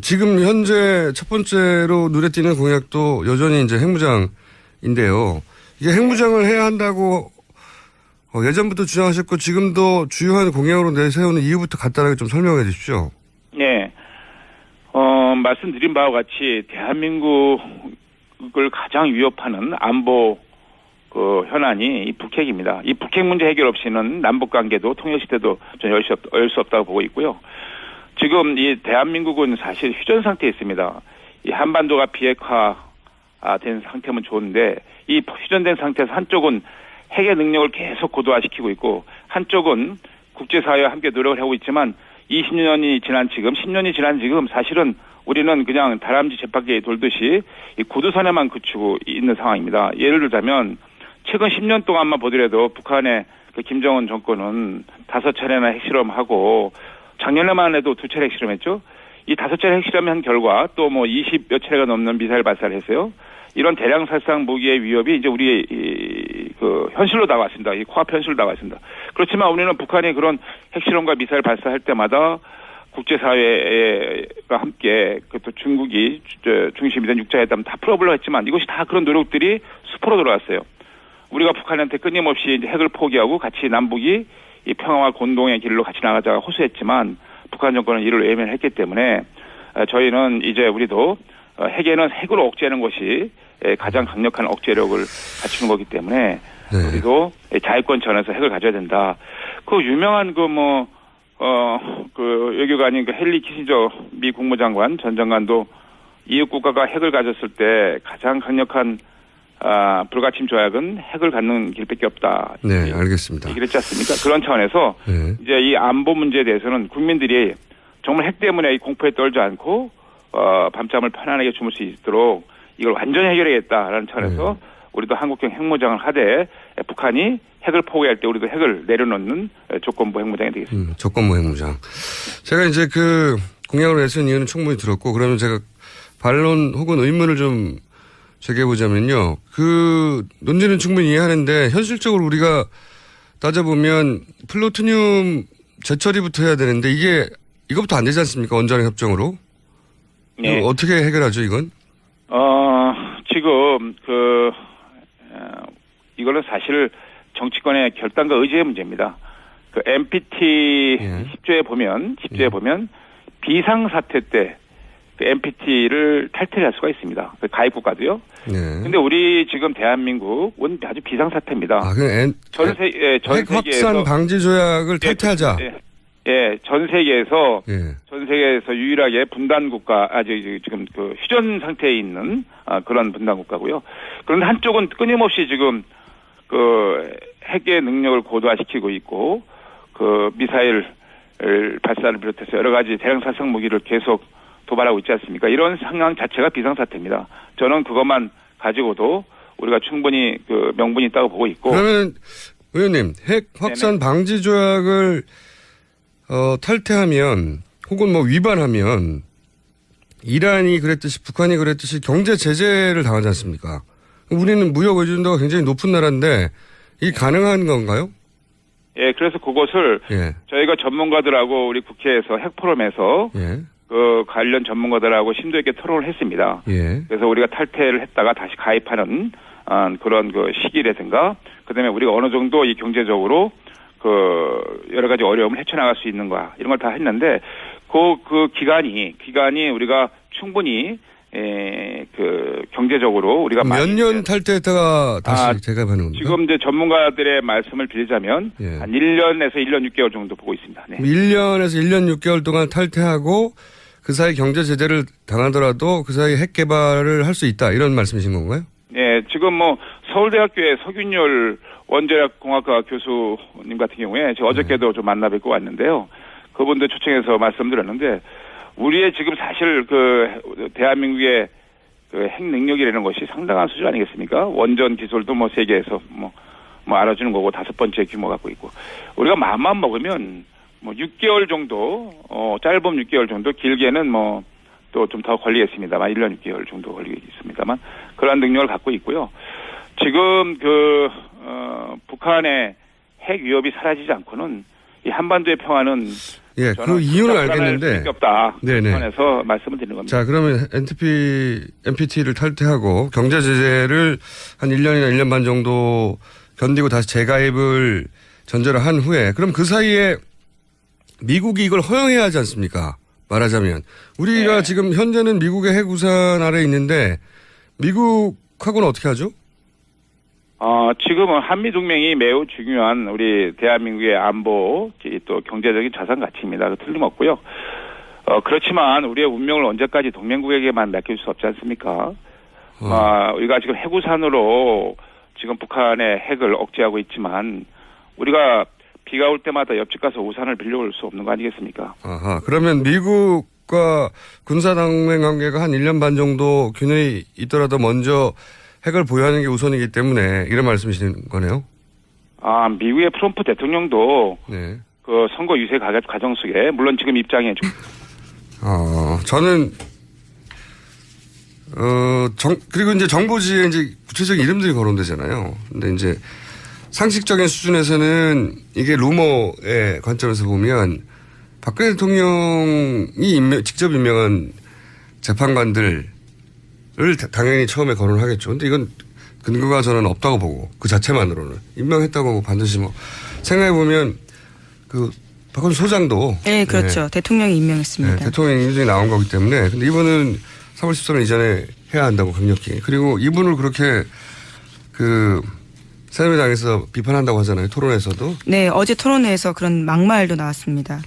지금 현재 첫 번째로 눈에 띄는 공약도 여전히 이제 핵무장인데요. 이게 핵무장을 해야 한다고 예전부터 주장하셨고 지금도 주요한 공약으로 내세우는 이유부터 간단하게 좀 설명해 주십시오. 네. 말씀드린 바와 같이 대한민국을 가장 위협하는 안보 현안이 이 북핵입니다. 이 북핵 문제 해결 없이는 남북 관계도 통일 시대도 전 열 수 없다고 보고 있고요. 지금 이 대한민국은 사실 휴전 상태에 있습니다. 이 한반도가 비핵화된 상태면 좋은데 이 휴전된 상태에서 한쪽은 핵의 능력을 계속 고도화시키고 있고 한쪽은 국제사회와 함께 노력을 하고 있지만 20년이 지난 지금 10년이 지난 지금 사실은 우리는 그냥 다람쥐 쳇바퀴에 돌듯이 이 구두선에만 그치고 있는 상황입니다. 예를 들자면 최근 10년 동안만 보더라도 북한의 그 김정은 정권은 5차례나 핵실험하고 작년에만 해도 2차례 핵실험했죠. 이 5차례 핵실험한 결과 또 뭐 20여 차례가 넘는 미사일 발사를 했어요. 이런 대량 살상 무기의 위협이 이제 우리의 현실로 다가왔습니다. 이 코앞 현실로 다가왔습니다. 그렇지만 우리는 북한이 그런 핵실험과 미사일 발사할 때마다 국제사회가 함께 그것도 중국이 중심이 된 6자 회담 다 풀어보려고 했지만 이것이 다 그런 노력들이 수포로 돌아왔어요. 우리가 북한한테 끊임없이 이제 핵을 포기하고 같이 남북이 이 평화와 공동의 길로 같이 나가자가 호소했지만 북한 정권은 이를 외면했기 때문에 저희는 이제 우리도 핵에는 핵으로 억제하는 것이 가장 강력한 억제력을 갖추는 거기 때문에 네. 우리도 자위권 전에서 핵을 가져야 된다. 그 유명한 외교관인 헨리 키신저 미 국무장관 전 장관도 이웃 국가가 핵을 가졌을 때 가장 강력한 불가침 조약은 핵을 갖는 길밖에 없다. 네, 알겠습니다. 얘기를 했지 않습니까? 그런 차원에서 네. 이제 이 안보 문제에 대해서는 국민들이 정말 핵 때문에 이 공포에 떨지 않고 밤잠을 편안하게 주무실 수 있도록 이걸 완전히 해결해야겠다라는 차원에서 우리도 한국형 핵무장을 하되 북한이 핵을 포기할 때 우리도 핵을 내려놓는 조건부 핵무장이 되겠습니다. 조건부 핵무장. 제가 이제 그 공약으로 내세운 이유는 충분히 들었고 그러면 제가 반론 혹은 의문을 좀 제기해보자면요. 그 논지는 충분히 이해하는데 현실적으로 우리가 따져보면 플루토늄 재처리부터 해야 되는데 이것부터 안 되지 않습니까? 원자력 협정으로. 네. 어떻게 해결하죠, 이건? 지금 이거는 사실 정치권의 결단과 의지의 문제입니다. 그 NPT 10조에 보면 비상사태 때 그 NPT를 탈퇴할 수가 있습니다. 그 가입국가도요. 네. 근데 우리 지금 대한민국은 아주 비상사태입니다. 전 세계에서 핵 확산 방지 조약을 탈퇴하자. 전 세계에서 유일하게 분단 국가, 지금 그 휴전 상태에 있는 그런 분단 국가고요. 그런데 한쪽은 끊임없이 지금 그 핵의 능력을 고도화시키고 있고 그 미사일 발사를 비롯해서 여러 가지 대량 살상 무기를 계속 도발하고 있지 않습니까? 이런 상황 자체가 비상사태입니다. 저는 그것만 가지고도 우리가 충분히 그 명분이 있다고 보고 있고. 그러면 의원님 핵 확산 방지 조약을 탈퇴하면 혹은 뭐 위반하면 이란이 그랬듯이 북한이 그랬듯이 경제 제재를 당하지 않습니까? 우리는 무역 의존도가 굉장히 높은 나라인데 이게 가능한 건가요? 예, 그래서 그것을 예. 저희가 전문가들하고 우리 국회에서 핵 포럼에서 예. 그 관련 전문가들하고 심도 있게 토론을 했습니다. 예. 그래서 우리가 탈퇴를 했다가 다시 가입하는 그런 그 시기라든가 그다음에 우리가 어느 정도 이 경제적으로 그 여러 가지 어려움을 헤쳐나갈 수 있는가 이런 걸 다 했는데 그 기간이 우리가 충분히 그 경제적으로 우리가 몇 년 탈퇴했다가 다시 재가입하는 겁니까? 지금 이제 전문가들의 말씀을 빌리자면 예. 한 1년에서 1년 6개월 정도 보고 있습니다. 네. 1년에서 1년 6개월 동안 탈퇴하고 그 사이 경제 제재를 당하더라도 그 사이 핵 개발을 할 수 있다 이런 말씀이신 건가요? 네, 지금 뭐 서울대학교의 서균열 원자력공학과 교수님 같은 경우에 제가 어저께도 좀 만나 뵙고 왔는데요. 그분들 초청해서 말씀드렸는데 우리의 지금 사실 그 대한민국의 그 핵 능력이라는 것이 상당한 수준 아니겠습니까? 원전 기술도 뭐 세계에서 뭐 알아주는 거고 5번째 규모 갖고 있고 우리가 마음만 먹으면 뭐 6개월 정도 짧으면 6개월 정도 길게는 뭐 또 좀 더 걸리겠습니다만 1년 6개월 정도 걸리겠습니다만 그러한 능력을 갖고 있고요. 지금 북한의 핵 위협이 사라지지 않고는 이 한반도의 평화는 예, 그 이유는 알겠는데 없다. 네네. 북한에서 말씀을 드리는 겁니다. 자, 그러면 NPT를 탈퇴하고 경제 제재를 한 1년이나 1년 반 정도 견디고 다시 재가입을 전제로 한 후에 그럼 그 사이에 미국이 이걸 허용해야 하지 않습니까? 말하자면 우리가 네. 지금 현재는 미국의 핵 우산 아래에 있는데 미국하고는 어떻게 하죠? 지금은 한미 동맹이 매우 중요한 우리 대한민국의 안보 또 경제적인 자산 가치입니다. 틀림없고요. 그렇지만 우리의 운명을 언제까지 동맹국에게만 맡길 수 없지 않습니까? 우리가 지금 핵우산으로 지금 북한의 핵을 억제하고 있지만 우리가 비가 올 때마다 옆집 가서 우산을 빌려올 수 없는 거 아니겠습니까? 아하, 그러면 미국과 군사동맹 관계가 한 1년 반 정도 균형이 있더라도 먼저 핵을 보유하는 게 우선이기 때문에 이런 말씀이시는 거네요? 미국의 트럼프 대통령도 네. 그 선거 유세 과정 속에 물론 지금 입장에 좀 저는 그리고 이제 정보지에 이제 구체적인 이름들이 거론되잖아요. 근데 이제 상식적인 수준에서는 이게 루머의 관점에서 보면 박근혜 대통령이 직접 임명한 재판관들을 당연히 처음에 거론하겠죠. 근데 이건 근거가 저는 없다고 보고 그 자체만으로는 임명했다고 반드시 뭐 생각해보면 그 박근혜 소장도 네, 그렇죠. 대통령이 임명했습니다. 네, 대통령 임명이 나온 거기 때문에 근데 이분은 3월 13일 이전에 해야 한다고 강력히 그리고 이분을 그렇게 새누리당에서 비판한다고 하잖아요. 토론에서도. 네, 어제 토론회에서 그런 막말도 나왔습니다.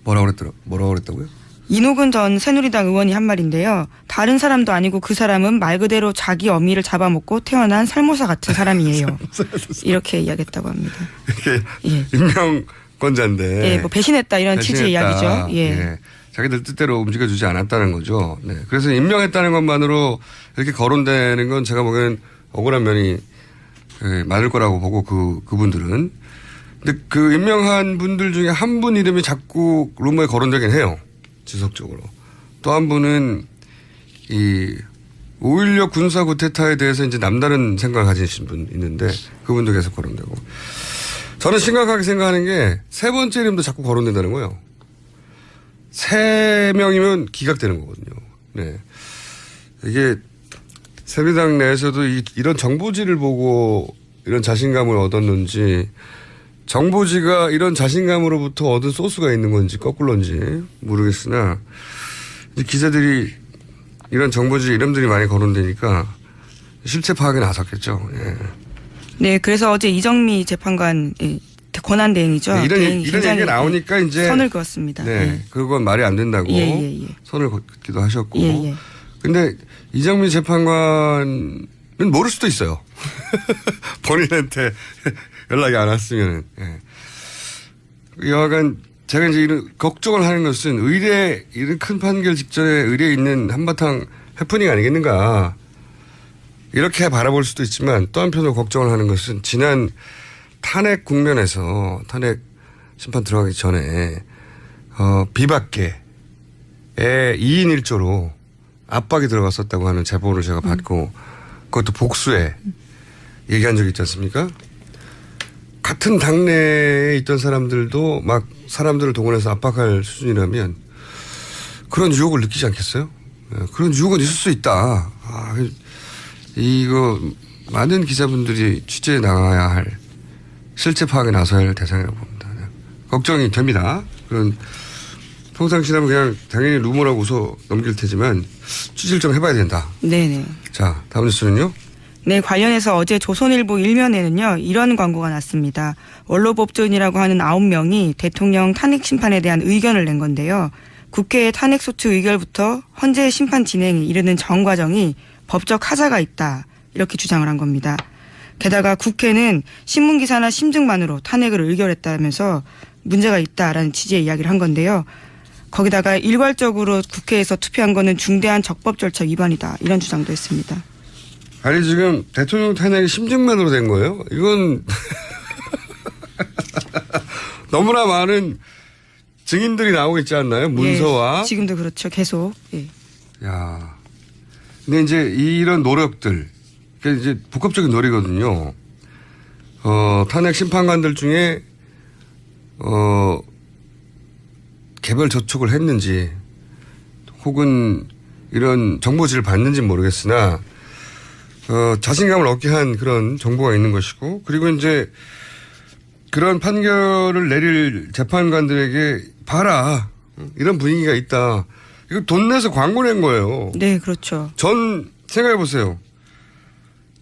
뭐라고 그랬다고요? 이노근 전 새누리당 의원이 한 말인데요. 다른 사람도 아니고 그 사람은 말 그대로 자기 어미를 잡아먹고 태어난 살모사 같은 사람이에요. 이렇게 이야기했다고 합니다. 이게 임명권자인데. 예, 뭐 배신했다 이런 취지의 이야기죠. 예. 자기들 뜻대로 움직여주지 않았다는 거죠. 네. 그래서 임명했다는 것만으로 이렇게 거론되는 건 제가 보기엔 억울한 면이 많을 거라고 보고 그분들은. 근데 그 임명한 분들 중에 한 분 이름이 자꾸 루머에 거론되긴 해요. 지속적으로. 또 한 분은 이 5.16 군사 구테타에 대해서 이제 남다른 생각을 가지신 분 있는데 그분도 계속 거론되고. 저는 심각하게 생각하는 게 세 번째 이름도 자꾸 거론된다는 거예요. 3명이면 기각되는 거거든요. 네. 이게 새누리당 내에서도 이런 정보지를 보고 이런 자신감을 얻었는지 정보지가 이런 자신감으로부터 얻은 소스가 있는 건지 거꾸로인지 모르겠으나 이제 기자들이 이런 정보지 이름들이 많이 거론되니까 실체 파악에 나섰겠죠. 예. 네, 그래서 어제 이정미 재판관 권한 대행이죠. 네, 이런 얘기가 나오니까 이제 선을 그었습니다. 네, 예. 그건 말이 안 된다고 선을 긋기도 하셨고. 근데 이정미 재판관은 모를 수도 있어요. 본인한테 연락이 안 왔으면. 예. 여하간 제가 이제 이런 걱정을 하는 것은 이런 큰 판결 직전에 의뢰에 있는 한바탕 해프닝 아니겠는가. 이렇게 바라볼 수도 있지만 또 한편으로 걱정을 하는 것은 지난 탄핵 국면에서 탄핵 심판 들어가기 전에 비박계에 2인 1조로 압박이 들어갔었다고 하는 제보를 제가 받고 그것도 복수에 얘기한 적이 있지 않습니까? 같은 당내에 있던 사람들도 막 사람들을 동원해서 압박할 수준이라면 그런 유혹을 느끼지 않겠어요? 그런 유혹은 있을 수 있다. 이거 많은 기자분들이 취재에 나가야 할 실제 파악에 나서야 할 대상이라고 봅니다. 걱정이 됩니다. 그런 평상시라면 그냥 당연히 루머라고 웃어 넘길 테지만 취재를 좀 해봐야 된다. 네네. 자, 다음 뉴스는요. 네, 관련해서 어제 조선일보 일면에는요, 이런 광고가 났습니다. 원로법조인이라고 하는 9명이 대통령 탄핵 심판에 대한 의견을 낸 건데요. 국회의 탄핵소추 의결부터 헌재 심판 진행에 이르는 전 과정이 법적 하자가 있다. 이렇게 주장을 한 겁니다. 게다가 국회는 신문기사나 심증만으로 탄핵을 의결했다면서 문제가 있다라는 취지의 이야기를 한 건데요. 거기다가 일괄적으로 국회에서 투표한 거는 중대한 적법 절차 위반이다. 이런 주장도 했습니다. 아니 지금 대통령 탄핵이 심증만으로 된 거예요? 이건 너무나 많은 증인들이 나오고 있지 않나요? 문서와. 예, 지금도 그렇죠. 계속. 예. 야, 근데 이제 이런 노력들, 그게 이제 복합적인 노력이거든요. 탄핵 심판관들 중에 개별 접촉을 했는지, 혹은 이런 정보지를 봤는지 모르겠으나, 자신감을 얻게 한 그런 정보가 있는 것이고, 그리고 이제 그런 판결을 내릴 재판관들에게 봐라. 이런 분위기가 있다. 이거 돈 내서 광고 낸 거예요. 네, 그렇죠. 생각해 보세요.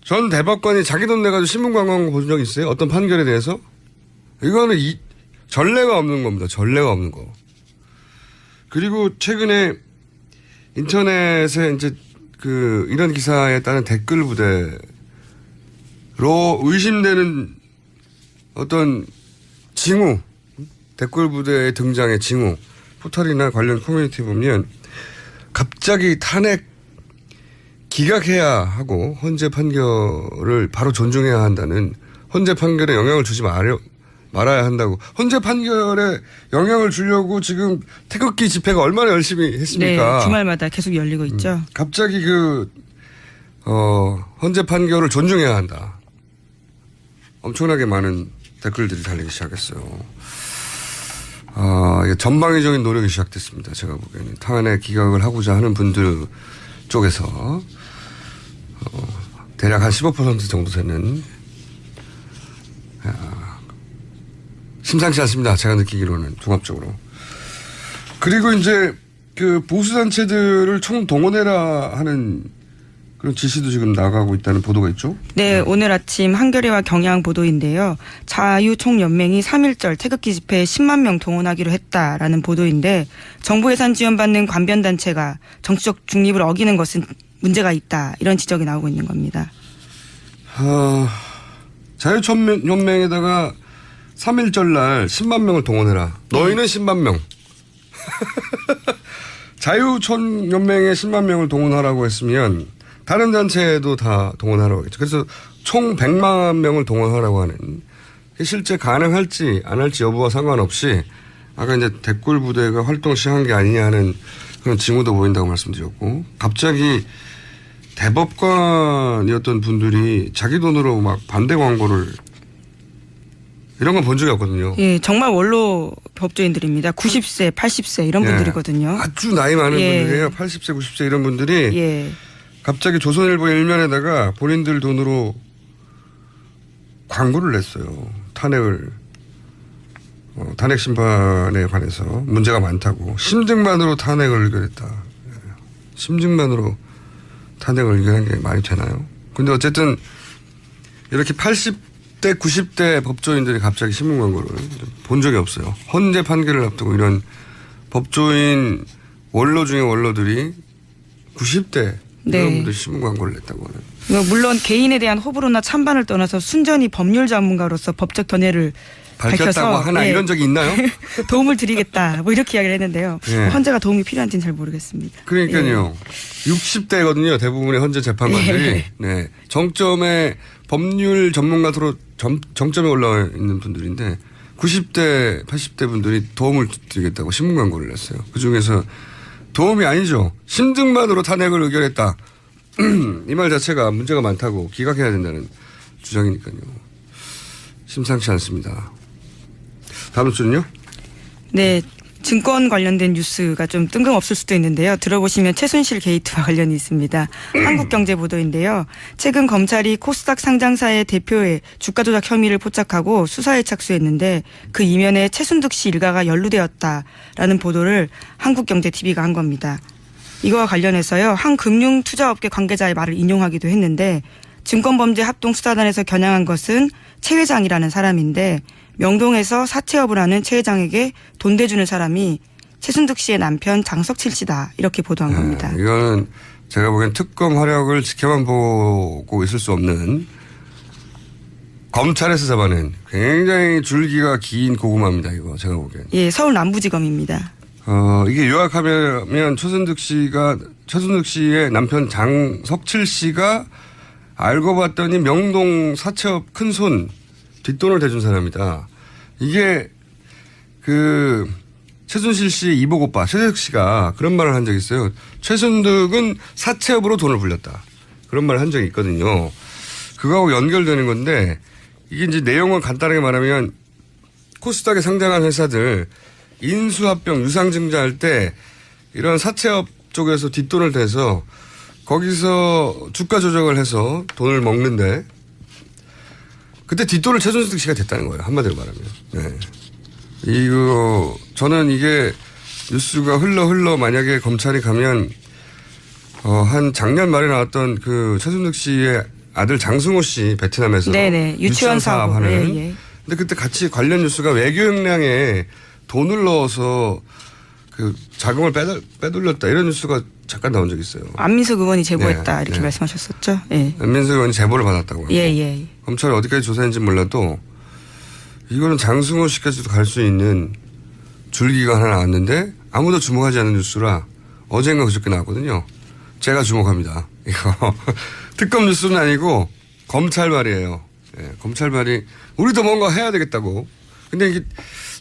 전 대법관이 자기 돈 내가지고 신문 광고 본 적 있어요? 어떤 판결에 대해서? 이거는 전례가 없는 겁니다. 전례가 없는 거. 그리고 최근에 인터넷에 이제 이런 기사에 따른 댓글 부대로 의심되는 어떤 징후, 댓글 부대의 등장의 징후, 포털이나 관련 커뮤니티 보면 갑자기 탄핵 기각해야 하고 헌재 판결을 바로 존중해야 한다는, 헌재 판결에 영향을 주지 말아야 한다고. 헌재 판결에 영향을 주려고 지금 태극기 집회가 얼마나 열심히 했습니까? 네, 주말마다 계속 열리고 있죠. 갑자기 헌재 판결을 존중해야 한다. 엄청나게 많은 댓글들이 달리기 시작했어요. 이게 전방위적인 노력이 시작됐습니다. 제가 보기에는. 탄핵 기각을 하고자 하는 분들 쪽에서, 대략 한 15% 정도 되는, 심상치 않습니다. 제가 느끼기로는, 종합적으로. 그리고 이제 보수단체들을 총동원해라 하는 그런 지시도 지금 나가고 있다는 보도가 있죠? 네, 오늘 아침 한겨레와 경향 보도인데요. 자유총연맹이 3.1절 태극기 집회에 10만 명 동원하기로 했다라는 보도인데, 정부 예산 지원받는 관변단체가 정치적 중립을 어기는 것은 문제가 있다. 이런 지적이 나오고 있는 겁니다. 자유총연맹에다가 3.1절 날 10만 명을 동원해라. 너희는 10만 명. 자유총연맹에 10만 명을 동원하라고 했으면 다른 단체에도 다 동원하라고 했죠. 그래서 총 100만 명을 동원하라고 하는, 실제 가능할지 안 할지 여부와 상관없이 아까 이제 댓글 부대가 활동 시작한 게 아니냐 하는 그런 징후도 보인다고 말씀드렸고, 갑자기 대법관이었던 분들이 자기 돈으로 막 반대 광고를, 이런 건 본 적이 없거든요. 예, 정말 원로 법조인들입니다. 90세, 80세 이런 분들이거든요. 아주 나이 많은 분들이에요. 80세, 90세 이런 분들이 갑자기 조선일보 일면에다가 본인들 돈으로 광고를 냈어요. 탄핵 심판에 관해서 문제가 많다고. 심증만으로 탄핵을 의결했다. 심증만으로 탄핵을 의결한 게 말이 되나요? 근데 어쨌든 이렇게 80대, 90대 법조인들이 갑자기 신문 광고를 본 적이 없어요. 헌재 판결을 앞두고 이런 법조인 원로 중에 원로들이 90대 이런 분들 신문 광고를 냈다고 하는. 물론 개인에 대한 호불호나 찬반을 떠나서 순전히 법률 전문가로서 법적 견해를 밝혔다고 하나 예. 이런 적이 있나요? 도움을 드리겠다. 뭐 이렇게 이야기를 했는데요. 예. 헌재가 도움이 필요한지는 잘 모르겠습니다. 그러니까요. 60대거든요. 대부분의 헌재 재판관들이. 예. 네. 정점에 법률 전문가로 정점에 올라와 있는 분들인데 90대, 80대 분들이 도움을 드리겠다고 신문 광고를 냈어요. 그중에서 도움이 아니죠. 심증만으로 탄핵을 의결했다. 이 말 자체가 문제가 많다고 기각해야 된다는 주장이니까요. 심상치 않습니다. 다음 뉴스는요? 네. 증권 관련된 뉴스가 좀 뜬금없을 수도 있는데요. 들어보시면 최순실 게이트와 관련이 있습니다. 한국경제 보도인데요. 최근 검찰이 코스닥 상장사의 대표의 주가 조작 혐의를 포착하고 수사에 착수했는데 그 이면에 최순득 씨 일가가 연루되었다라는 보도를 한국경제TV가 한 겁니다. 이거와 관련해서요. 한 금융투자업계 관계자의 말을 인용하기도 했는데 증권범죄합동수사단에서 겨냥한 것은 최 회장이라는 사람인데 명동에서 사채업을 하는 최 회장에게 돈 대주는 사람이 최순득 씨의 남편 장석칠 씨다. 이렇게 보도한 겁니다. 이거는 제가 보기엔 특검 활약을 지켜만 보고 있을 수 없는 검찰에서 잡아낸 굉장히 줄기가 긴 고구마입니다. 이거 제가 보기엔. 예, 서울 남부지검입니다. 이게 요약하면 최순득 씨의 남편 장석칠 씨가 알고 봤더니 명동 사채업 큰손 뒷돈을 대준 사람이다. 이게 최순실 씨의 이복 오빠 최재석 씨가 그런 말을 한 적이 있어요. 최순득은 사채업으로 돈을 불렸다. 그런 말을 한 적이 있거든요. 그거하고 연결되는 건데 이게 이제 내용을 간단하게 말하면 코스닥에 상장한 회사들 인수합병 유상증자할 때 이런 사채업 쪽에서 뒷돈을 대서 거기서 주가 조작을 해서 돈을 먹는데 그때 뒷돈을 최순득 씨가 됐다는 거예요. 한마디로 말하면. 네. 저는 이게 뉴스가 흘러 만약에 검찰이 가면, 한 작년 말에 나왔던 최순득 씨의 아들 장승호 씨 베트남에서. 네네. 유치원 사업 하는. 예. 근데 그때 같이 관련 뉴스가 외교 역량에 돈을 넣어서 자금을 빼돌렸다 이런 뉴스가 잠깐 나온 적이 있어요. 안민석 의원이 제보했다 이렇게 말씀하셨었죠. 예. 안민석 의원이 제보를 받았다고 하고. 예. 검찰이 어디까지 조사했는지 몰라도 이거는 장승호 씨까지도 갈 수 있는 줄기가 하나 나왔는데 아무도 주목하지 않는 뉴스라 어젠가 그저께 나왔거든요. 제가 주목합니다. 이거 특검 뉴스는 아니고 검찰발이에요. 예, 검찰발이 우리도 뭔가 해야 되겠다고. 근데 이게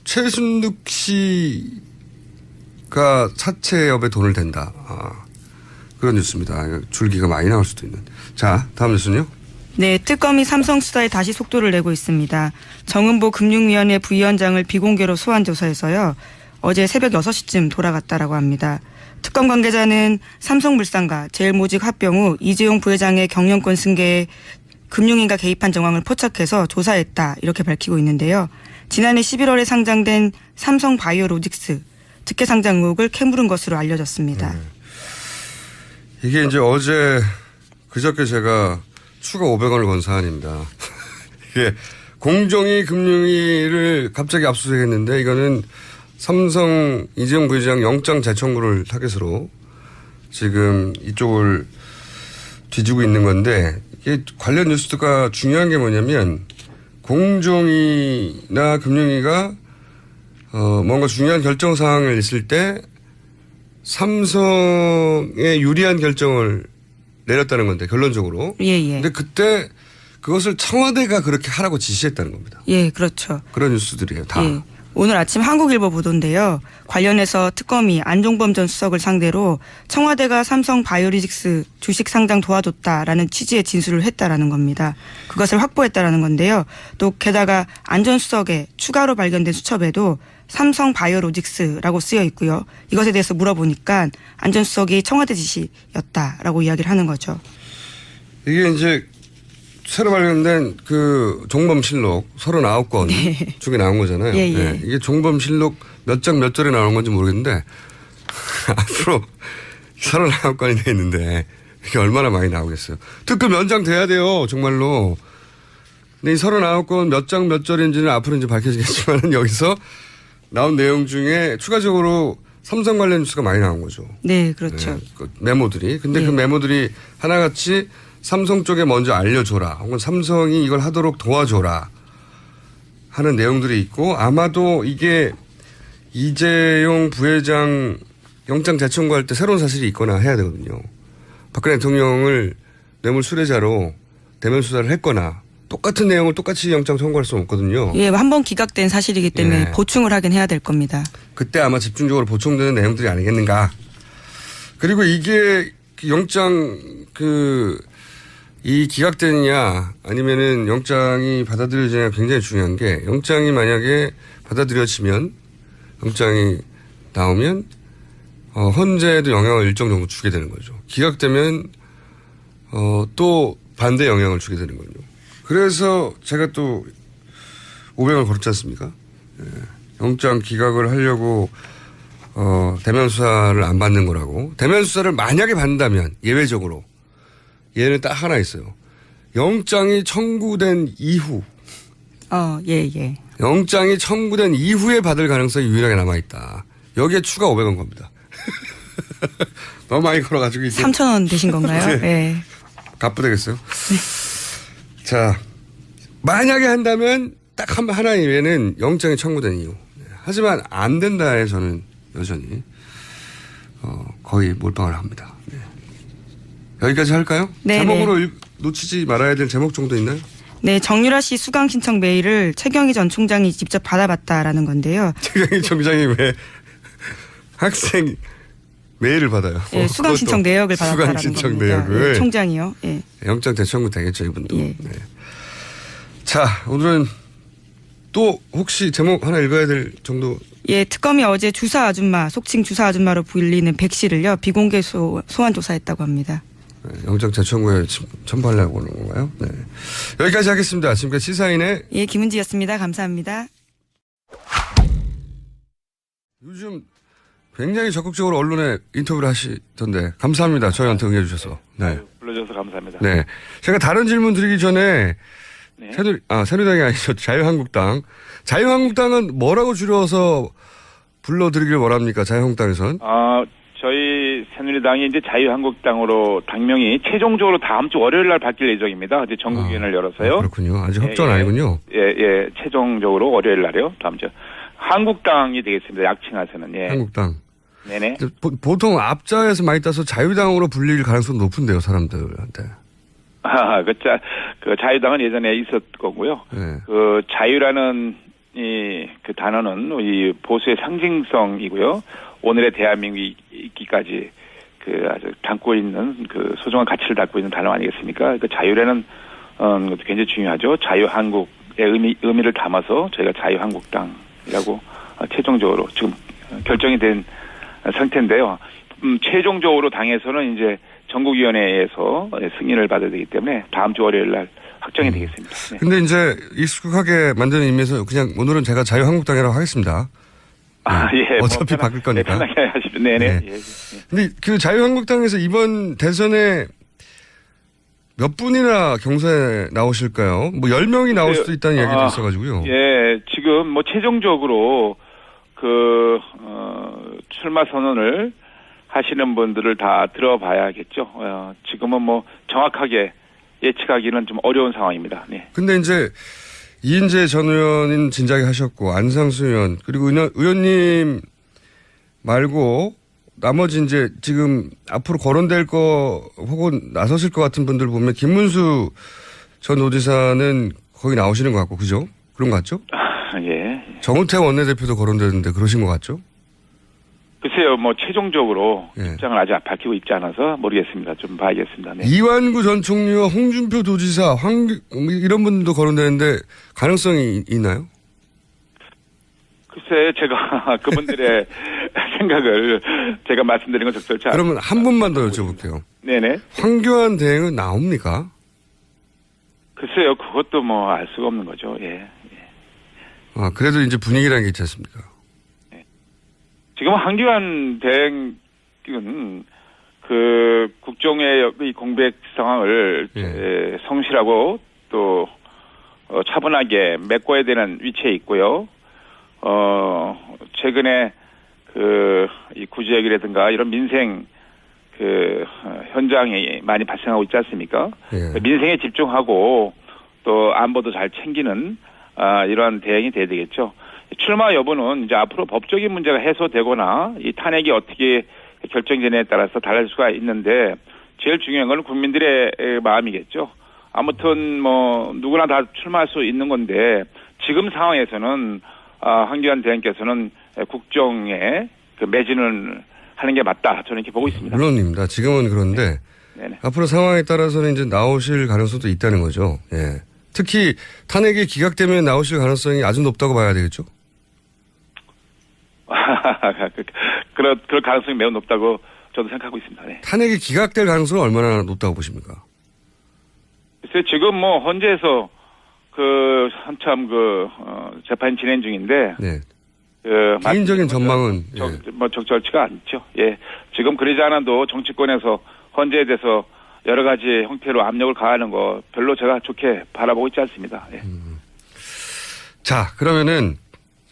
최순득 씨가 사채업에 돈을 댄다. 그런 뉴스입니다. 줄기가 많이 나올 수도 있는. 자, 다음 뉴스는요. 네, 특검이 삼성 수사에 다시 속도를 내고 있습니다. 정은보 금융위원회 부위원장을 비공개로 소환 조사해서요. 어제 새벽 6시쯤 돌아갔다라고 합니다. 특검 관계자는 삼성물산과 제일모직 합병 후 이재용 부회장의 경영권 승계에 금융인가 개입한 정황을 포착해서 조사했다 이렇게 밝히고 있는데요. 지난해 11월에 상장된 삼성바이오로직스 특혜 상장 의혹을 캐물은 것으로 알려졌습니다. 이게 이제 그저께 제가 추가 500원을 건 사안입니다. 이게 공정위 금융위를 갑자기 압수수색했는데 이거는 삼성 이재용 부회장 영장 재청구를 타겟으로 지금 이쪽을 뒤지고 있는 건데 이게 관련 뉴스가 중요한 게 뭐냐면 공정위나 금융위가 뭔가 중요한 결정 사항을 있을 때 삼성에 유리한 결정을 내렸다는 건데 결론적으로. 예. 근데 그때 그것을 청와대가 그렇게 하라고 지시했다는 겁니다. 예, 그렇죠. 그런 뉴스들이에요. 다. 예. 오늘 아침 한국일보 보도인데요. 관련해서 특검이 안종범 전 수석을 상대로 청와대가 삼성 바이오로직스 주식 상장 도와줬다라는 취지의 진술을 했다라는 겁니다. 그것을 확보했다라는 건데요. 또 게다가 안 전 수석의 추가로 발견된 수첩에도 삼성 바이오로직스라고 쓰여 있고요. 이것에 대해서 물어보니까 안 전 수석이 청와대 지시였다라고 이야기를 하는 거죠. 이게 이제 새로 발견된 종범실록 39건 중에 나온 거잖아요. 예. 네. 이게 종범실록 몇 장 몇 절에 나오는 건지 모르겠는데 앞으로 39건이 돼 있는데 이게 얼마나 많이 나오겠어요. 특검 연장돼야 돼요. 정말로. 근데 이 39건 몇 장 몇 절인지는 앞으로 이제 밝혀지겠지만 여기서 나온 내용 중에 추가적으로 삼성 관련 뉴스가 많이 나온 거죠. 네, 그렇죠. 네, 메모들이. 근데 그 메모들이 하나같이 삼성 쪽에 먼저 알려줘라. 혹은 삼성이 이걸 하도록 도와줘라. 하는 내용들이 있고 아마도 이게 이재용 부회장 영장 재청구할 때 새로운 사실이 있거나 해야 되거든요. 박근혜 대통령을 뇌물 수뢰자로 대면 수사를 했거나 똑같은 내용을 똑같이 영장 청구할 수는 없거든요. 예, 한 번 기각된 사실이기 때문에 예. 보충을 하긴 해야 될 겁니다. 그때 아마 집중적으로 보충되는 내용들이 아니겠는가. 그리고 이게 영장 이 기각되느냐 아니면은 영장이 받아들여지느냐 굉장히 중요한 게 영장이 만약에 받아들여지면 영장이 나오면 헌재에도 영향을 일정 정도 주게 되는 거죠. 기각되면 또 반대 영향을 주게 되는 거죠. 그래서 제가 또 500을 걸었지 않습니까? 예. 영장 기각을 하려고 대면 수사를 안 받는 거라고. 대면 수사를 만약에 받는다면 예외적으로 얘는 딱 하나 있어요. 영장이 청구된 이후. 예. 영장이 청구된 이후에 받을 가능성이 유일하게 남아있다. 여기에 추가 500원 겁니다. 너무 많이 걸어가지고 이제 3,000원 되신 건가요? 네. 갚으되겠어요. 자, 만약에 한다면 딱 하나 이외에는 영장이 청구된 이유. 하지만 안 된다에 저는 여전히 거의 몰빵을 합니다. 네. 여기까지 할까요? 네, 제목으로 놓치지 말아야 될 제목 정도 있나요? 네, 정유라 씨 수강 신청 메일을 최경희 전 총장이 직접 받아봤다라는 건데요. 최경희 총장이 왜 학생 메일을 받아요? 네, 수강 신청 내역을 받았다라는 수강 신청 겁니다. 내역을. 네, 총장이요. 예. 영장 대청구 되겠죠, 이분도. 예. 네. 자, 오늘은 또 혹시 제목 하나 읽어야 될 정도. 예, 특검이 어제 주사 아줌마, 속칭 주사 아줌마로 불리는 백 씨를요, 비공개 소환 조사했다고 합니다. 네, 영장 재청구에 첨부하려고 하는 건가요? 네. 여기까지 하겠습니다. 지금까지 시사인의 예, 김은지였습니다. 감사합니다. 요즘 굉장히 적극적으로 언론에 인터뷰를 하시던데 감사합니다. 저희한테 응해주셔서. 네. 불러줘서 감사합니다. 네. 제가 다른 질문 드리기 전에 네. 새누리당이 아니죠. 자유한국당. 자유한국당은 뭐라고 줄여서 불러드리길 원합니까? 자유한국당에선. 저희 새누리당이 이제 자유한국당으로 당명이 최종적으로 다음 주 월요일 날 바뀔 예정입니다. 이제 전국위원회를 열어서요. 그렇군요. 아직 확정은 아니군요. 예. 최종적으로 월요일 날이요. 다음 주. 한국당이 되겠습니다. 약칭해서는. 예. 한국당. 네네. 보통 앞자에서 많이 따서 자유당으로 불릴 가능성이 높은데요, 사람들한테. 그 자유당은 예전에 있었 거고요. 네. 그 자유라는 그 단어는 이 보수의 상징성이고요. 오늘의 대한민국이 있기까지 그 아주 담고 있는 그 소중한 가치를 담고 있는 단어 아니겠습니까? 그 자유라는 것도 굉장히 중요하죠. 자유한국의 의미를 담아서 저희가 자유한국당이라고 최종적으로 지금 결정이 된 상태인데요. 최종적으로 당에서는 이제 전국위원회에서 승인을 받아야 되기 때문에 다음 주 월요일 날 확정이 되겠습니다. 네. 근데 이제 익숙하게 만드는 의미에서 그냥 오늘은 제가 자유한국당이라고 하겠습니다. 예. 어차피 바뀔 거니까. 편하게 하십시오. 네네. 네. 예. 근데 그 자유한국당에서 이번 대선에 몇 분이나 경선에 나오실까요? 뭐 10명이 나올 수도 있다는 얘기도 있어가지고요. 예, 지금 뭐 최종적으로 출마 선언을 하시는 분들을 다 들어봐야겠죠. 지금은 뭐 정확하게 예측하기는 좀 어려운 상황입니다. 네. 근데 이제 이인재 전 의원은 진작에 하셨고 안상수 의원 그리고 의원님 말고 나머지 이제 지금 앞으로 거론될 거 혹은 나서실 것 같은 분들 보면 김문수 전 도지사는 거기 나오시는 것 같고 그죠? 그런 것 같죠? 예. 정우택 원내대표도 거론되는데 그러신 것 같죠? 글쎄요, 뭐 최종적으로 예. 입장을 아직 밝히고 있지 않아서 모르겠습니다. 좀 봐야겠습니다. 네. 이완구 전 총리와 홍준표 도지사, 이런 분들도 거론되는데 가능성이 있나요? 글쎄, 제가 그분들의 생각을 제가 말씀드린 건 적절치 않습니다. 그러면 한 분만 더 여쭤볼게요. 네네. 황교안 대행은 나옵니까? 글쎄요, 그것도 뭐 알 수가 없는 거죠. 예. 그래도 이제 분위기라는 게 있지 않습니까? 지금 황교안 대행은 그 국정의 공백 상황을 성실하고 또 차분하게 메꿔야 되는 위치에 있고요. 최근에 이 구제역이라든가 이런 민생 현장이 많이 발생하고 있지 않습니까? 예. 민생에 집중하고 또 안보도 잘 챙기는 이러한 대응이 돼야 되겠죠. 출마 여부는 이제 앞으로 법적인 문제가 해소되거나 이 탄핵이 어떻게 결정되느냐에 따라서 달라질 수가 있는데 제일 중요한 건 국민들의 마음이겠죠. 아무튼 뭐 누구나 다 출마할 수 있는 건데 지금 상황에서는 황교안 대행께서는 국정에 그 매진을 하는 게 맞다. 저는 이렇게 보고 있습니다. 물론입니다. 지금은 그런데 네네. 앞으로 상황에 따라서는 이제 나오실 가능성도 있다는 거죠. 예. 특히 탄핵이 기각되면 나오실 가능성이 아주 높다고 봐야 되겠죠. 그럴 가능성이 매우 높다고 저도 생각하고 있습니다. 네. 탄핵이 기각될 가능성은 얼마나 높다고 보십니까? 글쎄 지금 뭐 헌재에서 한참 재판이 진행 중인데. 네. 개인적인 전망은 적절치가 않죠. 예. 지금 그러지 않아도 정치권에서 헌재에 대해서 여러 가지 형태로 압력을 가하는 거 별로 제가 좋게 바라보고 있지 않습니다. 예. 자, 그러면은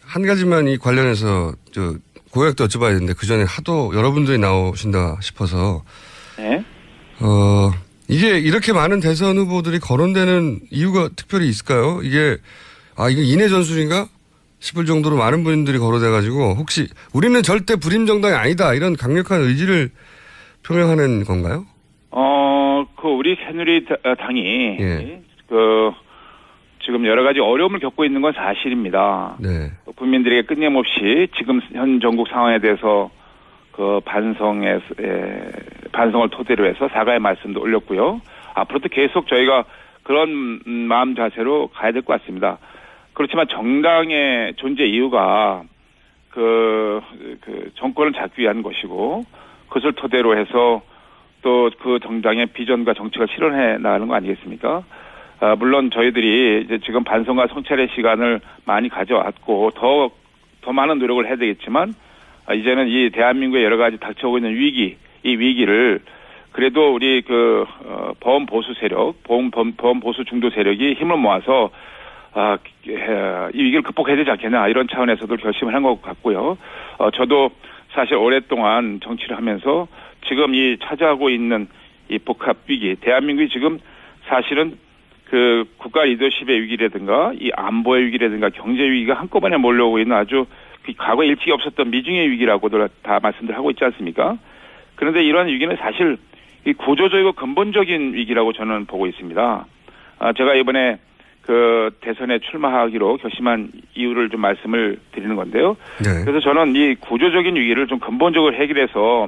한 가지만 이 관련해서 고약도 여쭤봐야 되는데 그 전에 하도 여러분들이 나오신다 싶어서. 네. 이게 이렇게 많은 대선 후보들이 거론되는 이유가 특별히 있을까요? 이게 인해 전술인가 싶을 정도로 많은 분들이 거론돼가지고 혹시 우리는 절대 불임 정당이 아니다 이런 강력한 의지를 표명하는 건가요? 우리 새누리당이 예. 지금 여러 가지 어려움을 겪고 있는 건 사실입니다. 네. 국민들에게 끊임없이 지금 현 전국 상황에 대해서 반성을 토대로 해서 사과의 말씀도 올렸고요. 앞으로도 계속 저희가 그런 마음 자세로 가야 될 것 같습니다. 그렇지만 정당의 존재 이유가 정권을 잡기 위한 것이고 그것을 토대로 해서 또 그 정당의 비전과 정책을 실현해 나가는 거 아니겠습니까? 물론 저희들이 이제 지금 반성과 성찰의 시간을 많이 가져왔고 더 많은 노력을 해야 되겠지만 이제는 이 대한민국의 여러 가지 닥쳐오고 있는 이 위기를 그래도 우리 보험 보수 세력, 보험 보수 중도 세력이 힘을 모아서 이 위기를 극복해야 되지 않겠나 이런 차원에서도 결심을 한 것 같고요. 저도 사실 오랫동안 정치를 하면서 지금 이 차지하고 있는 이 복합 위기, 대한민국이 지금 사실은 국가 리더십의 위기라든가 이 안보의 위기라든가 경제 위기가 한꺼번에 몰려오고 있는 아주 과거에 일찍이 없었던 미중의 위기라고들 다 말씀들 하고 있지 않습니까? 그런데 이러한 위기는 사실 이 구조적이고 근본적인 위기라고 저는 보고 있습니다. 제가 이번에 대선에 출마하기로 결심한 이유를 좀 말씀을 드리는 건데요. 네. 그래서 저는 이 구조적인 위기를 좀 근본적으로 해결해서